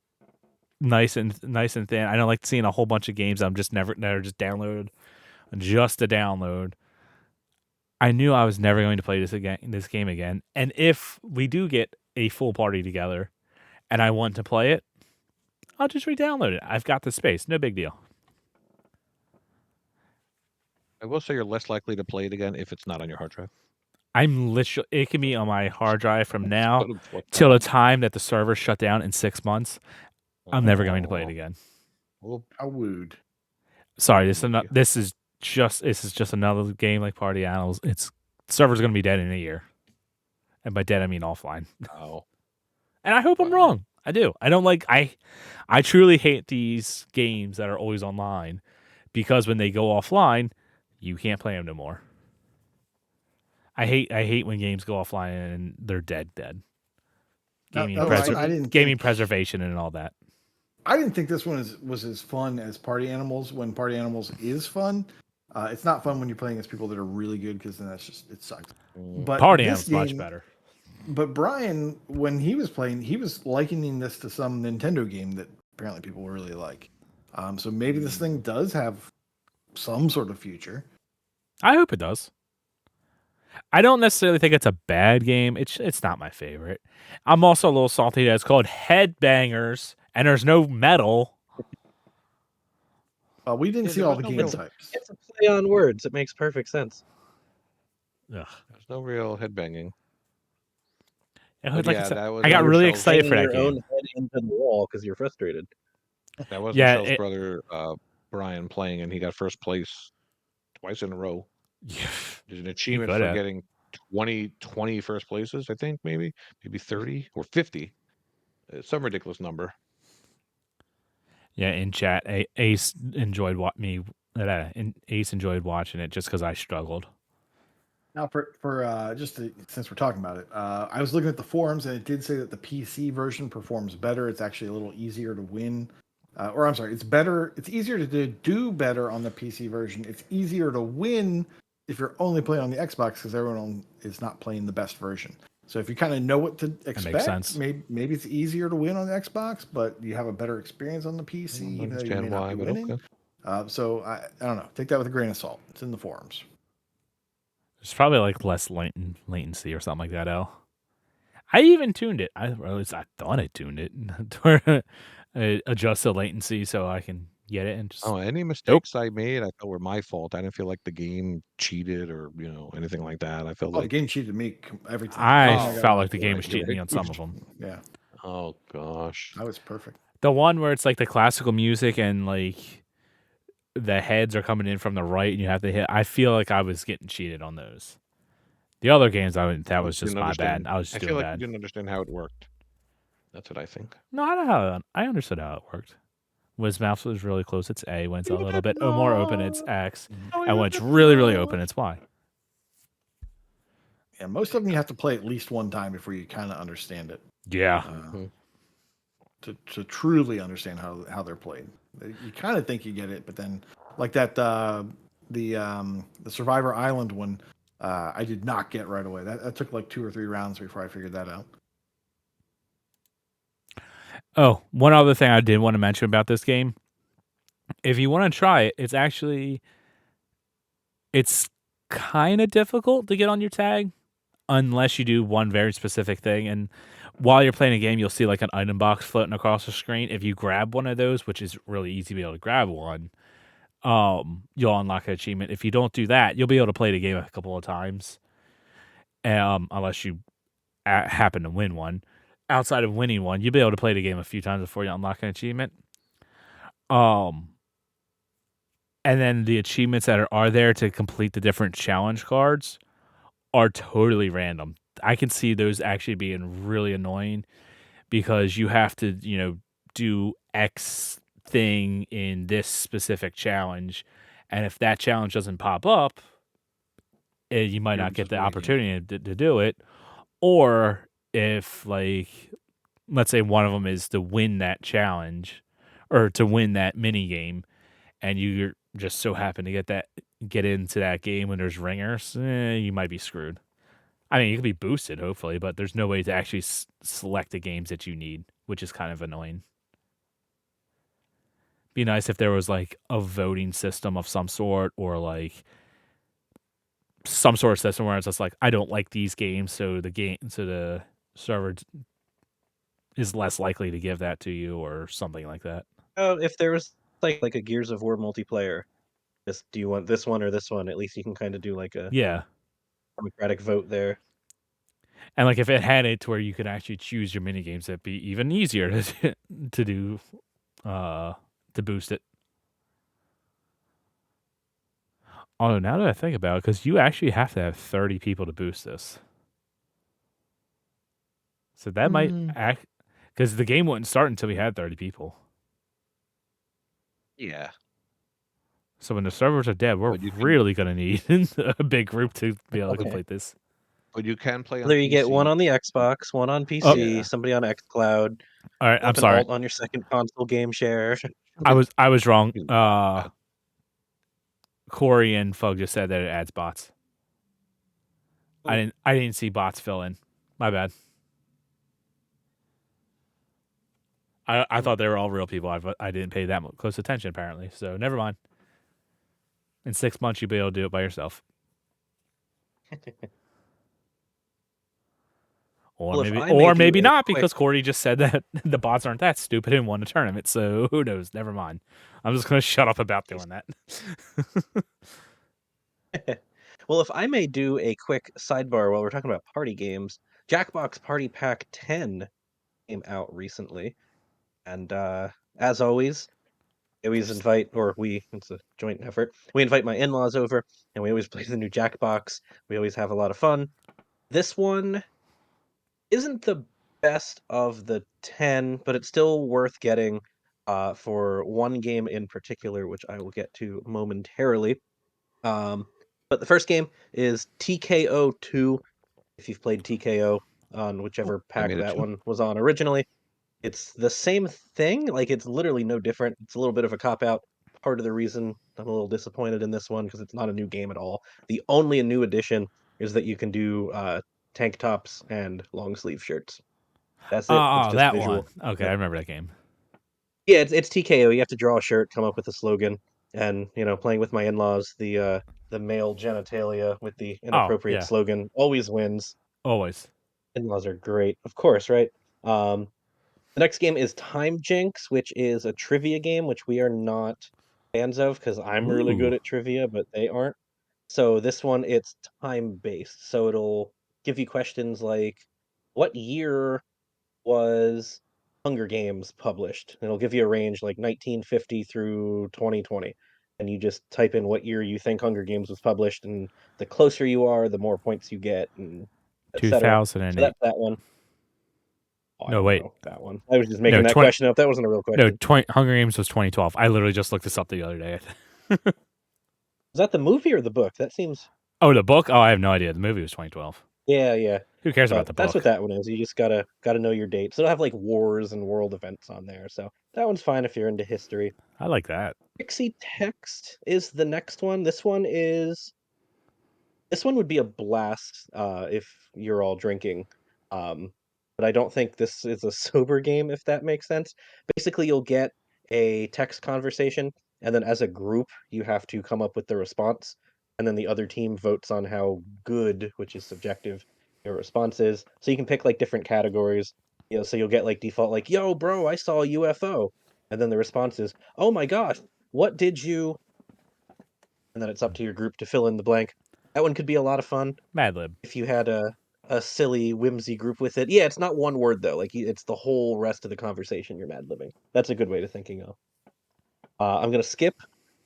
nice and thin. I don't like seeing a whole bunch of games I'm just never just download just to download. I knew I was never going to play this game again. And if we do get a full party together and I want to play it, I'll just re-download it. I've got the space. No big deal. I will say you're less likely to play it again if it's not on your hard drive. I'm literally, it can be on my hard drive from now Sort of what till the that- time that the server shut down in 6 months. I'm never going to play it Oh, again. well, How wooed. Sorry, Yeah. this is just another game like Party Animals. Server's going to be dead in a year. And by dead I mean offline. wow. And I hope I'm Wow. wrong. I do. I don't like I truly hate these games that are always online because when they go offline, you can't play them no more. I hate when games go offline and they're dead. Gaming, I didn't gaming think- preservation and all that. I didn't think this one was as fun as Party Animals. When Party Animals is fun, it's not fun when you're playing against people that are really good because then it sucks. But Party this Animals much game- better. But Brian, when he was playing, he was likening this to some Nintendo game that apparently people really like. So maybe this thing does have some sort of future. I hope it does. I don't necessarily think it's a bad game. It's not my favorite. I'm also a little salty that it's called Headbangers and there's no metal. We didn't Yeah, see there all was the no game metal. types. It's a play on words. It makes perfect sense. Ugh. There's no real headbanging. Like But I yeah, said, that was I got really Michelle's- excited for Banging that your own game. head into the wall because you're frustrated. That was Yeah, Michelle's it- brother Brian playing, and he got first place twice in a row. There's an achievement good for at it. getting 20 first places, I think, maybe 30 or 50. Some ridiculous number. Yeah, in chat, Ace enjoyed Ace enjoyed watching it just because I struggled. Now, since we're talking about it, I was looking at the forums and it did say that the PC version performs better. It's actually a little easier to win. It's better. It's easier to do better on the PC version. It's easier to win if you're only playing on the Xbox because everyone is not playing the best version. So if you kind of know what to expect, sense. maybe it's easier to win on the Xbox, but you have a better experience on the PC. I don't even though you understand may not why, be but winning. okay. So I don't know. Take that with a grain of salt. It's in the forums. There's probably like less latency or something like that. I even tuned it. At least I thought I tuned it to adjust the latency so I can get it and just. Oh, any mistakes I made, I felt were my fault. I didn't feel like the game cheated or anything like that. I felt Oh, the like game cheated me every time. I Oh, felt like the game right, was you're cheating me right. on some of them. Yeah, oh gosh, that was perfect. The one where it's like the classical music and like the heads are coming in from the right and you have to hit. I feel like I was getting cheated on those. The other games, that was just Didn't my bad. understand. I was just I feel doing like bad. you didn't understand how it worked. That's what I think. No, I understood how it worked. When its mouth was really close, it's A. When it's a little bit more open, it's X. And when it's really, really open, it's Y. Yeah, most of them you have to play at least one time before you kind of understand it. Yeah. To truly understand how they're played. You kind of think you get it, but then like that the Survivor Island one, I did not get right away. That took like 2 or 3 rounds before I figured that out. Oh, one other thing I did want to mention about this game. If you want to try it, it's kind of difficult to get on your tag unless you do one very specific thing. And while you're playing a game, you'll see like an item box floating across the screen. If you grab one of those, which is really easy to be able to grab one, you'll unlock an achievement. If you don't do that, you'll be able to play the game a couple of times, unless you happen to win one. Outside of winning one, you'll be able to play the game a few times before you unlock an achievement. And then the achievements that are there to complete the different challenge cards are totally random. I can see those actually being really annoying because you have to, do X thing in this specific challenge. And if that challenge doesn't pop up, you might not get the opportunity to do it. Or if, like, let's say one of them is to win that challenge or to win that mini game, and you're just so happen to get into that game when there's ringers, you might be screwed. I mean, you could be boosted, hopefully, but there's no way to actually select the games that you need, which is kind of annoying. Be nice if there was like a voting system of some sort, or like some sort of system where it's just like, I don't like these games, so the server is less likely to give that to you, or something like that. If there was like a Gears of War multiplayer, do you want this one or this one? At least you can kind of do like a democratic vote there. And like if it had it to where you could actually choose your mini games, it'd be even easier to do to boost it. Although now that I think about it, because you actually have to have 30 people to boost this. So that might act, because the game wouldn't start until we had 30 people. Yeah. So when the servers are dead, we're But you can- really gonna need a big group to be able to Okay. complete this. But you can play on There you get one PC. on the Xbox, one on PC, somebody on XCloud. All right, I'm Up an sorry. alt on your second console game share. I was wrong. Yeah. Corey and Fug just said that it adds bots. Oh. I didn't see bots fill in. My bad. I thought they were all real people. I didn't pay that close attention apparently. So never mind. In 6 months you'll be able to do it by yourself. Or Well, if maybe I may do maybe a not quick- because Corey just said that the bots aren't that stupid and won a tournament. So who knows? Never mind. I'm just gonna shut up about doing that. Well, if I may do a quick sidebar while we're talking about party games, Jackbox Party Pack 10 came out recently. And as always, I always invite, or it's a joint effort, we invite my in-laws over, and we always play the new Jackbox. We always have a lot of fun. This one isn't the best of the 10, but it's still worth getting for one game in particular, which I will get to momentarily. But the first game is TKO 2. If you've played TKO on whichever pack made it that too. one was on originally, it's the same thing. Like, it's literally no different. It's a little bit of a cop-out. Part of the reason I'm a little disappointed in this one, because it's not a new game at all. The only new addition is that you can do tank tops and long sleeve shirts. That's it. It's just that visual. one. Okay, I remember that game. Yeah, it's TKO. You have to draw a shirt, come up with a slogan, and playing with my in-laws, the male genitalia with the inappropriate yeah. slogan always wins. Always. In-laws are great, of course, right? The next game is Time Jinx, which is a trivia game, which we are not fans of because I'm really good Ooh. at trivia, but they aren't. So this one, it's time-based. So it'll give you questions like, what year was Hunger Games published? And it'll give you a range like 1950 through 2020. And you just type in what year you think Hunger Games was published, and the closer you are, the more points you get, and et cetera. 2008. So that's that one. Oh, I No, don't wait. know that one. I was just making that 20 question up. That wasn't a real question. No, Hunger Games was 2012. I literally just looked this up the other day. Is that the movie or the book? That seems. Oh, the book? Oh, I have no idea. The movie was 2012. Yeah. Who cares But about the book? that's what that one is. You just gotta know your dates. It'll have like wars and world events on there. So that one's fine if you're into history. I like that. Pixie Text is the next one. This one would be a blast if you're all drinking. But I don't think this is a sober game, if that makes sense. Basically, you'll get a text conversation, and then as a group, you have to come up with the response, and then the other team votes on how good, which is subjective, your response is. So you can pick like different categories. So you'll get like default, like, yo, bro, I saw a UFO. And then the response is, oh my gosh, what did you... And then it's up to your group to fill in the blank. That one could be a lot of fun. Mad Lib. If you had a silly whimsy group with it. Yeah, it's not one word though. Like, it's the whole rest of the conversation you're mad libbing. That's a good way to thinking of. I'm gonna skip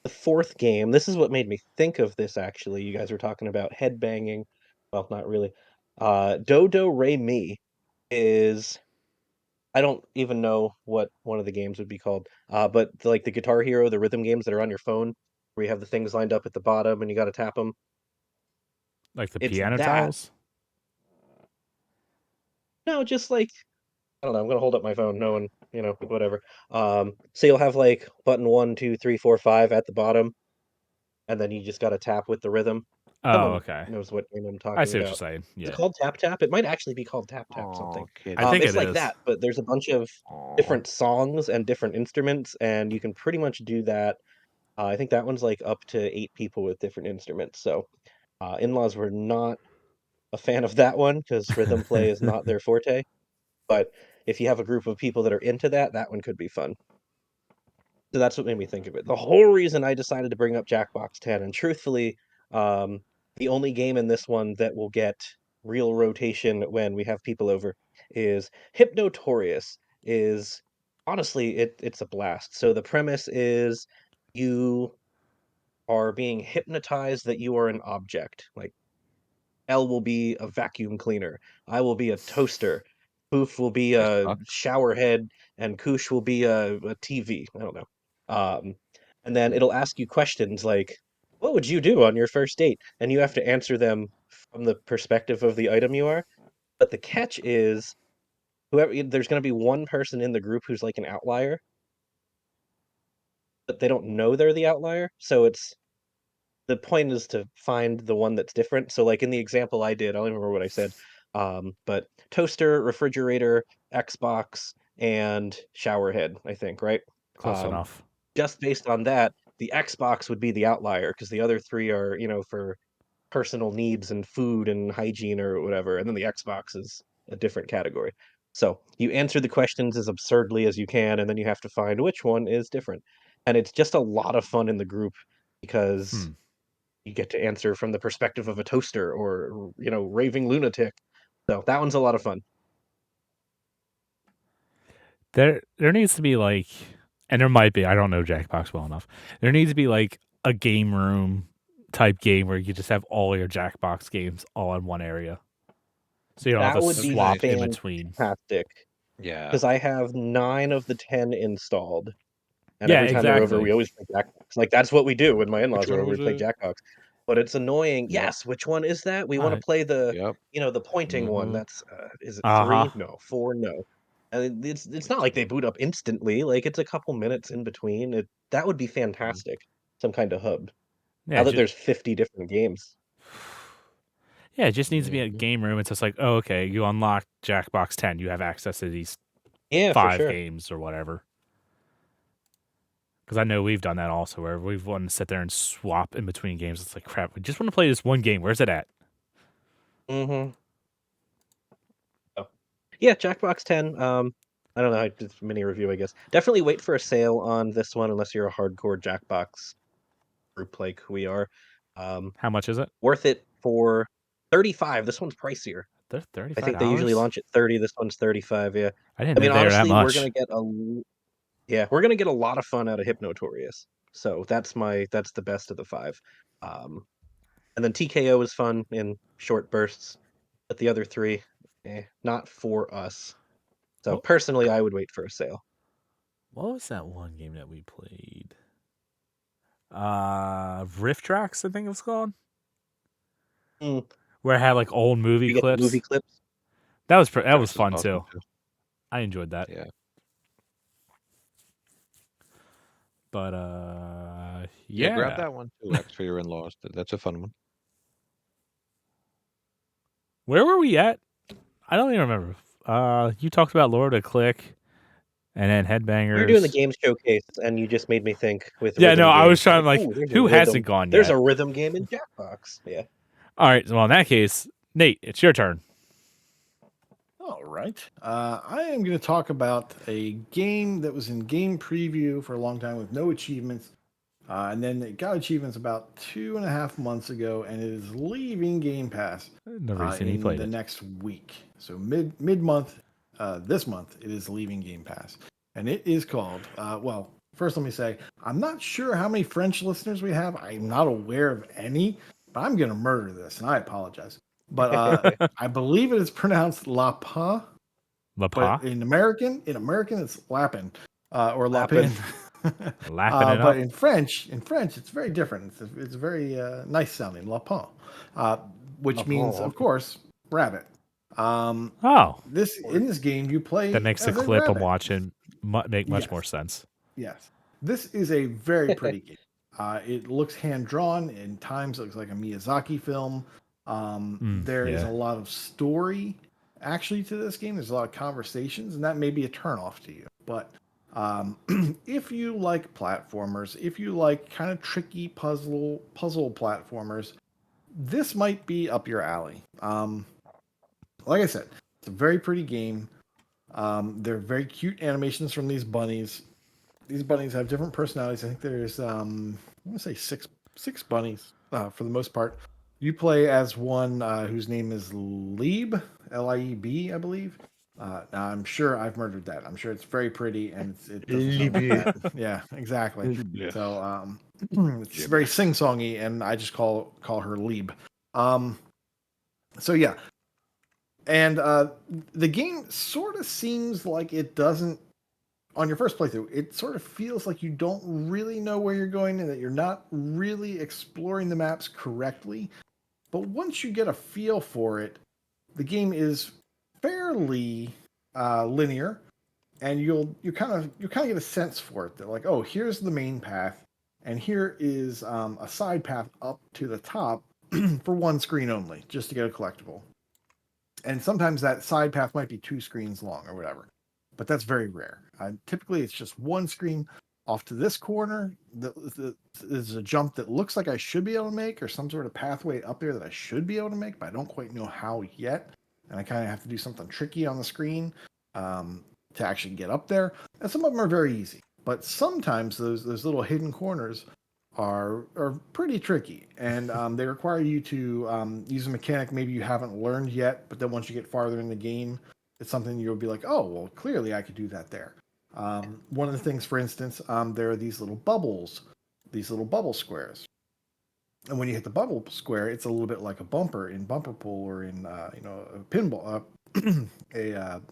the fourth game. This is what made me think of this, actually. You guys were talking about headbanging. Well, not really. Do Re Mi is... I don't even know what one of the games would be called. But like the Guitar Hero, the rhythm games that are on your phone, where you have the things lined up at the bottom and you got to tap them. Like the It's piano that. tiles? No, just like, I don't know. I'm gonna hold up my phone. No one, whatever. So you'll have like button 1, 2, 3, 4, 5 at the bottom, and then you just got to tap with the rhythm. Oh, Someone okay. knows what game I'm talking I see what about. you're saying. Is Yeah. it called Tap Tap? It might actually be called Tap Tap something. I think it's it like is. that, but there's a bunch of different songs and different instruments, and you can pretty much do that. I think that one's like up to 8 people with different instruments. So, in-laws were not a fan of that one because rhythm play is not their forte. But if you have a group of people that are into that, that one could be fun. So that's what made me think of it. The whole reason I decided to bring up Jackbox 10, and truthfully, the only game in this one that will get real rotation when we have people over is Hypnotorious. Is honestly, it's a blast. So the premise is you are being hypnotized that you are an object. Like, L will be a vacuum cleaner. I will be a toaster. Poof will be a shower head, and Koosh will be a TV. I don't know. and then it'll ask you questions like, "What would you do on your first date?" And you have to answer them from the perspective of the item you are. But the catch is, there's going to be one person in the group who's like an outlier, but they don't know they're the outlier. So the point is to find the one that's different. So like in the example I did, I don't even remember what I said. But toaster, refrigerator, Xbox, and shower head, I think, right? Close enough. Just based on that, the Xbox would be the outlier because the other three are, for personal needs and food and hygiene or whatever, and then the Xbox is a different category. So you answer the questions as absurdly as you can, and then you have to find which one is different. And it's just a lot of fun in the group because you get to answer from the perspective of a toaster or, raving lunatic. So that one's a lot of fun. There needs to be like, and there might be, I don't know Jackbox well enough. There needs to be like a game room type game where you just have all your Jackbox games all in one area. So you don't have to swap in between. Fantastic. Yeah. Because I have 9 of the 10 installed. And Yeah, every time they're over, exactly. we always play Jackbox. Like, that's what we do when my in-laws Which are one over, we was play it? Jackbox. But it's annoying. Yep. Yes, which one is that? We want to play the, the pointing one. That's, is it 3? No. 4? No. And it's not like they boot up instantly. Like, it's a couple minutes in between. That would be fantastic. Some kind of hub. Yeah, Now that there's 50 different games. Yeah, it just needs to be a game room. It's just like, oh, okay, you unlock Jackbox 10. You have access to these 5 games or whatever. Because I know we've done that also, where we've wanted to sit there and swap in between games. It's like, crap, we just want to play this one game. Where's it at? Mm-hmm. Oh. Yeah, Jackbox 10. I don't know. I did a mini review, I guess. Definitely wait for a sale on this one unless you're a hardcore Jackbox group like we are. How much is it? Worth it for $35. This one's pricier. They're $35. I think they usually launch at 30. This one's 35. Yeah. I didn't know they were that honestly, much. we're gonna get a lot of fun out of Hypnotorious. So that's the best of the 5. And then TKO is fun in short bursts, but the other 3, not for us. So personally, I would wait for a sale. What was that one game that we played? Rift Tracks, I think it was called. Where I had like old movie clips. Movie clips. That was fun too. I enjoyed that. Yeah. But yeah, grab that one too, X, for your in-laws. That's a fun one. Where were we at? I don't even remember. You talked about Lord of Click, and then Headbangers. We were doing the game showcase, and you just made me think with. Yeah, rhythm no, I games. was trying like, who hasn't gone yet? There's a rhythm game in Jackbox. Yeah. All right. Well, in that case, Nate, it's your turn. All right. I am going to talk about a game that was in game preview for a long time with no achievements. And then it got achievements about 2.5 months ago, and it is leaving Game Pass in the next week. So mid-month, this month, it is leaving Game Pass. And it is called, well, first let me say, I'm not sure how many French listeners we have. I'm not aware of any, but I'm going to murder this, and I apologize. But I believe it is pronounced Lapin. Lapin? In American, it's Lapin or Lapin. But in French, it's very different. It's very nice sounding, Lapin, which means, of course, rabbit. In this game you play. That makes the clip I'm watching make much more sense. Yes, this is a very pretty game. It looks hand drawn. In times, it looks like a Miyazaki film. There is a lot of story actually to this game. There's a lot of conversations, and that may be a turnoff to you. But if you like platformers, if you like kind of tricky puzzle platformers, this might be up your alley. Like I said, it's a very pretty game. They're very cute animations from these bunnies. These bunnies have different personalities. I think there's I want to say six bunnies for the most part. You play as one whose name is Lieb, Lieb, I believe. Now I'm sure I've murdered that. I'm sure it's very pretty and it doesn't yeah, exactly. So it's very sing-songy, and I just call her Lieb. So yeah, and the game sort of seems like it doesn't on your first playthrough, it sort of feels like you don't really know where you're going and that you're not really exploring the maps correctly. But once you get a feel for it, the game is fairly linear, and you kind of get a sense for it. That like, oh, here's the main path, and here is a side path up to the top for one screen only, just to get a collectible. And sometimes that side path might be 2 screens long or whatever, but that's very rare. Typically, it's just one screen off to this corner. There's a jump that looks like I should be able to make, or some sort of pathway up there that I should be able to make, but I don't quite know how yet. And I kind of have to do something tricky on the screen to actually get up there. And some of them are very easy, but sometimes those little hidden corners are pretty tricky, and they require you to use a mechanic maybe you haven't learned yet, but then once you get farther in the game, it's something you'll be like, oh, well, clearly I could do that there. One of the things, for instance, there are these little bubbles, these little bubble squares. And when you hit the bubble square, it's a little bit like a bumper in Bumper Pool or in, a pinball, pinball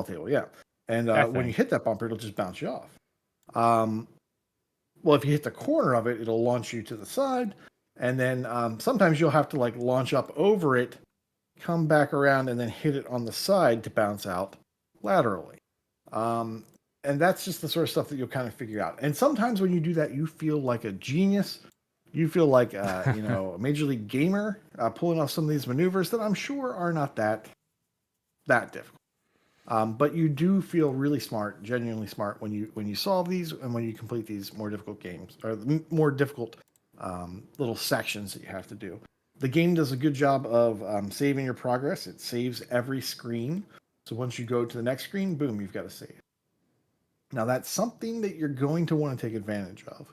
table, yeah. And when you hit that bumper, it'll just bounce you off. Well, if you hit the corner of it, it'll launch you to the side. And then sometimes you'll have to like launch up over it, come back around, and then hit it on the side to bounce out laterally. And that's just the sort of stuff that you'll kind of figure out. And sometimes when you do that, you feel like a genius. You feel like, a major league gamer pulling off some of these maneuvers that I'm sure are not that difficult. But you do feel really smart, genuinely smart when you solve these and when you complete these more difficult games, or more difficult little sections that you have to do. The game does a good job of saving your progress. It saves every screen. So once you go to the next screen, boom, you've got a save. Now that's something that you're going to want to take advantage of.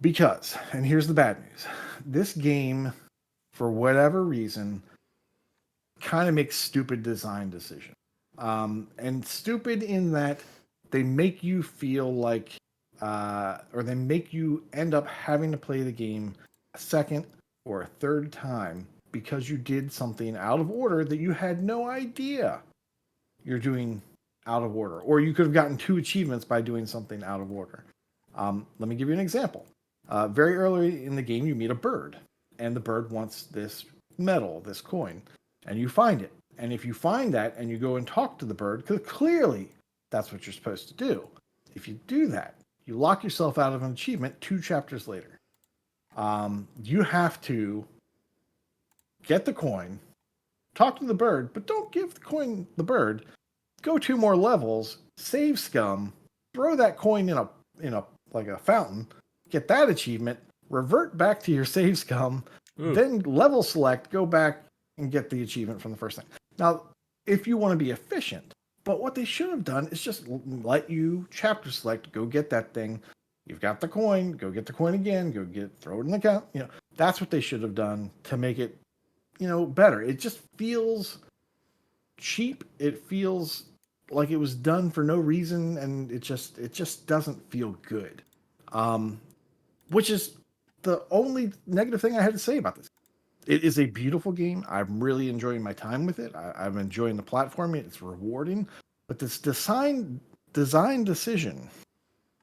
Because, and here's the bad news, this game, for whatever reason, kind of makes stupid design decisions. And stupid in that they make you feel like, or they make you end up having to play the game a second or a third time because you did something out of order that you had no idea you're doing out of order. Or you could have gotten 2 achievements by doing something out of order. Let me give you an example. Very early in the game, you meet a bird, and the bird wants this medal, this coin, and you find it. And if you find that and you go and talk to the bird, because clearly that's what you're supposed to do. If you do that, you lock yourself out of an achievement 2 chapters later. You have to get the coin, talk to the bird, but don't give the coin the bird. Go 2 more levels, save scum, throw that coin in a like a fountain, get that achievement, revert back to your save scum, then level select, go back and get the achievement from the first thing. Now, if you want to be efficient, but what they should have done is just let you chapter select, go get that thing. You've got the coin, go get the coin again, throw it in the account. That's what they should have done to make it, better. It just feels cheap. It feels like it was done for no reason, and it just doesn't feel good. Which is the only negative thing I had to say about this. It is a beautiful game. I'm really enjoying my time with it. I'm enjoying the platforming. It's rewarding. But this design decision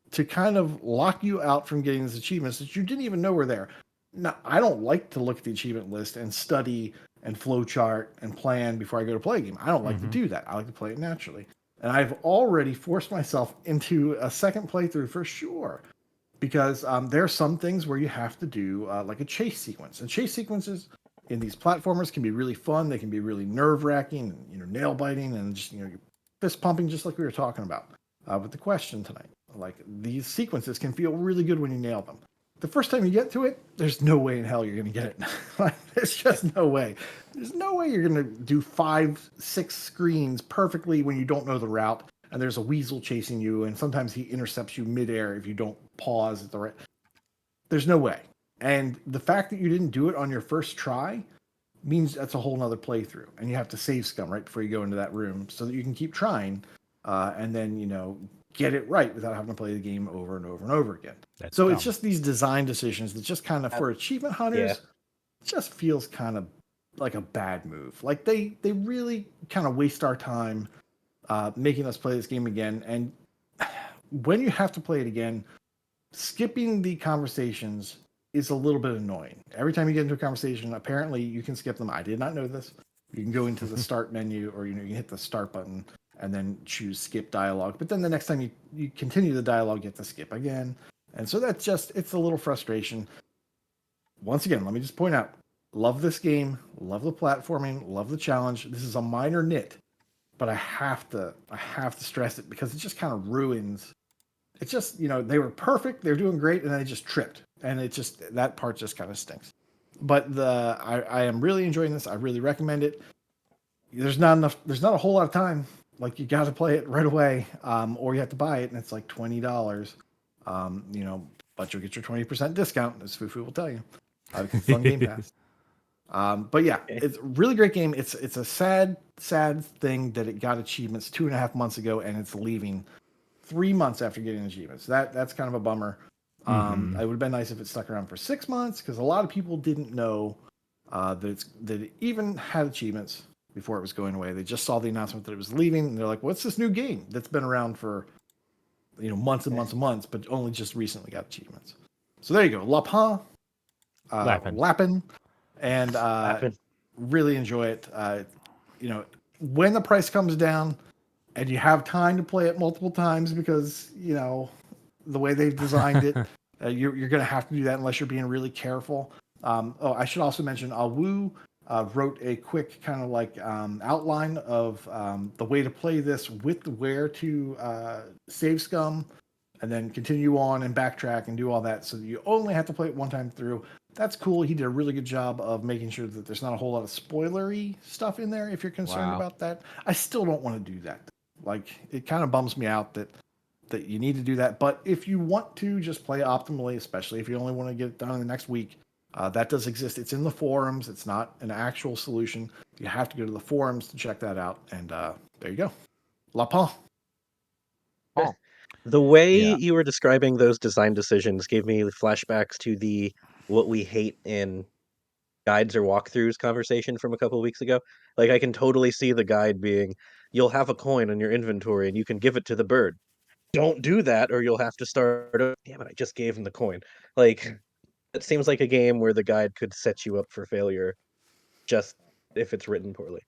to kind of lock you out from getting these achievements that you didn't even know were there. Now, I don't like to look at the achievement list and study and flowchart and plan before I go to play a game. I don't like to do that. I like to play it naturally. And I've already forced myself into a second playthrough for sure. Because there are some things where you have to do like a chase sequence. And chase sequences in these platformers can be really fun. They can be really nerve-wracking, and, nail biting, and just you're fist pumping, just like we were talking about with the question tonight. Like these sequences can feel really good when you nail them. The first time you get to it, there's no way in hell you're going to get it. There's just no way. There's no way you're going to do 5-6 screens perfectly when you don't know the route. And there's a weasel chasing you, and sometimes he intercepts you midair if you don't pause at the right. There's no way. And the fact that you didn't do it on your first try means that's a whole nother playthrough, and you have to save scum right before you go into that room so that you can keep trying, and then get it right without having to play the game over and over and over again. It's just these design decisions that just kind of for achievement hunters, just feels kind of like a bad move. Like they really kind of waste our time making us play this game again. And when you have to play it again, skipping the conversations is a little bit annoying. Every time you get into a conversation, apparently you can skip them. I did not know this. You can go into the start menu, or you can hit the start button and then choose skip dialogue. But then the next time you continue the dialogue, you have to skip again. And so it's a little frustration. Once again, let me just point out, love this game, love the platforming, love the challenge. This is a minor nit, but I have to stress it because it just kind of ruins. It's just, they were perfect, they were doing great, and then they just tripped. And that part just kind of stinks. But I am really enjoying this. I really recommend it. There's not a whole lot of time. Like, you got to play it right away, or you have to buy it, and it's like $20. But you'll get your 20% discount, as Fufu will tell you. It's on Game Pass. But yeah, it's a really great game. It's a sad thing that it got achievements 2.5 months ago, and it's leaving 3 months after getting achievements. That's kind of a bummer. It would have been nice if it stuck around for 6 months, because a lot of people didn't know that it even had achievements before it was going away. They just saw the announcement that it was leaving, and they're like, "What's this new game that's been around for months and months and months, but only just recently got achievements?" So there you go, Lapin, Lapin, and really enjoy it. When the price comes down and you have time to play it multiple times, because the way they've designed it, you're going to have to do that unless you're being really careful. I should also mention, Awu wrote a quick kind of like outline of the way to play this with where to save scum and then continue on and backtrack and do all that, so that you only have to play it one time through. That's cool. He did a really good job of making sure that there's not a whole lot of spoilery stuff in there if you're concerned about that. I still don't want to do that. Like, it kind of bums me out that you need to do that. But if you want to just play optimally, especially if you only want to get it done in the next week, that does exist. It's in the forums. It's not an actual solution. You have to go to the forums to check that out. And there you go. Lapin. The way you were describing those design decisions gave me flashbacks to what we hate in guides or walkthroughs conversation from a couple of weeks ago. Like, I can totally see the guide being, you'll have a coin in your inventory and you can give it to the bird. Don't do that, or you'll have to start. Damn it, I just gave him the coin. Like, it seems like a game where the guide could set you up for failure just if it's written poorly.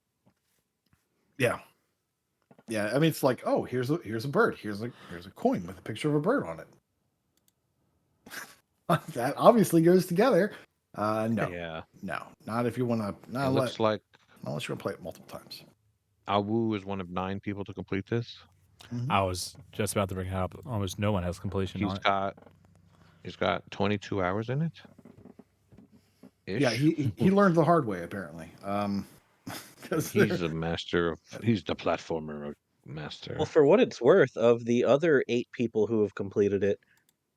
Yeah. Yeah, I mean, it's like, oh, here's a bird. Here's a coin with a picture of a bird on it. That obviously goes together. No. Yeah. No, not if you want to. It looks like unless you want to play it multiple times. Awu is one of 9 people to complete this. Mm-hmm. I was just about to bring it up. Almost no one has completion on it. He's got 22 hours in it. Yeah, he learned the hard way, apparently. He's a master he's the platformer master. Well, for what it's worth, of the other 8 people who have completed it,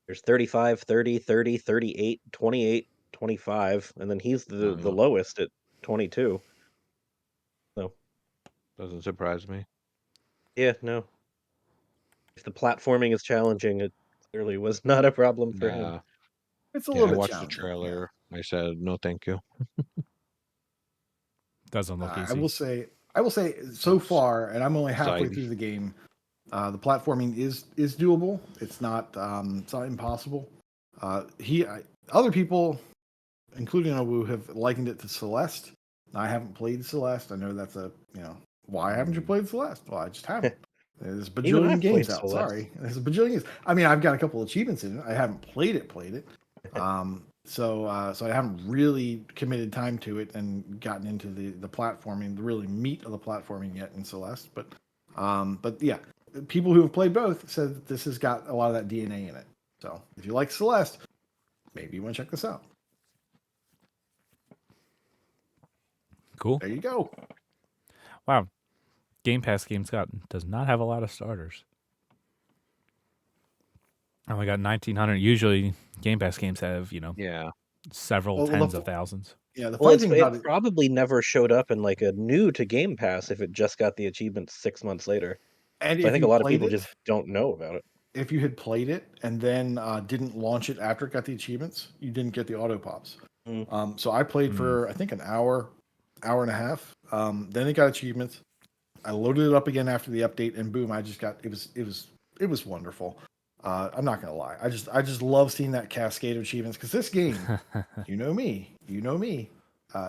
there's 35, 30, 30, 38, 28, 25, and then he's the lowest at 22. So, doesn't surprise me. Yeah, no. If the platforming is challenging, it clearly was not a problem for him. It's a little bit I watched challenging. the trailer. I said, no, thank you. Doesn't look easy. I will say, so far, and I'm only halfway through the game, the platforming is doable. It's not impossible. Other people, including Awu, have likened it to Celeste. I haven't played Celeste. I know that's why haven't you played Celeste? Well, I just haven't. There's a bajillion games out. Sorry, there's a bajillion games. I mean, I've got a couple achievements in it. I haven't played it. So I haven't really committed time to it and gotten into the platforming, the really meat of the platforming yet in Celeste. But yeah, people who have played both said that this has got a lot of that DNA in it. So if you like Celeste, maybe you want to check this out. Cool. There you go. Wow. Game Pass does not have a lot of starters. I only got 1,900. Usually, Game Pass games have, several tens of thousands. Yeah, it probably never showed up in like a new to Game Pass if it just got the achievements 6 months later. And so I think a lot of people just don't know about it. If you had played it and then didn't launch it after it got the achievements, you didn't get the auto pops. So I played for I think an hour and a half. Then it got achievements. I loaded it up again after the update, and boom, I just got it was wonderful. I'm not gonna lie, I just love seeing that cascade of achievements because this game, you know me,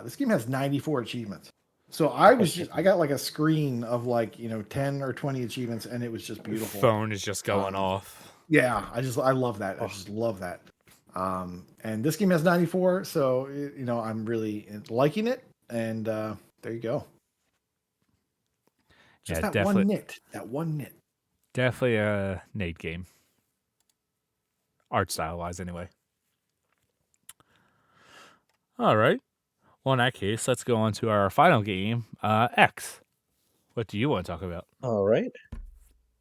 this game has 94 achievements. So I got like a screen of like 10 or 20 achievements, and it was just beautiful. Phone is just going off. Yeah, I love that. I just love that. And this game has 94, so I'm really liking it. And there you go. Just that one nit. That one nit. Definitely a Nate game. Art style wise, anyway. All right. Well, in that case, let's go on to our final game, X. What do you want to talk about? All right.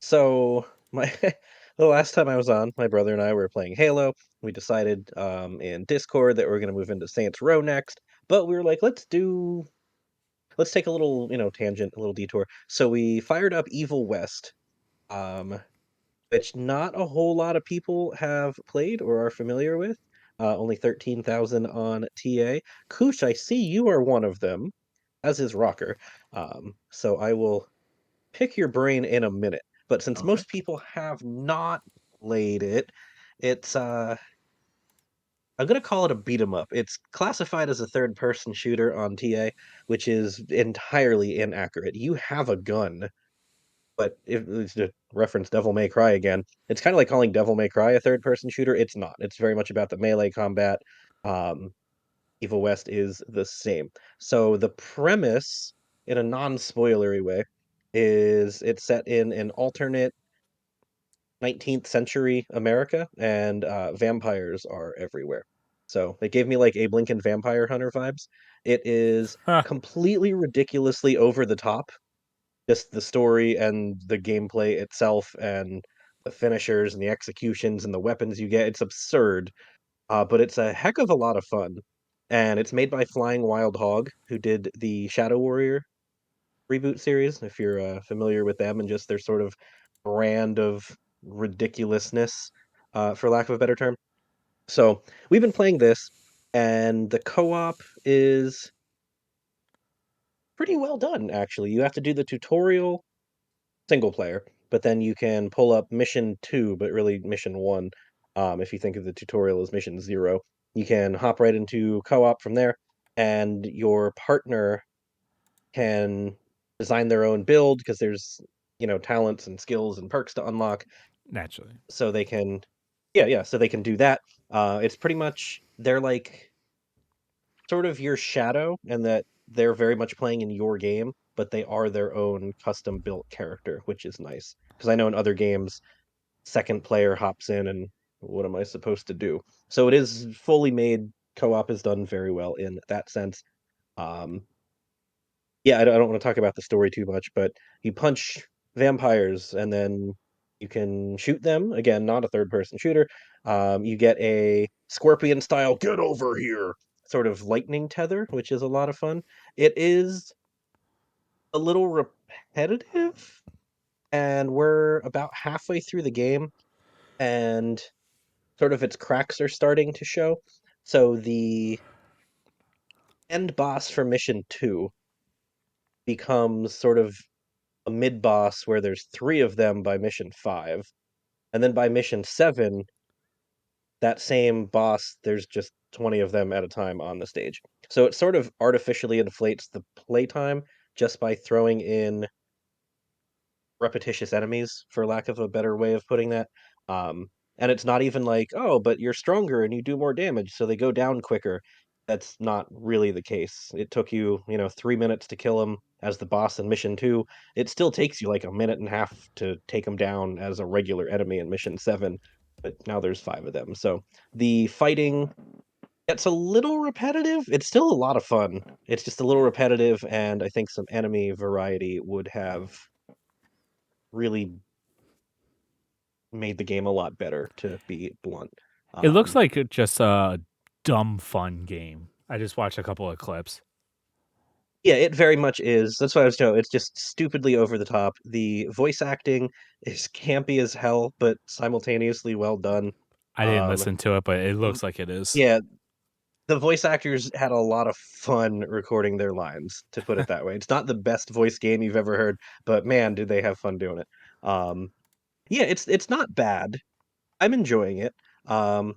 So the last time I was on, my brother and I were playing Halo. We decided in Discord that we're going to move into Saints Row next, but we were like, let's take a little, tangent, a little detour. So we fired up Evil West, which not a whole lot of people have played or are familiar with. Only 13,000 on TA. Koosh, I see you are one of them, as is Rocker. So I will pick your brain in a minute. But since most people have not played it, it's I'm gonna call it a beat 'em up. It's classified as a third-person shooter on TA, which is entirely inaccurate. You have a gun, but if to reference Devil May Cry again, it's kind of like calling Devil May Cry a third-person shooter. It's not. It's very much about the melee combat. Evil West is the same. So the premise, in a non-spoilery way, is it's set in an alternate 19th century America, and vampires are everywhere. So it gave me like Abe Lincoln Vampire Hunter vibes. It is completely ridiculously over the top. Just the story and the gameplay itself and the finishers and the executions and the weapons you get. It's absurd, but it's a heck of a lot of fun. And it's made by Flying Wild Hog, who did the Shadow Warrior reboot series, if you're familiar with them, and just their sort of brand of ridiculousness, for lack of a better term. So we've been playing this, and the co-op is pretty well done, actually. You have to do the tutorial single player, but then you can pull up mission 2, but really mission 1, if you think of the tutorial as mission 0. You can hop right into co-op from there, and your partner can design their own build because there's talents and skills and perks to unlock. Naturally. So they can so they can do that. It's pretty much they're like sort of your shadow, and that they're very much playing in your game, but they are their own custom built character, which is nice. Because I know in other games, second player hops in and what am I supposed to do? So it is fully made. Co-op is done very well in that sense. I don't want to talk about the story too much, but you punch vampires and then you can shoot them. Again, not a third-person shooter. You get a Scorpion-style "get over here" sort of lightning tether, which is a lot of fun. It is a little repetitive, and we're about halfway through the game, and sort of its cracks are starting to show. So the end boss for mission 2 becomes sort of a mid boss where there's 3 of them by mission 5, and then by mission 7, that same boss, there's just 20 of them at a time on the stage. So it sort of artificially inflates the playtime just by throwing in repetitious enemies, for lack of a better way of putting that. And it's not even like, oh, but you're stronger and you do more damage, so they go down quicker. That's not really the case. It took you, 3 minutes to kill him as the boss in mission 2. It still takes you like a minute and a half to take him down as a regular enemy in mission 7, but now there's 5 of them. So the fighting gets a little repetitive. It's still a lot of fun. It's just a little repetitive, and I think some enemy variety would have really made the game a lot better, to be blunt. It looks like just a dumb fun game. I just watched a couple of clips. Yeah, it very much is. That's what I was saying. It's just stupidly over the top. The voice acting is campy as hell, but simultaneously well done. I didn't listen to it, but it looks like it is. Yeah, the voice actors had a lot of fun recording their lines, to put it that way. It's not the best voice game you've ever heard, but man, did they have fun doing it. Yeah, it's not bad. I'm enjoying it.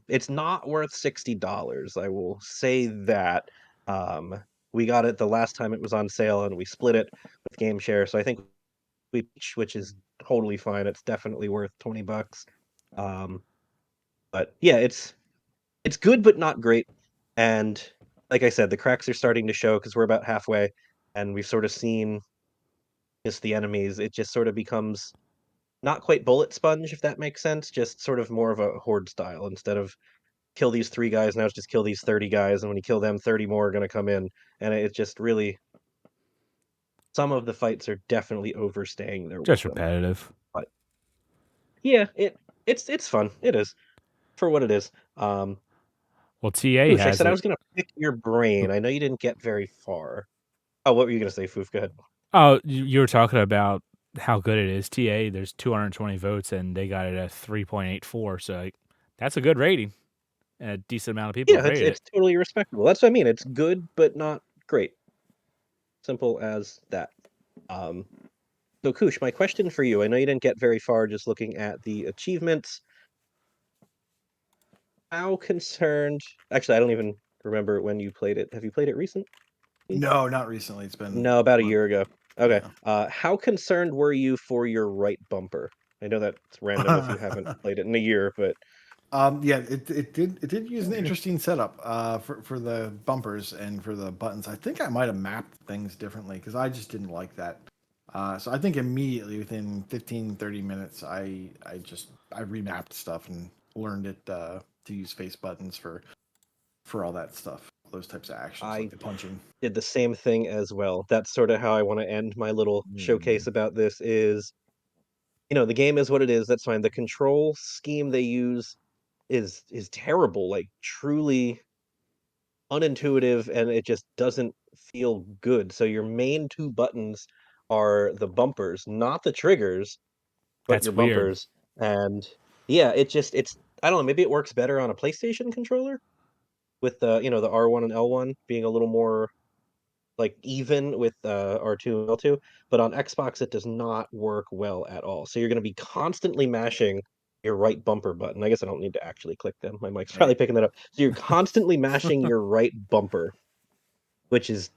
It's not worth $60. I will say that. We got it the last time it was on sale, and we split it with Game Share, so I think which is totally fine. It's definitely worth $20. But yeah, it's good but not great. And like I said, the cracks are starting to show because we're about halfway, and we've sort of seen just the enemies. It just sort of becomes not quite bullet sponge, if that makes sense. Just sort of more of a horde style. Instead of kill these 3 guys, now it's just kill these 30 guys, and when you kill them, 30 more are going to come in, and it just really. Some of the fights are definitely overstaying their Just welcome. repetitive. But yeah, it's fun. It is for what it is. Well, TA Foof, I has said I it. was gonna pick your brain. I know you didn't get very far. Oh, what were you gonna say, Foof? Go ahead. Oh, you were talking about how good it is. TA, there's 220 votes, and they got it at 3.84. So like, that's a good rating. And a decent amount of people Yeah, have rated it's totally respectable. That's what I mean. It's good, but not great. Simple as that. So Koosh, my question for you, I know you didn't get very far just looking at the achievements. How concerned actually I don't even remember when you played it. Have you played it recent? No, not recently. It's been No, about a month. year ago. Okay. Yeah. How concerned were you for your right bumper? I know that's random if you haven't played it in a year, but Yeah, it did use an interesting setup for the bumpers and for the buttons. I think I might have mapped things differently because I just didn't like that. So I think immediately within 15, 30 minutes, I remapped stuff and learned it to use face buttons for all that stuff, those types of actions like the punching. did the same thing as well. That's sort of how I want to end my little showcase about this is, the game is what it is. That's fine. The control scheme they use is terrible, like truly unintuitive, and it just doesn't feel good. So your main 2 buttons are the bumpers, not the triggers, but That's your weird. bumpers. And yeah, it's I don't know, maybe it works better on a PlayStation controller with the the R1 and L1 being a little more like even with R2 and L2, but on Xbox it does not work well at all. So you're going to be constantly mashing your right bumper button. I guess I don't need to actually click them. My mic's probably picking that up. So you're constantly mashing your right bumper, which is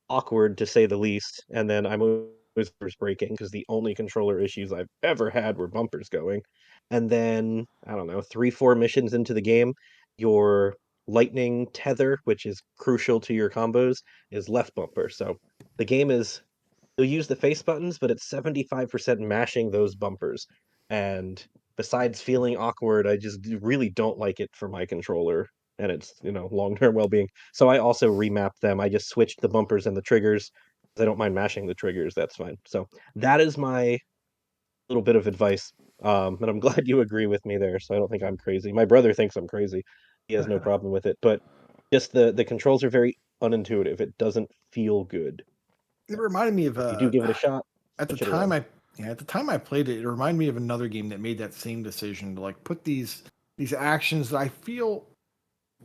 awkward to say the least. And then I'm always breaking because the only controller issues I've ever had were bumpers going. And then I don't know, 3-4 missions into the game, your lightning tether, which is crucial to your combos, is left bumper. So the game is you'll use the face buttons, but it's 75% mashing those bumpers. And besides feeling awkward, I just really don't like it for my controller and its long-term well-being. So I also remapped them. I just switched the bumpers and the triggers. I don't mind mashing the triggers. That's fine. So that is my little bit of advice. And I'm glad you agree with me there. So I don't think I'm crazy. My brother thinks I'm crazy. He has no problem with it, but just the controls are very unintuitive. It doesn't feel good. It reminded me of If you do give it a shot, at the switch it time around. at the time I played it. It reminded me of another game that made that same decision to like put these actions that I feel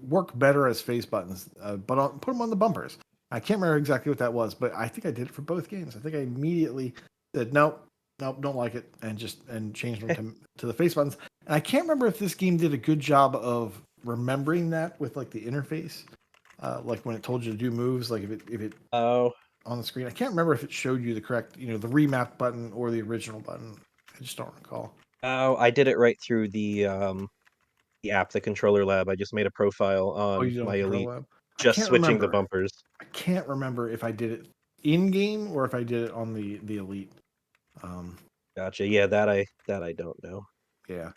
work better as face buttons, but I'll put them on the bumpers. I can't remember exactly what that was, but I think I did it for both games. I think I immediately said nope, don't like it, and changed them to the face buttons. And I can't remember if this game did a good job of remembering that with like the interface, like when it told you to do moves, like if it on the screen. I can't remember if it showed you the correct, the remap button or the original button. I just don't recall. Oh, I did it right through the app, the Controller Lab. I just made a profile on You did it on my Control Elite, Lab? I just can't switching the remember. bumpers. I can't remember if I did it in game or if I did it on the Elite. Gotcha. Yeah, that I don't know. Yeah.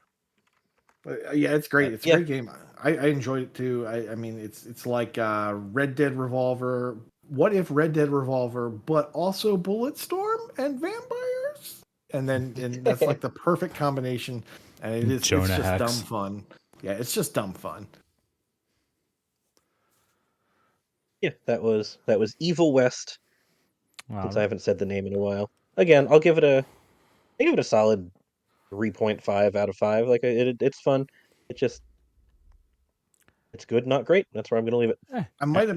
But yeah, it's great. It's a great game. I enjoyed it too. I mean, it's like Red Dead Revolver. What if Red Dead Revolver, but also Bulletstorm and vampires? And that's like the perfect combination. And it's Jonah just Hex. dumb fun. Yeah, it's just dumb fun. Yeah, that was Evil West. Wow. Since I haven't said the name in a while. Again, I'll give it a solid 3.5 out of 5. Like it's fun. It It's good, not great. That's where I'm going to leave it. I might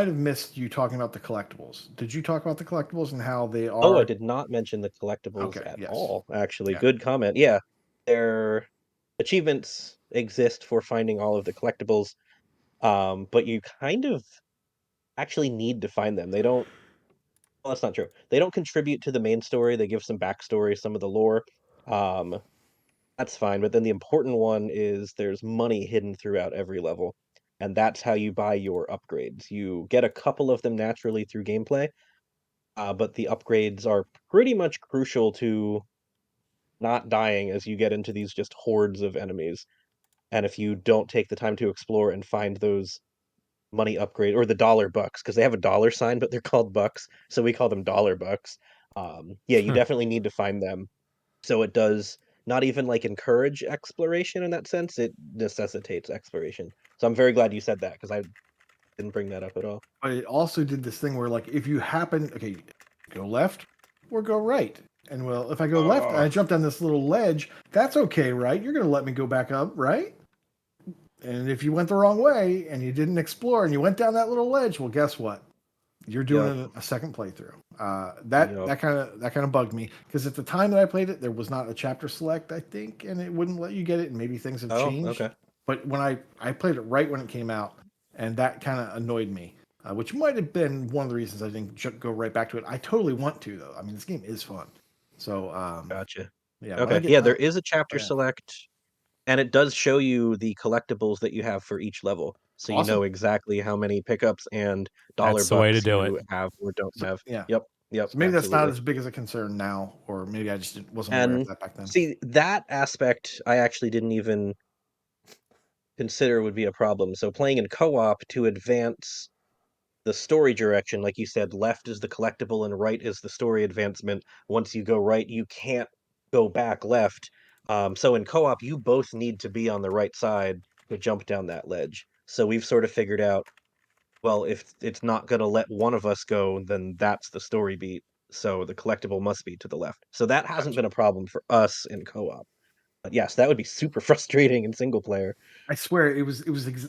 have missed you talking about the collectibles. Did you talk about the collectibles and how they are? Oh, I did not mention the collectibles Okay, at yes. all. Actually, Yeah. good comment. Yeah, their achievements exist for finding all of the collectibles, but you kind of actually need to find them. They don't. Well, that's not true. They don't contribute to the main story. They give some backstory, some of the lore. Um, that's fine. But then the important one is there's money hidden throughout every level, and that's how you buy your upgrades. You get a couple of them naturally through gameplay, but the upgrades are pretty much crucial to not dying as you get into these just hordes of enemies. And if you don't take the time to explore and find those money upgrade or the dollar bucks, because they have a dollar sign, but they're called bucks, so we call them dollar bucks. Yeah, you definitely need to find them. So it does not even like encourage exploration in that sense, it necessitates exploration. So I'm very glad you said that because I didn't bring that up at all. But it also did this thing where, like, if you happen, okay, go left or go right. And well, if I go left and I jump down this little ledge, that's okay, right? You're going to let me go back up, right? And if you went the wrong way and you didn't explore and you went down that little ledge, well, guess what? You're doing a second playthrough. That kind of bugged me because at the time that I played it, there was not a chapter select, I think, and it wouldn't let you get it. And maybe things have changed. Okay. But when I played it right when it came out, and that kind of annoyed me, which might have been one of the reasons I didn't go right back to it. I totally want to though. I mean, this game is fun. So Gotcha. yeah. Okay. Yeah, there is a chapter select, and it does show you the collectibles that you have for each level. So you know exactly how many pickups and dollar That's the way to bucks do you it. have or don't have. Yeah. Yep. So maybe that's not as big as a concern now, or maybe I just wasn't aware of that back then. See, that aspect I actually didn't even consider would be a problem. So playing in co-op to advance the story direction, like you said, left is the collectible and right is the story advancement. Once you go right, you can't go back left. So in co-op, you both need to be on the right side to jump down that ledge. So we've sort of figured out, well, if it's not going to let one of us go, then that's the story beat. So the collectible must be to the left. So that hasn't been a problem for us in co-op. But yes, that would be super frustrating in single player. I swear it was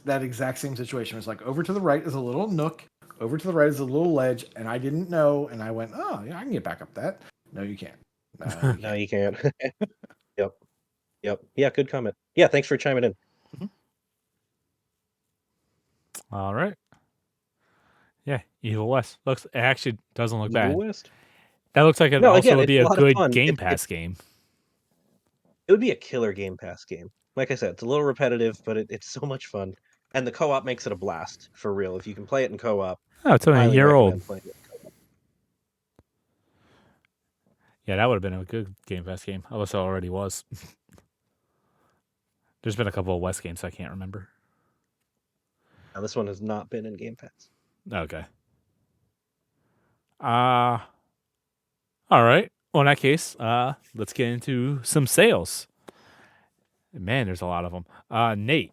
that exact same situation. It was like over to the right is a little nook, over to the right is a little ledge, and I didn't know, and I went, oh, yeah, I can get back up that. No, you can't. No, you can't. Yep. Yeah, good comment. Yeah, thanks for chiming in. All right. Yeah, Evil West it actually doesn't look bad. Evil West. That looks like it No, also again, would be it's a a lot of good fun. Game Pass game. It would be a killer Game Pass game. Like I said, it's a little repetitive, but it's so much fun. And the co-op makes it a blast, for real. If you can play it in co-op. Oh, it's only a highly year recommend old. playing it in co-op. Yeah, that would have been a good Game Pass game. Unless it already was. There's been a couple of West games I can't remember. Now, this one has not been in Game Pass. Okay. All right. Well, in that case, let's get into some sales. Man, there's a lot of them. Nate,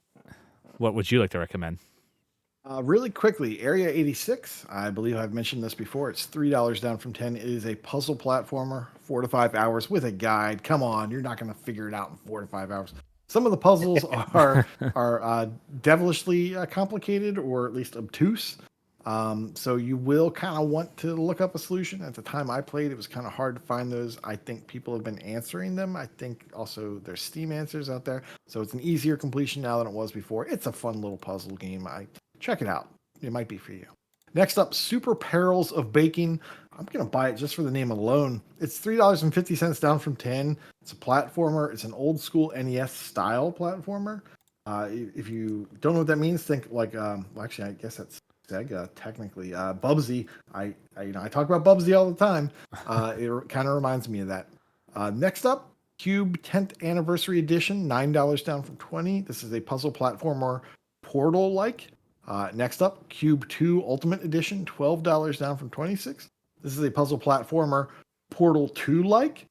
what would you like to recommend? Really quickly, Area 86. I believe I've mentioned this before. It's $3 down from 10. It is a puzzle platformer, 4 to 5 hours with a guide. Come on, you're not going to figure it out in 4 to 5 hours. Some of the puzzles are devilishly complicated, or at least obtuse. So you will kind of want to look up a solution. At the time I played, it was kind of hard to find those. I think people have been answering them. I think also there's Steam answers out there. So it's an easier completion now than it was before. It's a fun little puzzle game. Check it out. It might be for you. Next up, Super Perils of Baking. I'm going to buy it just for the name alone. It's $3.50 down from 10. It's a platformer. It's an old school NES style platformer. If you don't know what that means, think like, well, actually, I guess that's Sega technically. Bubsy. I talk about Bubsy all the time. It kind of reminds me of that. Next up, Cube 10th Anniversary Edition, $9 down from 20. This is a puzzle platformer, Portal-like. Next up, Cube 2 Ultimate Edition, $12 down from 26. This is a puzzle platformer, Portal 2-like.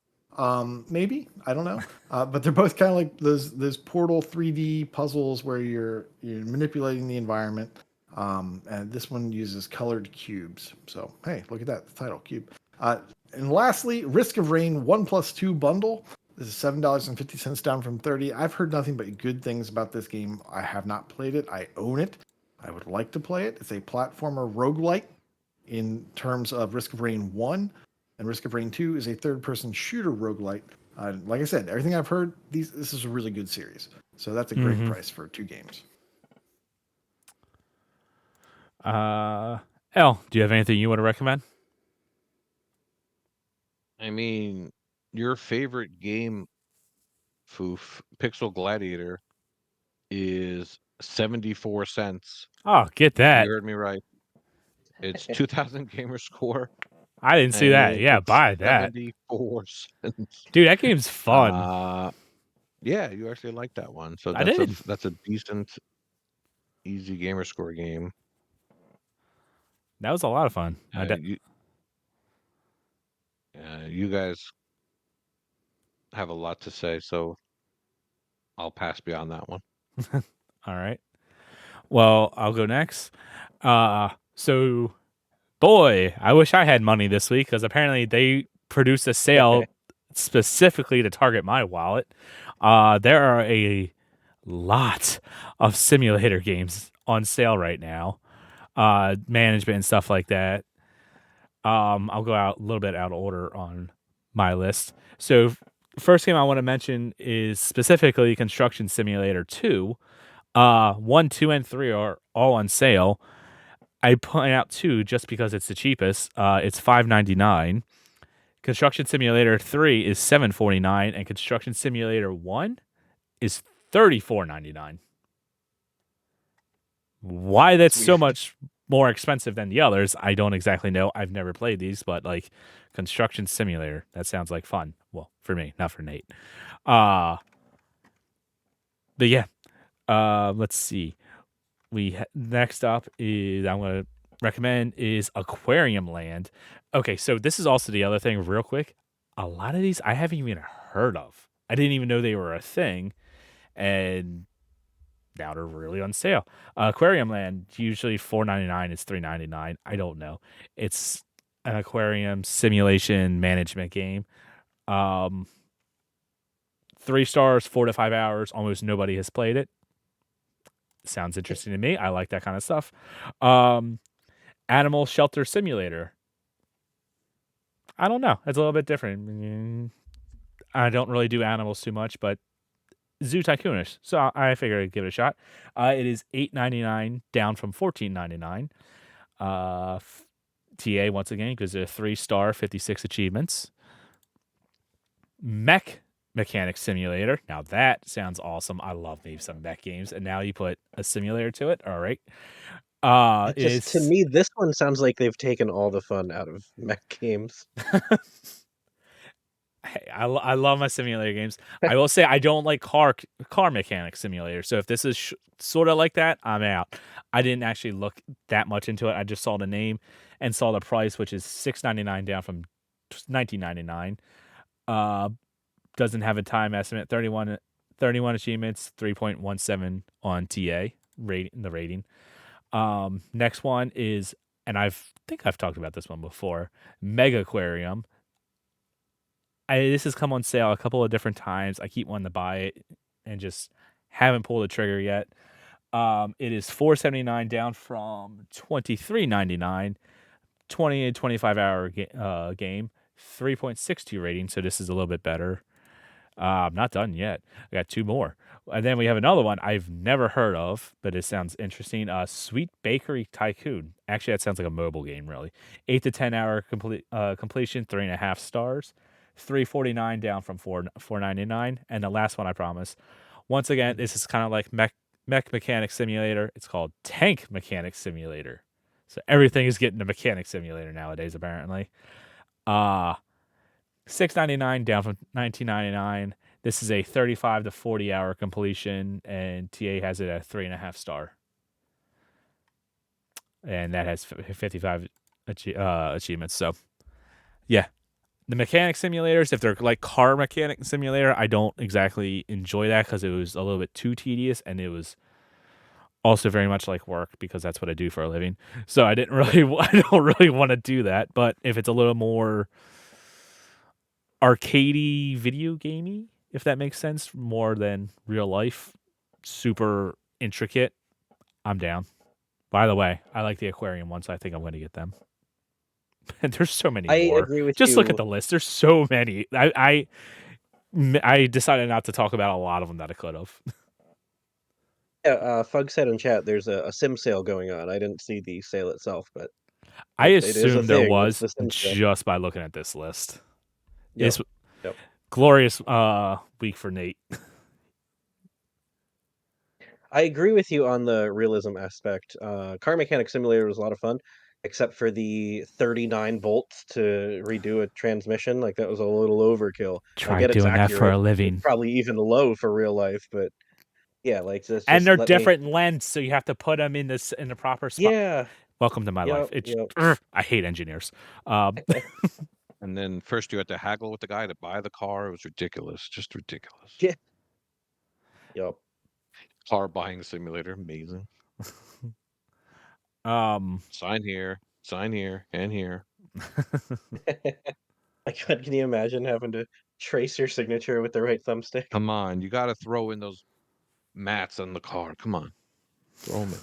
Maybe, I don't know. But they're both kind of like those Portal 3D puzzles where you're manipulating the environment. And this one uses colored cubes. So, hey, look at that, the title, Cube. And lastly, Risk of Rain 1+2 bundle. This is $7.50 down from 30. I've heard nothing but good things about this game. I have not played it. I own it. I would like to play it. It's a platformer roguelike in terms of Risk of Rain 1, and Risk of Rain 2 is a third-person shooter roguelike. Like I said, everything I've heard, this is a really good series. So that's a great price for 2 games. Elle, do you have anything you want to recommend? I mean, your favorite game, Foof, Pixel Gladiator, is 74 cents. Oh, get that. You heard me right. It's 2,000 gamer score. I didn't see that. Yeah, buy that. 74 cents. Dude, that game's fun. Yeah, you actually like that one. So I did. That's a decent, easy gamer score game. That was a lot of fun. You guys have a lot to say, so I'll pass beyond that one. All right. Well, I'll go next. So, boy, I wish I had money this week because apparently they produced a sale specifically to target my wallet. There are a lot of simulator games on sale right now, management and stuff like that. I'll go out a little bit out of order on my list. So, first game I want to mention is specifically Construction Simulator 2. 1, 2, and 3 are all on sale. I point out 2 just because it's the cheapest. It's $5.99. Construction Simulator 3 is $7.49, and Construction Simulator 1 is $34.99. Why that's so much more expensive than the others, I don't exactly know. I've never played these, but like Construction Simulator, that sounds like fun. Well, for me, not for Nate. But yeah, let's see. Next up is I'm going to recommend is Aquarium Land. Okay, so this is also the other thing real quick. A lot of these I haven't even heard of. I didn't even know they were a thing, and now they're really on sale. Aquarium Land, usually $4.99, it's $3.99. I don't know. It's an aquarium simulation management game. 3 stars, 4 to 5 hours. Almost nobody has played it. Sounds interesting to me. I like that kind of stuff. Animal Shelter Simulator. I don't know. It's a little bit different. I don't really do animals too much, but Zoo Tycoonish. So I figured I'd give it a shot. It is $8.99 down from $14.99. TA once again because they're 3-star, 56 achievements. Mech Mechanic Simulator. Now that sounds awesome. I love me some mech games, and now you put a simulator to it. All right. To me, this one sounds like they've taken all the fun out of mech games. Hey, I love my simulator games. I will say I don't like car mechanic simulator. So if this is sort of like that, I'm out. I didn't actually look that much into it. I just saw the name and saw the price, which is $6.99 down from $19.99. Doesn't have a time estimate. 31 achievements, 3.17 on TA rating. Next one is, and I think I've talked about this one before, Mega Aquarium. This has come on sale a couple of different times. I keep wanting to buy it and just haven't pulled the trigger yet. It is $4.79 down from $23.99. 20 and 25 hour game, 3.62 rating. So this is a little bit better. I'm not done yet. I got 2 more. And then we have another one I've never heard of, but it sounds interesting. Sweet Bakery Tycoon. Actually, that sounds like a mobile game, really. 8 to 10 hour completion, 3.5 stars. $3.49 down from $4.99. And the last one, I promise. Once again, this is kind of like Mech Mechanic Simulator. It's called Tank Mechanic Simulator. So everything is getting a mechanic simulator nowadays, apparently. $6.99 down from $19.99. This is a 35 to 40 hour completion, and TA has it at 3.5 star. And that has 55 achievements. So, yeah. The mechanic simulators, if they're like car mechanic simulator, I don't exactly enjoy that because it was a little bit too tedious, and it was also very much like work because that's what I do for a living. So I don't really want to do that. But if it's a little more arcadey video gamey, if that makes sense, more than real life, super intricate, I'm down. By the way, I like the aquarium ones. So I think I'm going to get them. And there's so many I more. agree with Just you. look at the list. There's so many. I decided not to talk about a lot of them that I could have. Yeah, Fug said in chat there's a sim sale going on. I didn't see the sale itself, but I it is a assumed there thing. It's was the sim sale. just by looking at this list. Yep. It's Yep. glorious week for Nate. I agree with you on the realism aspect. Car Mechanic Simulator was a lot of fun, except for the 39 volts to redo a transmission. Like, that was a little overkill. I Try get it's doing that for accurate. a It's living. probably even low for real life, but yeah, like just And they're let me. different lengths, so you have to put them in the proper spot. Yeah. Welcome to my life. Yep, It's yep. I hate engineers. And then first you had to haggle with the guy to buy the car. It was ridiculous, just ridiculous. Yeah. Yep. Car buying simulator, amazing. Sign here, and here. God, can you imagine having to trace your signature with the right thumbstick? Come on, you got to throw in those mats on the car. Come on, throw them in.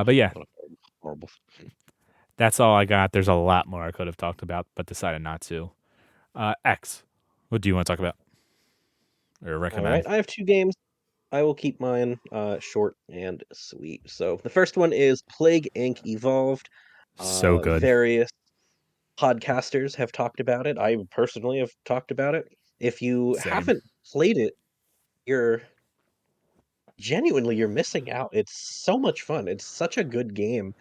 But yeah, horrible. That's all I got. There's a lot more I could have talked about, but decided not to. X, what do you want to talk about or All recommend? right, I have 2 games. I will keep mine short and sweet. So the first one is Plague Inc. Evolved. So good. Various podcasters have talked about it. I personally have talked about it. If you Same. haven't played it, you're missing out. It's so much fun. It's such a good game.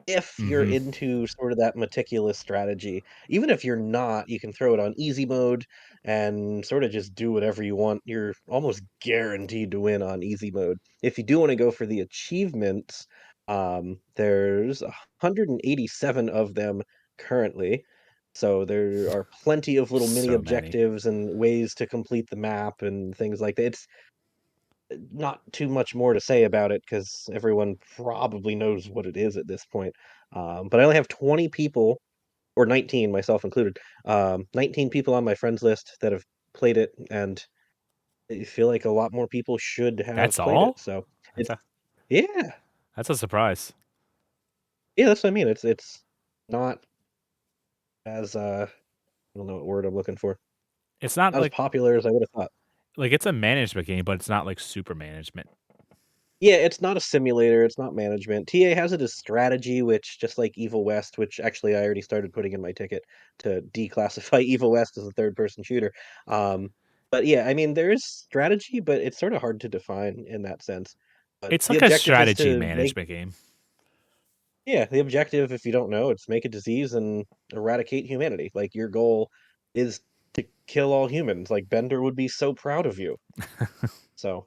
If you're Mhm. into sort of that meticulous strategy, even if you're not, you can throw it on easy mode and sort of just do whatever you want. You're almost guaranteed to win on easy mode. If you do want to go for the achievements, there's 187 of them currently. So there are plenty of little mini So many. objectives and ways to complete the map and things like that. It's not too much more to say about it because everyone probably knows what it is at this point. But I only have 20 people, or 19, myself included, 19 people on my friends list that have played it, and I feel like a lot more people should have That's played all? it. So That's it's, a, yeah, that's a surprise. yeah, that's what I mean. It's not as I don't know what word I'm looking for. It's not Not as like popular as I would have thought. like it's a management game, but it's not like super management. Yeah, it's not a simulator, it's not management. TA has it as strategy, which just like Evil West, which actually I already started putting in my ticket to declassify Evil West as a third-person shooter. But yeah, I mean, there is strategy, but it's sort of hard to define in that sense. But It's the like a objective is strategy to make, management game. yeah, the objective, if you don't know, it's make a disease and eradicate humanity. Like your goal is to kill all humans. Like Bender would be so proud of you. So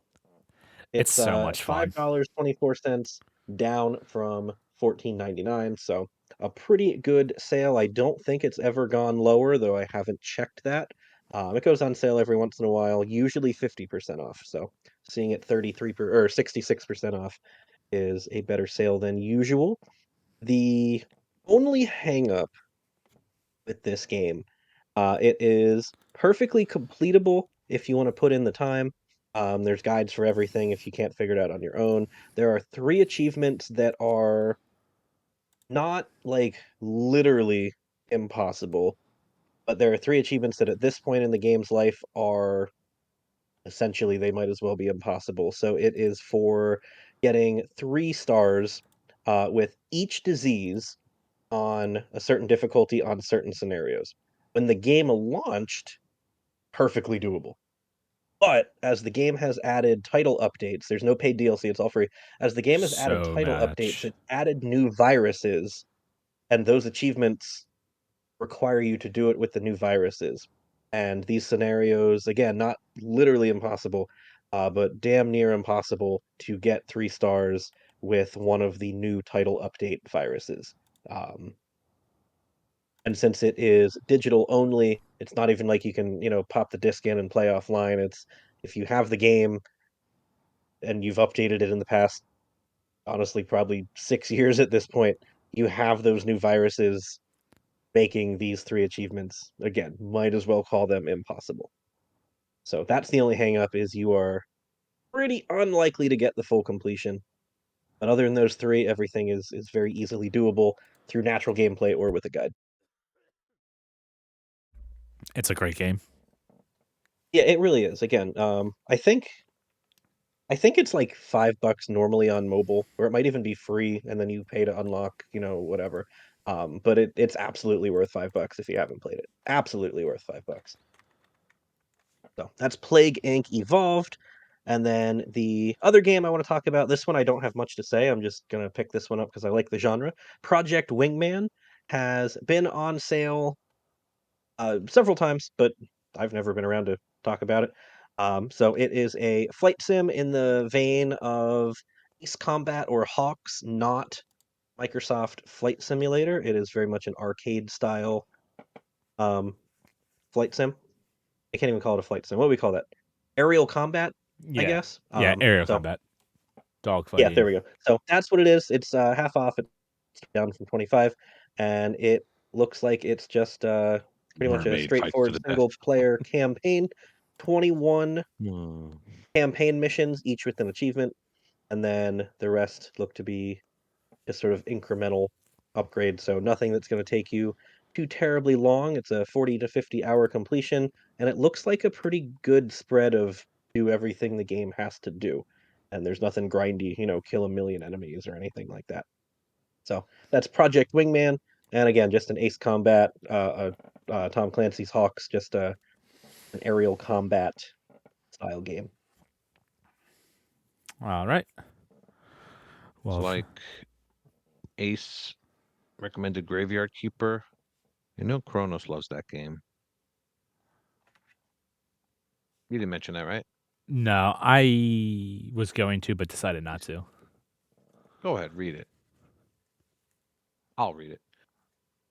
It's it's so much fun. $5.24 down from $14.99, so a pretty good sale. I don't think it's ever gone lower, though I haven't checked that. It goes on sale every once in a while, usually 50% off. So seeing it 66% off is a better sale than usual. The only hang up with this game, it is perfectly completable if you want to put in the time. There's guides for everything if you can't figure it out on your own. There are 3 achievements that are not like literally impossible, but there are 3 achievements that at this point in the game's life are essentially they might as well be impossible. So it is for getting 3 stars with each disease on a certain difficulty on certain scenarios. When the game launched, perfectly doable. But as the game has added title updates, there's no paid DLC, it's all free. As the game has added So title updates, much. it added new viruses, and those achievements require you to do it with the new viruses. And these scenarios, again, not literally impossible, but damn near impossible to get 3 stars with one of the new title update viruses. And since it is digital only, it's not even like you can, pop the disc in and play offline. It's if you have the game and you've updated it in the past, honestly, probably 6 years at this point, you have those new viruses making these 3 achievements, again, might as well call them impossible. So that's the only hang up, is you are pretty unlikely to get the full completion. But other than those 3, everything is very easily doable through natural gameplay or with a guide. It's a great game. Yeah, it really is. Again, I think it's like $5 normally on mobile, or it might even be free, and then you pay to unlock, whatever. But it's absolutely worth $5 if you haven't played it. Absolutely worth $5. So that's Plague Inc. Evolved. And then the other game I want to talk about, this one I don't have much to say. I'm just going to pick this one up because I like the genre. Project Wingman has been on sale several times, but I've never been around to talk about it. So it is a flight sim in the vein of Ace Combat or Hawks, not Microsoft Flight Simulator. It is very much an arcade style flight sim. I can't even call it a flight sim. What do we call that? Aerial combat, I guess. Yeah, aerial combat. Dogfighting. Yeah, there we go. So that's what it is. It's half off. It's down from 25, and it looks like it's just pretty much a Mermaid fights to straightforward the death. single-player campaign. 21 Hmm. campaign missions, each with an achievement, and then the rest look to be just sort of incremental upgrades. So nothing that's going to take you too terribly long. It's a 40 to 50 hour completion, and it looks like a pretty good spread of do everything the game has to do. And there's nothing grindy, kill a million enemies or anything like that. So that's Project Wingman, and again, just an Ace Combat, Tom Clancy's Hawks, just an aerial combat style game. All right. Well, it's like Ace recommended Graveyard Keeper. I know Kronos loves that game. You didn't mention that, right? No, I was going to, but decided not to. Go ahead, read it. I'll read it.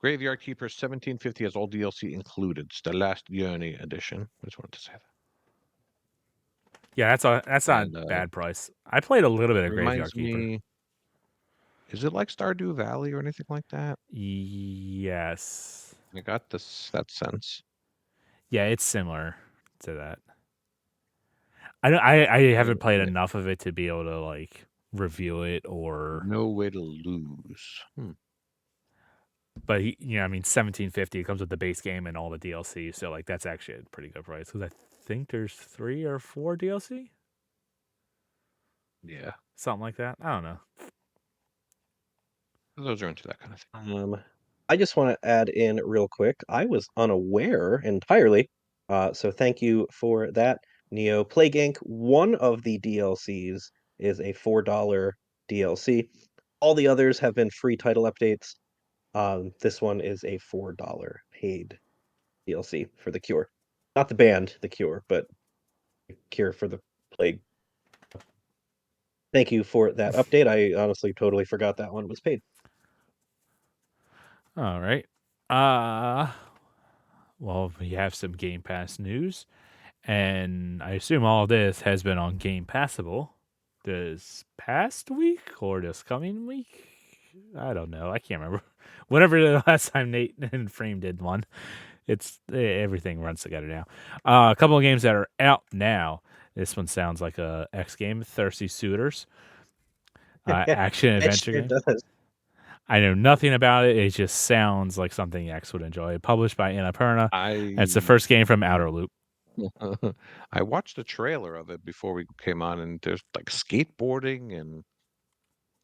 Graveyard Keeper 1750 has all DLC included. It's the Last Journey edition. I just wanted to say that. Yeah, that's not a bad price. I played a little bit of Graveyard Keeper. Is it like Stardew Valley or anything like that? Yes. I got that sense. Yeah, it's similar to that. I haven't played enough of it to be able to like review it or no way to lose. But I mean, $17.50 comes with the base game and all the DLC, so like that's actually a pretty good price because I think there's 3 or 4 DLC. Yeah, something like that. I don't know. Those are into that kind of thing. I just want to add in real quick. I was unaware entirely, so thank you for that, Neo. Plague Inc. One of the DLCs is a $4 DLC. All the others have been free title updates. This one is a $4 paid DLC for The Cure. Not the band, The Cure, but The Cure for the Plague. Thank you for that update. I honestly totally forgot that one was paid. All right. Well, we have some Game Pass news, and I assume all of this has been on Game Passable this past week or this coming week. I don't know. I can't remember. Whenever the last time Nate and Frame did one, everything runs together now. A couple of games that are out now. This one sounds like a X game, Thirsty Suitors, action adventure game. Does. I know nothing about it. It just sounds like something X would enjoy. Published by Annapurna. It's the first game from Outer Loop. I watched the trailer of it before we came on, and there's like skateboarding, and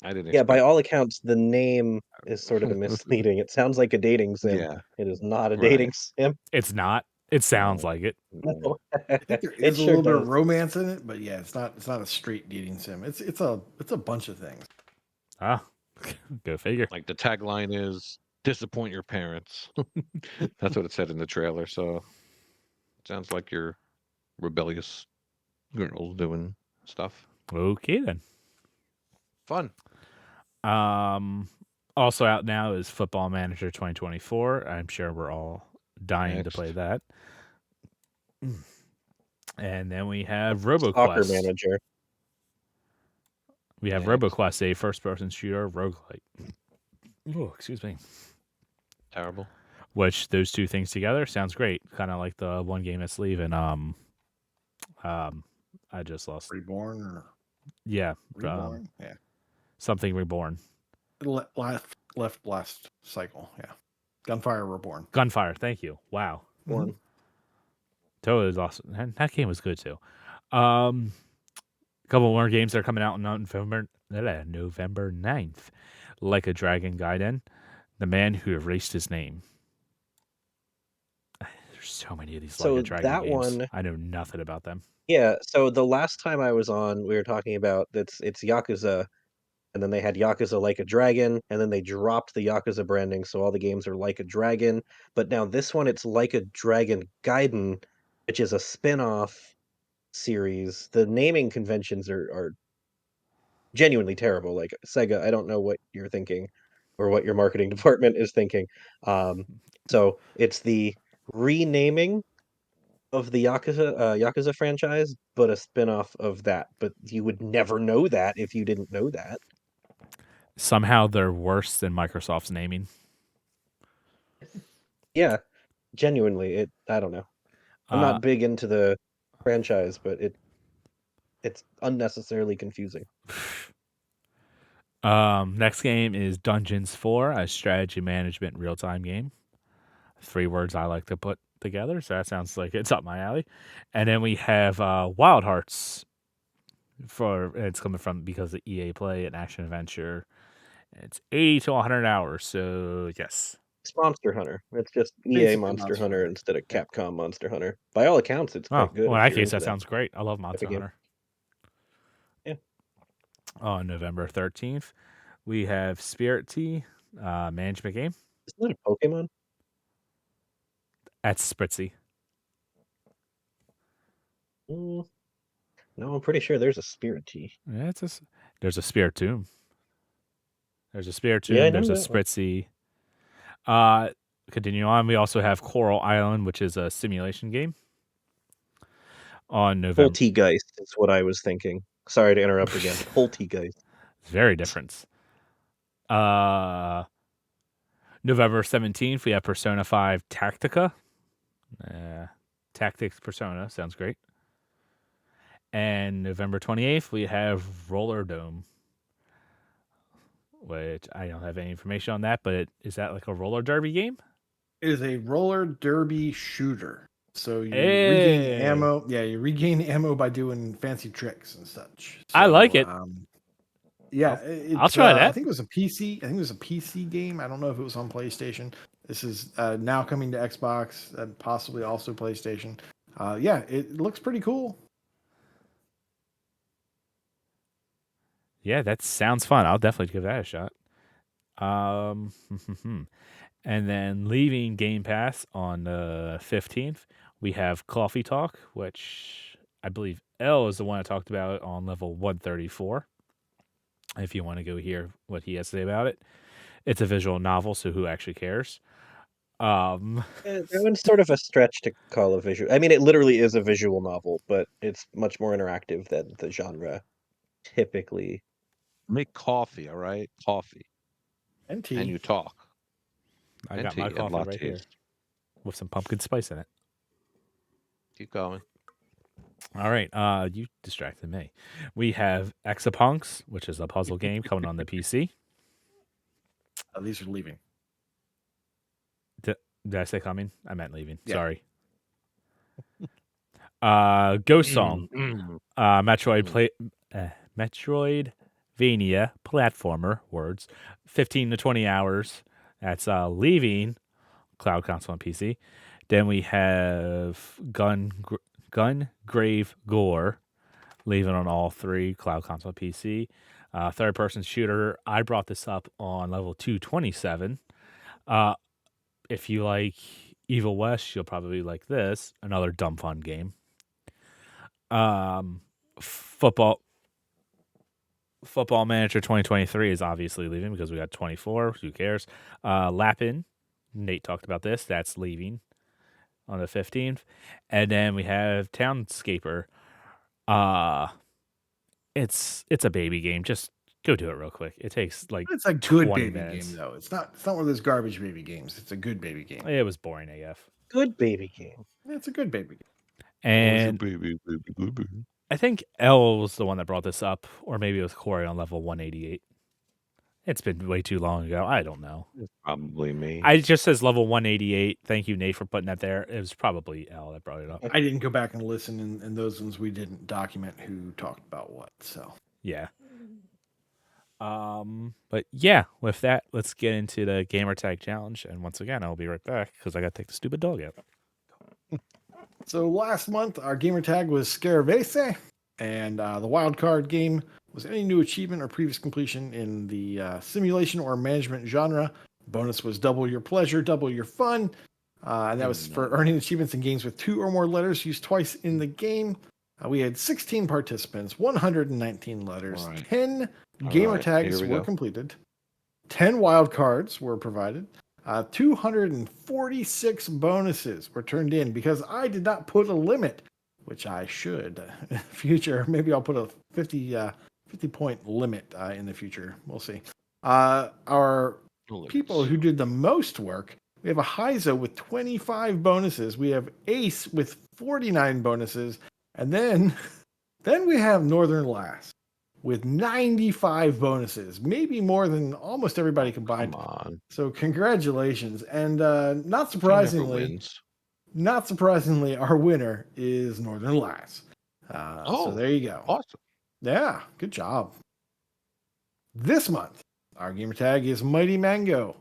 I didn't. Yeah, by all accounts, the name is sort of misleading. It sounds like a dating sim. Yeah. It is not a dating sim. It's not. It sounds like it. I think there is a little bit of romance in it, but yeah, it's not a straight dating sim. It's a bunch of things. Ah, go figure. Like the tagline is "Disappoint your parents." That's what it said in the trailer. So it sounds like you're rebellious girls doing stuff. Okay then. Fun. Also out now is Football Manager 2024. I'm sure we're all dying to play that. And then we have RoboQuest. Soccer Manager. We have RoboQuest, a first-person shooter roguelike. Oh, excuse me. Terrible. which those two things together sounds great. Kind of like the one game that's leaving. I just lost. Reborn or Yeah, Reborn? Yeah. something reborn. Left blast cycle. Yeah. Gunfire Reborn. Gunfire. Thank you. Wow, One. totally was awesome. And that game was good too. A couple more games that are coming out on November 9th. Like a Dragon Gaiden, The Man Who Erased His Name. There's so many of these So Like a Dragon that games. one- I know nothing about them. Yeah, so the last time I was on, we were talking about it's Yakuza, and then they had Yakuza Like a Dragon, and then they dropped the Yakuza branding, so all the games are Like a Dragon. But now this one, it's Like a Dragon Gaiden, which is a spin-off series. The naming conventions are genuinely terrible. Like Sega, I don't know what you're thinking or what your marketing department is thinking. So it's the renaming of the Yakuza franchise, but a spin-off of that. But you would never know that if you didn't know that. Somehow they're worse than Microsoft's naming. Yeah, genuinely, I don't know. I'm Uh, not big into the franchise, but it's unnecessarily confusing. Next game is Dungeons 4, a strategy management real-time game. 3 words I like to put together, so that sounds like it's up my alley. And then we have Wild Hearts. It's coming from because of EA Play, an action adventure. It's 80 to 100 hours, so yes. It's Monster Hunter. It's just EA Basically Monster Monster Hunter Hunter. instead of Capcom Monster Hunter. By all accounts, it's Oh, quite good. well, in if that you're case, into that sounds great. I love Monster game. Hunter. Yeah. On November 13th, we have Spirit Tea, management game. Isn't that a Pokemon? That's Spritzy. No, I'm pretty sure there's a Spirit Tea. Yeah, there's a Spiritomb. There's a Spiritomb. Yeah, I know there's a that one. Spritzy. Continue on. We also have Coral Island, which is a simulation game. On November. Poltergeist is what I was thinking. Sorry to interrupt again. Poltergeist. It's very different. November 17th, we have Persona 5 Tactica. Tactics Persona. Sounds great. And November 28th, we have Roller Dome, which I don't have any information on that, but is that like a roller derby game? It is a roller derby shooter. So you Hey. regain ammo. Yeah, you regain ammo by doing fancy tricks and such. I like it. Yeah, I'll try that. I think it was a PC. I think it was a PC game. I don't know if it was on PlayStation. This is now coming to Xbox and possibly also PlayStation. Yeah, it looks pretty cool. Yeah, that sounds fun. I'll definitely give that a shot. And then leaving Game Pass on the 15th, we have Coffee Talk, which I believe L is the one I talked about on level 134. If you want to go hear what he has to say about it. It's a visual novel, so who actually cares? That one's sort of a stretch to call a visual. I mean, it literally is a visual novel, but it's much more interactive than the genre typically. Make coffee, all right? Coffee. And tea. And you talk. I And got my tea and coffee right here lattes. with some pumpkin spice in it. Keep going. All right, you distracted me. We have Exapunks, which is a puzzle game coming on the PC. These are leaving. Did I say coming? I meant leaving. Yeah. Sorry. Ghost Song, Metroidvania platformer. Words, 15 to 20 hours. That's leaving Cloud Console and PC. Then we have Gungrave Gore, leaving on all 3 Cloud Console and PC. Third-person shooter. I brought this up on level 227. If you like Evil West, you'll probably like this. Another dumb fun game. Football Manager 2023 is obviously leaving because we got 24. Who cares? Lapin, Nate talked about this. That's leaving on the 15th. And then we have Townscaper. It's a baby game. Just Go do it real quick. It takes like It's a good 20 baby minutes. game though. It's not one of those garbage baby games. It's a good baby game. It was boring AF. Good baby game. It's a good baby game. And baby. I think L was the one that brought this up, or maybe it was Corey on level 188. It's been way too long ago. I don't know. It's probably me. I just says level 188. Thank you, Nate, for putting that there. It was probably L that brought it up. I didn't go back and listen, and those ones we didn't document who talked about what. So Yeah. But yeah, with that, let's get into the gamer tag challenge. And once again, I'll be right back because I got to take the stupid dog out. So last month, our gamer tag was Scaravese, and the wild card game was any new achievement or previous completion in the simulation or management genre. Bonus was double your pleasure, double your fun. And that was for earning achievements in games with 2 or more letters used twice in the game. We had 16 participants, 119 letters, 10 gamer tags were completed, 10 wild cards were provided, 246 bonuses were turned in because I did not put a limit, which I should in the future. Maybe I'll put a 50-point limit in the future. We'll see. Our people who did the most work, we have a Heiza with 25 bonuses. We have Ace with 49 bonuses. And then we have Northern Lass with 95 bonuses, maybe more than almost everybody combined. Come on. So congratulations. And not surprisingly, our winner is Northern Lass. So there you go. Awesome. Yeah, good job. This month, our gamer tag is Mighty Mango.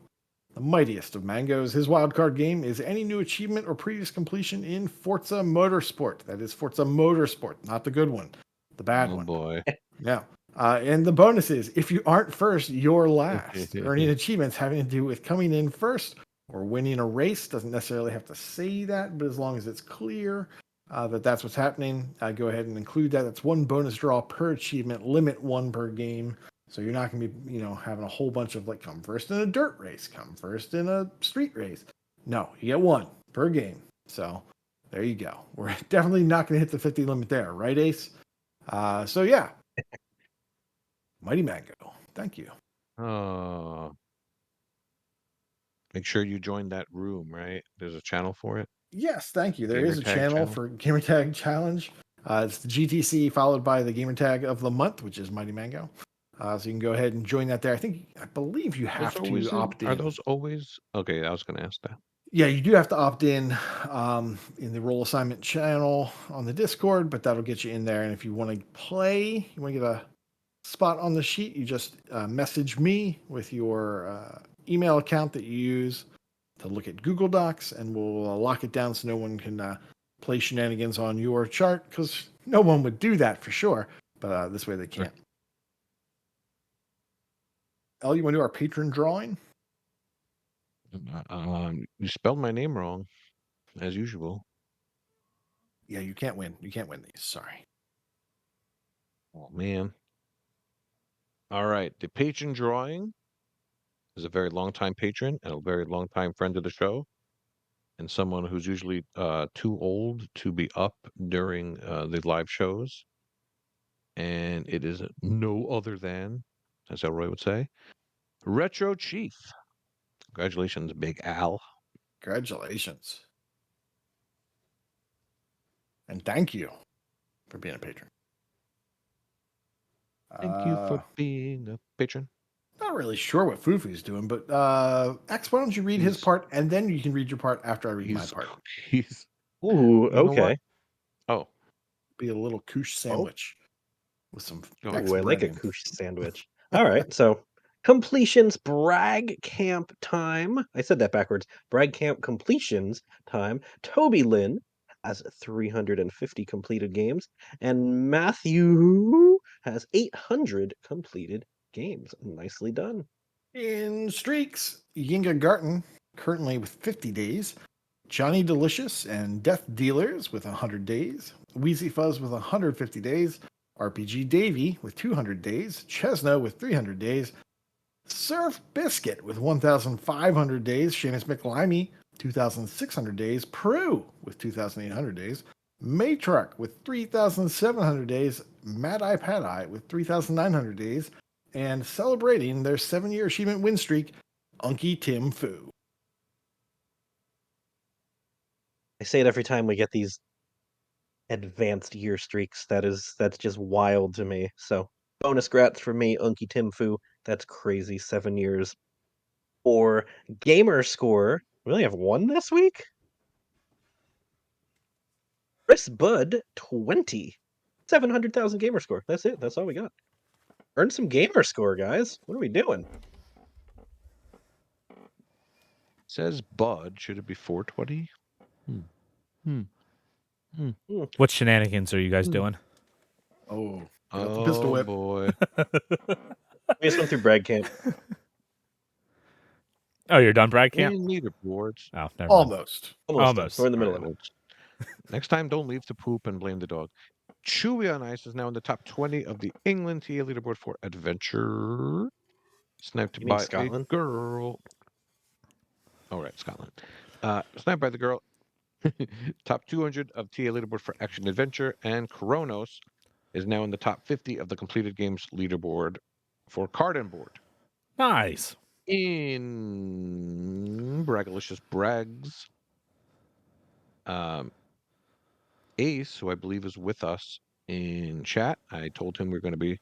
The mightiest of mangoes. His wildcard game is any new achievement or previous completion in Forza Motorsport. That is Forza Motorsport, not the good one, the bad one. Boy. Yeah. And the bonus is, if you aren't first, you're last. Earning achievements having to do with coming in first or winning a race. Doesn't necessarily have to say that, but as long as it's clear that that's what's happening, go ahead and include that. That's 1 bonus draw per achievement, limit 1 per game. So you're not going to be, having a whole bunch of come first in a dirt race, come first in a street race. No, you get 1 per game. So there you go. We're definitely not going to hit the 50 limit there, right, Ace? So yeah, Mighty Mango. Thank you. Make sure you join that room, right? There's a channel for it. Yes, thank you. There is a channel for Gamertag Challenge. It's the GTC followed by the Gamertag of the month, which is Mighty Mango. So you can go ahead and join that there. I believe you have to opt in. Are those always? Okay, I was going to ask that. Yeah, you do have to opt in the role assignment channel on the Discord, but that'll get you in there. And if you want to play, you want to get a spot on the sheet, you just message me with your email account that you use to look at Google Docs, and we'll lock it down so no one can play shenanigans on your chart, because no one would do that for sure. But this way they can't. El, you want to do our patron drawing? You spelled my name wrong, as usual. Yeah, you can't win. You can't win these. Sorry. Oh, man. All right. The patron drawing is a very long-time patron and a very long-time friend of the show, and someone who's usually too old to be up during the live shows. And it is no other than, as Elroy would say, Retro Chief. Congratulations, Big Al. Congratulations. And thank you for being a patron. Thank you for being a patron. Not really sure what Fufu's doing, but X, why don't you read his part, and then you can read your part after I read my part. Ooh, okay. Oh. Be a little koosh sandwich with some. Oh, I like a koosh sandwich. All right, so completions brag camp time. I said that backwards. Brag camp completions time. Toby Lynn has 350 completed games, and Matthew has 800 completed games. Nicely done. In streaks, Yinga Garten currently with 50 days. Johnny Delicious and Death Dealers with 100 days. Wheezy Fuzz with 150 days. RPG Davy with 200 days. Chesno with 300 days. Surf Biscuit with 1,500 days. Seamus McLimey, 2,600 days. Prue with 2,800 days. Matruck with 3,700 days. Mad Eye Pad Eye with 3,900 days. and celebrating their 7-year achievement win streak, Unky Tim Fu. I say it every time we get these advanced year streaks. That's just wild to me. So bonus grats for me, Unky Tim Fu. That's crazy. 7 years. Or gamer score. We only have one this week. Chris Bud 20. 700,000 gamer score. That's it. That's all we got. Earn some gamer score, guys. What are we doing? Says Bud. Should it be 420? What shenanigans are you guys doing? Oh, I got the pistol whip. Boy. We just went through brag camp. Oh, you're done, Brad Camp? And leaderboards. Oh, never mind. Almost. Almost. We're in the middle of it. Next time, don't leave to poop and blame the dog. Chewy on Ice is now in the top 20 of the England TA leaderboard for Adventure. Sniped You mean by Scotland? a girl. All right, Scotland. Sniped by the girl. Top 200 of TA leaderboard for Action Adventure. And Kronos is now in the top 50 of the completed games leaderboard for Card and Board. Nice. In Bragalicious Brags, Ace, who I believe is with us in chat, I told him we are going to be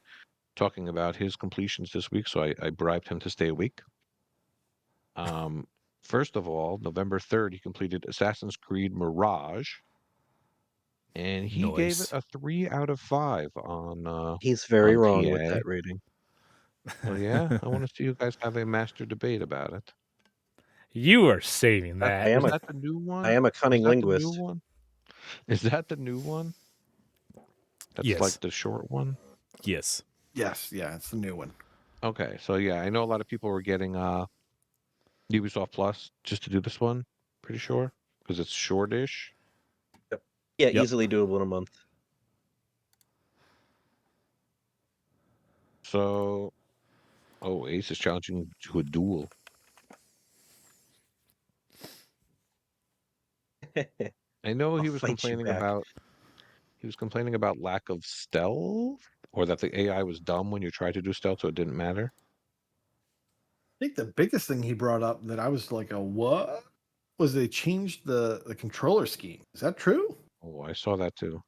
talking about his completions this week, so I bribed him to stay a week. First of all, November 3rd, he completed Assassin's Creed Mirage, and he gave it a 3 out of 5 on. He's very on wrong with TA. that rating. Well, yeah, I want to see you guys have a master debate about it. You are saving that. Is that the new one? I am a cunning Is that the linguist. new one? Is that the new one? That's Yes. like the short one? Yes. Yes, yeah, it's the new one. Okay, so yeah, I know a lot of people were getting Ubisoft Plus just to do this one, pretty sure, because it's shortish. Yeah, Yep. easily doable in a month. So, Ace is challenging to a duel. I know he I'll was fight you complaining back. about lack of stealth, or that the AI was dumb when you tried to do stealth, so it didn't matter. I think the biggest thing he brought up that I was like, what? Was they changed the controller scheme. Is that true? Oh, I saw that too.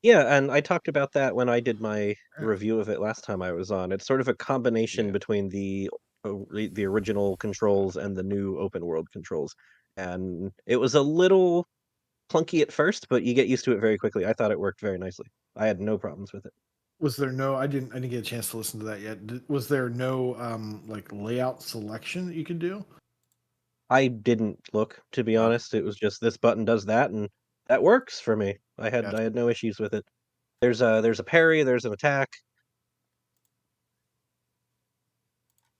Yeah, and I talked about that when I did my review of it last time I was on. It's sort of a combination between the original controls and the new open world controls. And it was a little clunky at first, but you get used to it very quickly. I thought it worked very nicely. I had no problems with it. Was there no? I didn't get a chance to listen to that yet. Was there no like layout selection that you could do? I didn't look, to be honest. It was just this button does that, and that works for me. I had no issues with it. There's a parry, there's an attack.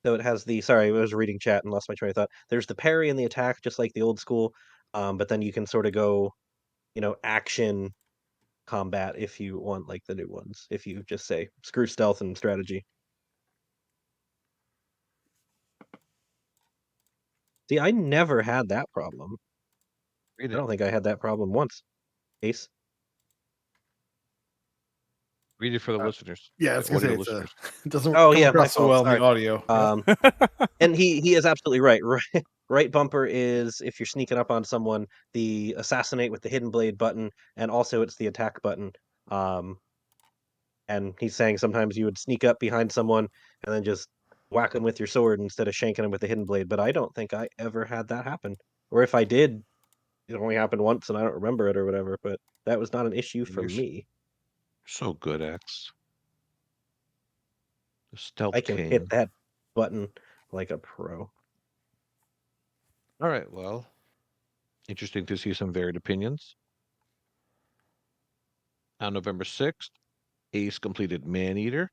So it has the sorry, I was reading chat and lost my train of thought. There's the parry and the attack, just like the old school. But then you can sort of go, action combat if you want like the new ones. If you just say screw stealth and strategy. See, I never had that problem. I don't think I had that problem once. Ace. Read it for the listeners. Yeah, I was gonna say audio it listeners. doesn't Oh come yeah, my across so fault. well in Sorry. the audio. And he is absolutely right. Right bumper is if you're sneaking up on someone, the assassinate with the hidden blade button, and also it's the attack button. And he's saying sometimes you would sneak up behind someone and then just whack them with your sword instead of shanking them with the hidden blade. But I don't think I ever had that happen. Or if I did, it only happened once and I don't remember it or whatever. But that was not an issue for me. So good, X. The stealth I can king. hit that button like a pro. All right, well, interesting to see some varied opinions. On November 6th, Ace completed Maneater,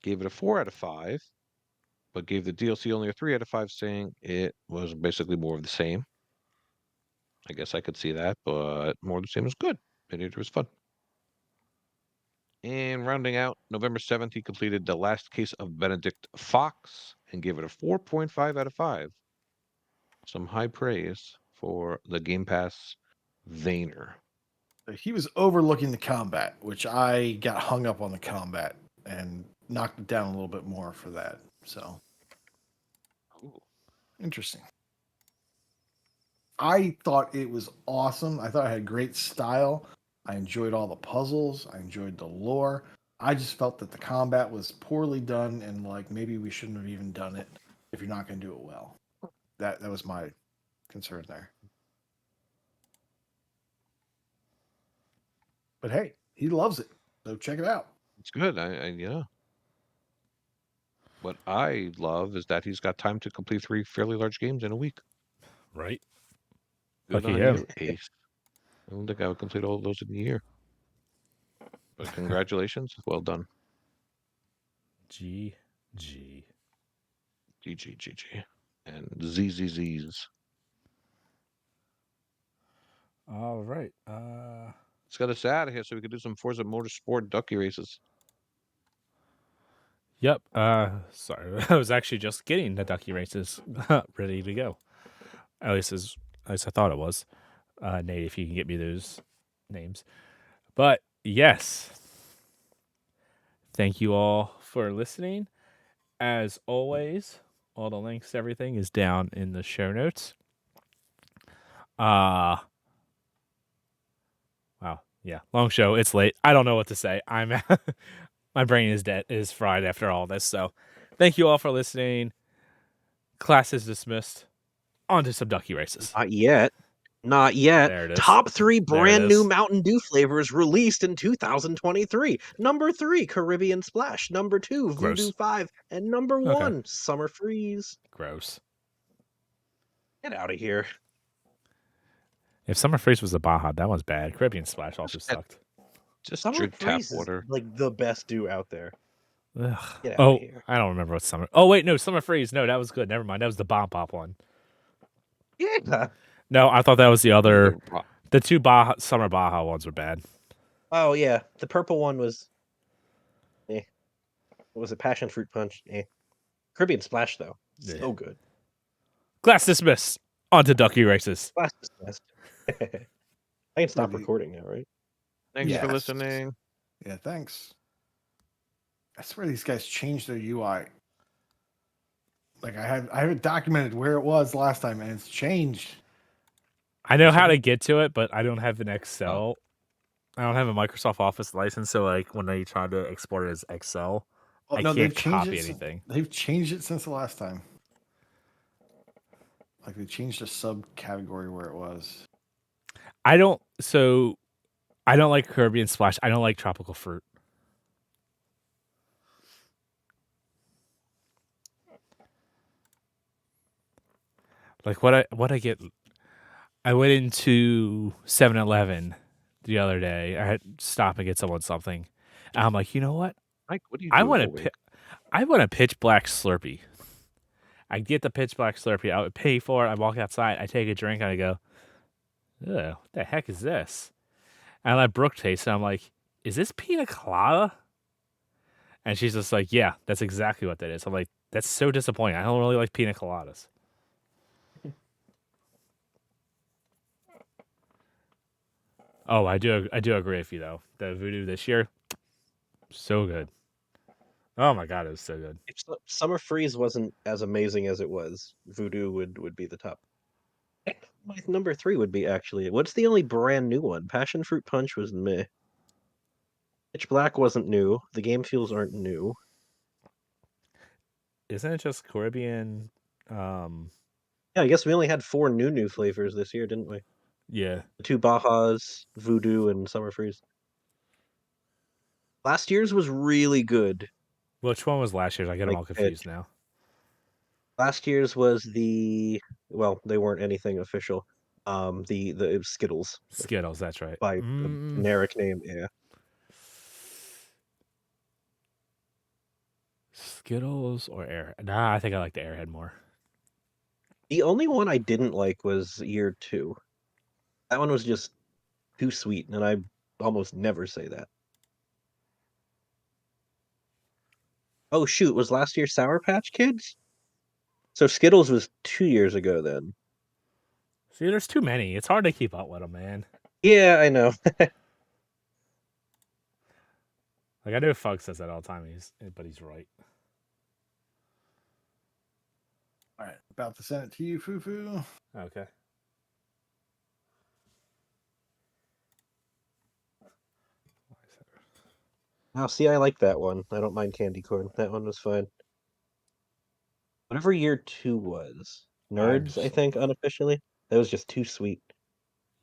gave it a 4 out of 5, but gave the DLC only a 3 out of 5, saying it was basically more of the same. I guess I could see that, but more of the same is good. Maneater was fun. And rounding out, November 7th, he completed The Last Case of Benedict Fox and gave it a 4.5 out of 5. Some high praise for the Game Pass Vayner. He was overlooking the combat, which I got hung up on the combat, and knocked it down a little bit more for that. So interesting. I thought it was awesome. I thought it had great style. I enjoyed all the puzzles. I enjoyed the lore. I just felt that the combat was poorly done, and like maybe we shouldn't have even done it if you're not going to do it well. That was my concern there. But hey, he loves it, so check it out. It's good. Yeah. What I love is that he's got time to complete 3 fairly large games in a week. Right. Good Lucky on him. you, Ace. I don't think I would complete all of those in a year. But congratulations. Well done. GG. GG. And ZZZs. All right. Let's get us out of here so we can do some Forza Motorsport ducky races. Yep. Sorry, I was actually just getting the ducky races ready to go. At least I thought it was. Nate, if you can get me those names. But yes, thank you all for listening. As always, all the links, everything is down in the show notes. Wow. Yeah. Long show. It's late. I don't know what to say. My brain is fried after all this. So thank you all for listening. Class is dismissed. On to some ducky races. Not yet. There it is. Top 3 brand new is. Mountain Dew flavors released in 2023. Number 3, Caribbean Splash. Number 2, Gross. Voodoo 5. And number 1, Summer Freeze. Gross. Get out of here. If Summer Freeze was a Baja, that one's bad. Caribbean Splash also sucked. Just Summer drink tap Freeze water. is like the best dew out there. Ugh. Get out of here. I don't remember what Summer. Oh wait, no, Summer Freeze. No, that was good. Never mind. That was the Bomb Pop one. Yeah. No, I thought that was the other. The 2 Summer Baja ones were bad. Oh yeah, the purple one was. What was it? Passion Fruit Punch. Caribbean Splash though, so good. Class dismissed. On to ducky races. Class dismissed. I can stop recording now, right? Thanks for listening. Yeah, thanks. I swear these guys changed their UI. Like I have it documented where it was last time, and it's changed. I know how to get to it, but I don't have an Excel. I don't have a Microsoft Office license, so like when I try to export it as Excel, I can't copy anything. They've changed it since the last time. Like they changed a subcategory where it was. I don't like Caribbean Splash. I don't like tropical fruit. Like what I get. I went into 7-Eleven the other day. I had to stop and get someone something. And I'm like, you know what? Mike, what do you I do want all week? I want a pitch black Slurpee. I get the pitch black Slurpee. I would pay for it. I walk outside. I take a drink and I go, "Ugh, what the heck is this?" And I let Brooke taste it. I'm like, "Is this pina colada?" And she's just like, "Yeah, that's exactly what that is." I'm like, "That's so disappointing. I don't really like pina coladas." Oh, I do agree with you though. The Voodoo this year, so good. Oh my god, it was so good. If Summer Freeze wasn't as amazing as it was, Voodoo would be the top. My number 3 would be actually. What's the only brand new one? Passion Fruit Punch was meh. Pitch Black wasn't new. The Game Fuels aren't new. Isn't it just Caribbean? Yeah, I guess we only had 4 new flavors this year, didn't we? Yeah. The 2 Bajas, Voodoo, and Summer Freeze. Last year's was really good. Which one was last year's? I get them all confused now. Last year's was they weren't anything official. It was Skittles. Skittles, that's right. By a generic name, yeah. Skittles or Airhead? Nah, I think I like the Airhead more. The only one I didn't like was year 2. That one was just too sweet, and I almost never say that. Oh shoot, was last year Sour Patch Kids? So Skittles was 2 years ago then. See, there's too many. It's hard to keep up with them, man. Yeah, I know. Like Like I know Fug says that all the time, but he's right. All right, about to send it to you, Fufu. Okay. Oh, see, I like that one. I don't mind candy corn. That one was fine. Whatever year 2 was. Nerds, I think, unofficially. That was just too sweet.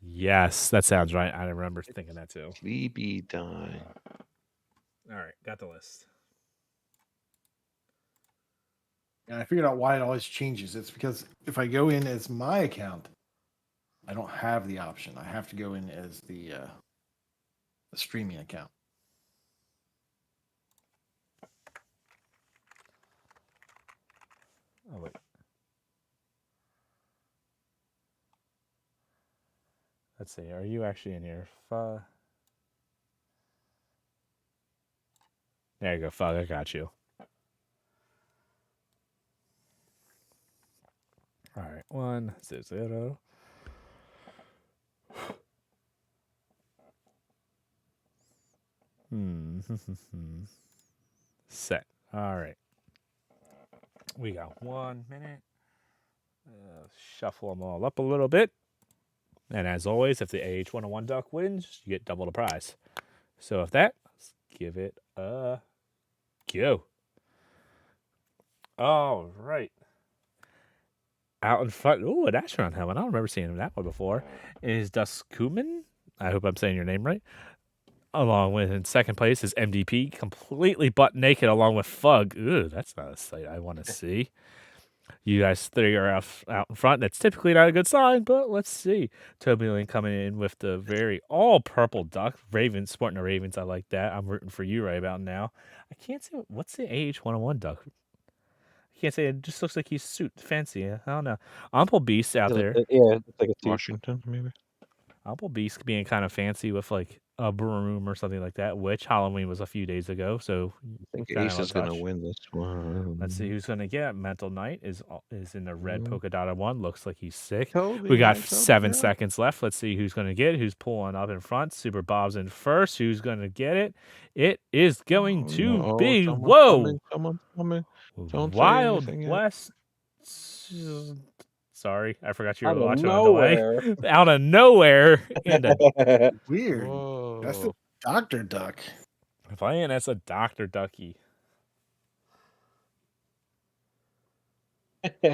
Yes, that sounds right. I remember thinking that too. Sleepy time. All right, got the list. And I figured out why it always changes. It's because if I go in as my account, I don't have the option. I have to go in as the streaming account. Oh wait. Let's see. Are you actually in here? There you go, Fug. I got you. All right, 100. Set. All right. We got 1 minute. Shuffle them all up a little bit. And as always, if the AH-101 duck wins, you get double the prize. So if that, let's give it a go. All right. Out in front, ooh, an astronaut helmet. I don't remember seeing that one before. Is Duskuman? I hope I'm saying your name right. Along with in second place is MDP, completely butt naked, along with Fug. Ooh, that's not a sight I want to see. You guys three are out in front. That's typically not a good sign, but let's see. Toby Lane coming in with the very all purple duck. Ravens, sporting the Ravens. I like that. I'm rooting for you right about now. I can't say what's the AH-101 duck. I can't say it. Just looks like he's suit fancy. I don't know. Ample Beast out there. Yeah, it's like a suit. Washington, maybe. Ample Beast being kind of fancy with like a broom or something like that, which Halloween was a few days ago. So I think kinda Ace is touch. going to win this one. Let's see who's going to get. Mental Knight is in the red polka dotted one. Looks like he's sick. Toby, We got Toby, 7 yeah. seconds left. Let's see who's going to get it. Who's pulling up in front. Super Bob's in first. Who's going to get it? It is going to No, be, someone's whoa, Someone's coming. Don't say Wild anything yet. West. Sorry, I forgot you were Out of watching on nowhere. delay. Out of nowhere. And Weird. That's the Whoa. Dr. Duck. playing as a Dr. Ducky.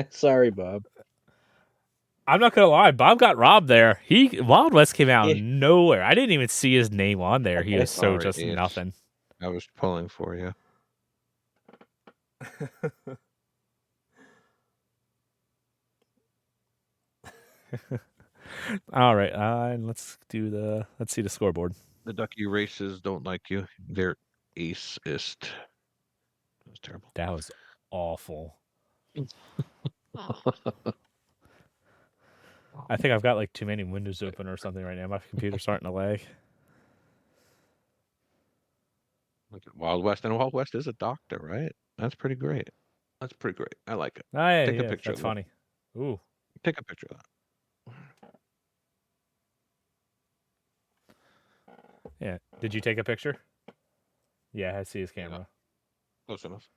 Sorry, Bob. I'm not gonna lie, Bob got robbed there. Wild West came out of Yeah. nowhere. I didn't even see his name on there. He was so Sorry, just Ace. nothing. I was pulling for you. All right, let's see the scoreboard. The Ducky races don't like you. They're aceist. That was terrible. That was awful. I think I've got like too many windows open or something right now. My computer's starting to lag. Look at Wild West, and Wild West is a doctor, right? That's pretty great. That's pretty great. I like it. Oh, yeah, Take a yeah, picture that's of that. funny. Ooh. Take a picture of that. Yeah. Did you take a picture? Yeah, I see his camera. Close enough.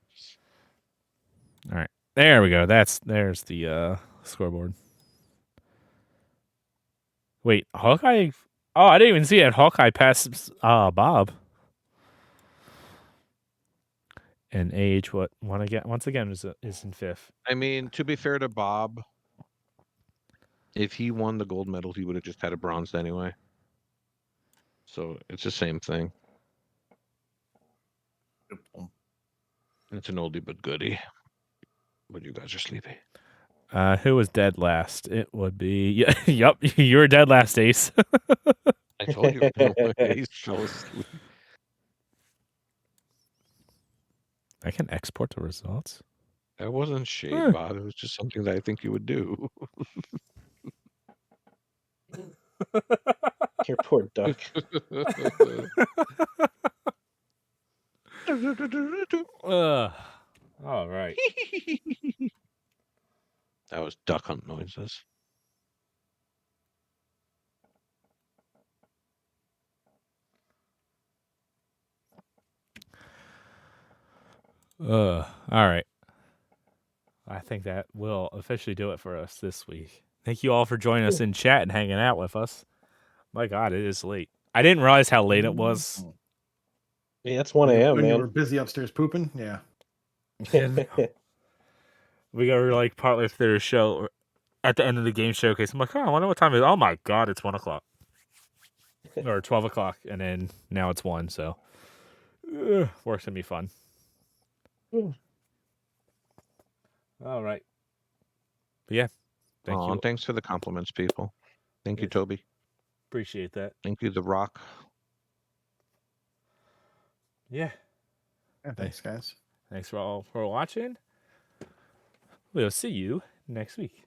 All right. There we go. There's the scoreboard. Wait, Hawkeye. Oh, I didn't even see it. Hawkeye passed Bob. And once again is in fifth. I mean, to be fair to Bob, if he won the gold medal, he would have just had a bronze anyway. So it's the same thing. It's an oldie but goodie. But you guys are sleepy. Who was dead last? It would be yup. You were dead last, Ace. I told you. Ace fell asleep. I can export the results. That wasn't shade, Huh. Bob. It was just something that I think you would do. Your poor duck. All right. That was duck hunt noises. All right. I think that will officially do it for us this week. Thank you all for joining us in chat and hanging out with us. My God, it is late. I didn't realize how late it was. Yeah, it's 1 When a.m., you man. were busy upstairs pooping. Yeah. We got like partly through the show at the end of the game showcase. I'm like, oh, I wonder what time it is. Oh my God, it's 1 o'clock or 12 o'clock, and then now it's 1. So work's gonna be fun. All right. But yeah. Thank you. And thanks for the compliments, people. Thank you, Toby. Appreciate that. Thank you, The Rock. Yeah. Thanks, guys. Thanks for all for watching. We'll see you next week.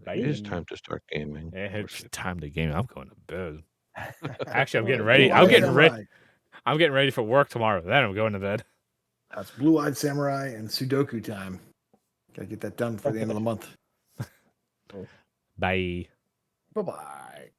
Bye. It is time to start gaming. It's time to game. I'm going to bed. Actually, I'm getting ready. I'm getting ready for work tomorrow. Then I'm going to bed. That's Blue-Eyed Samurai and Sudoku time. Gotta get that done for the end of the month. Bye. Bye-bye.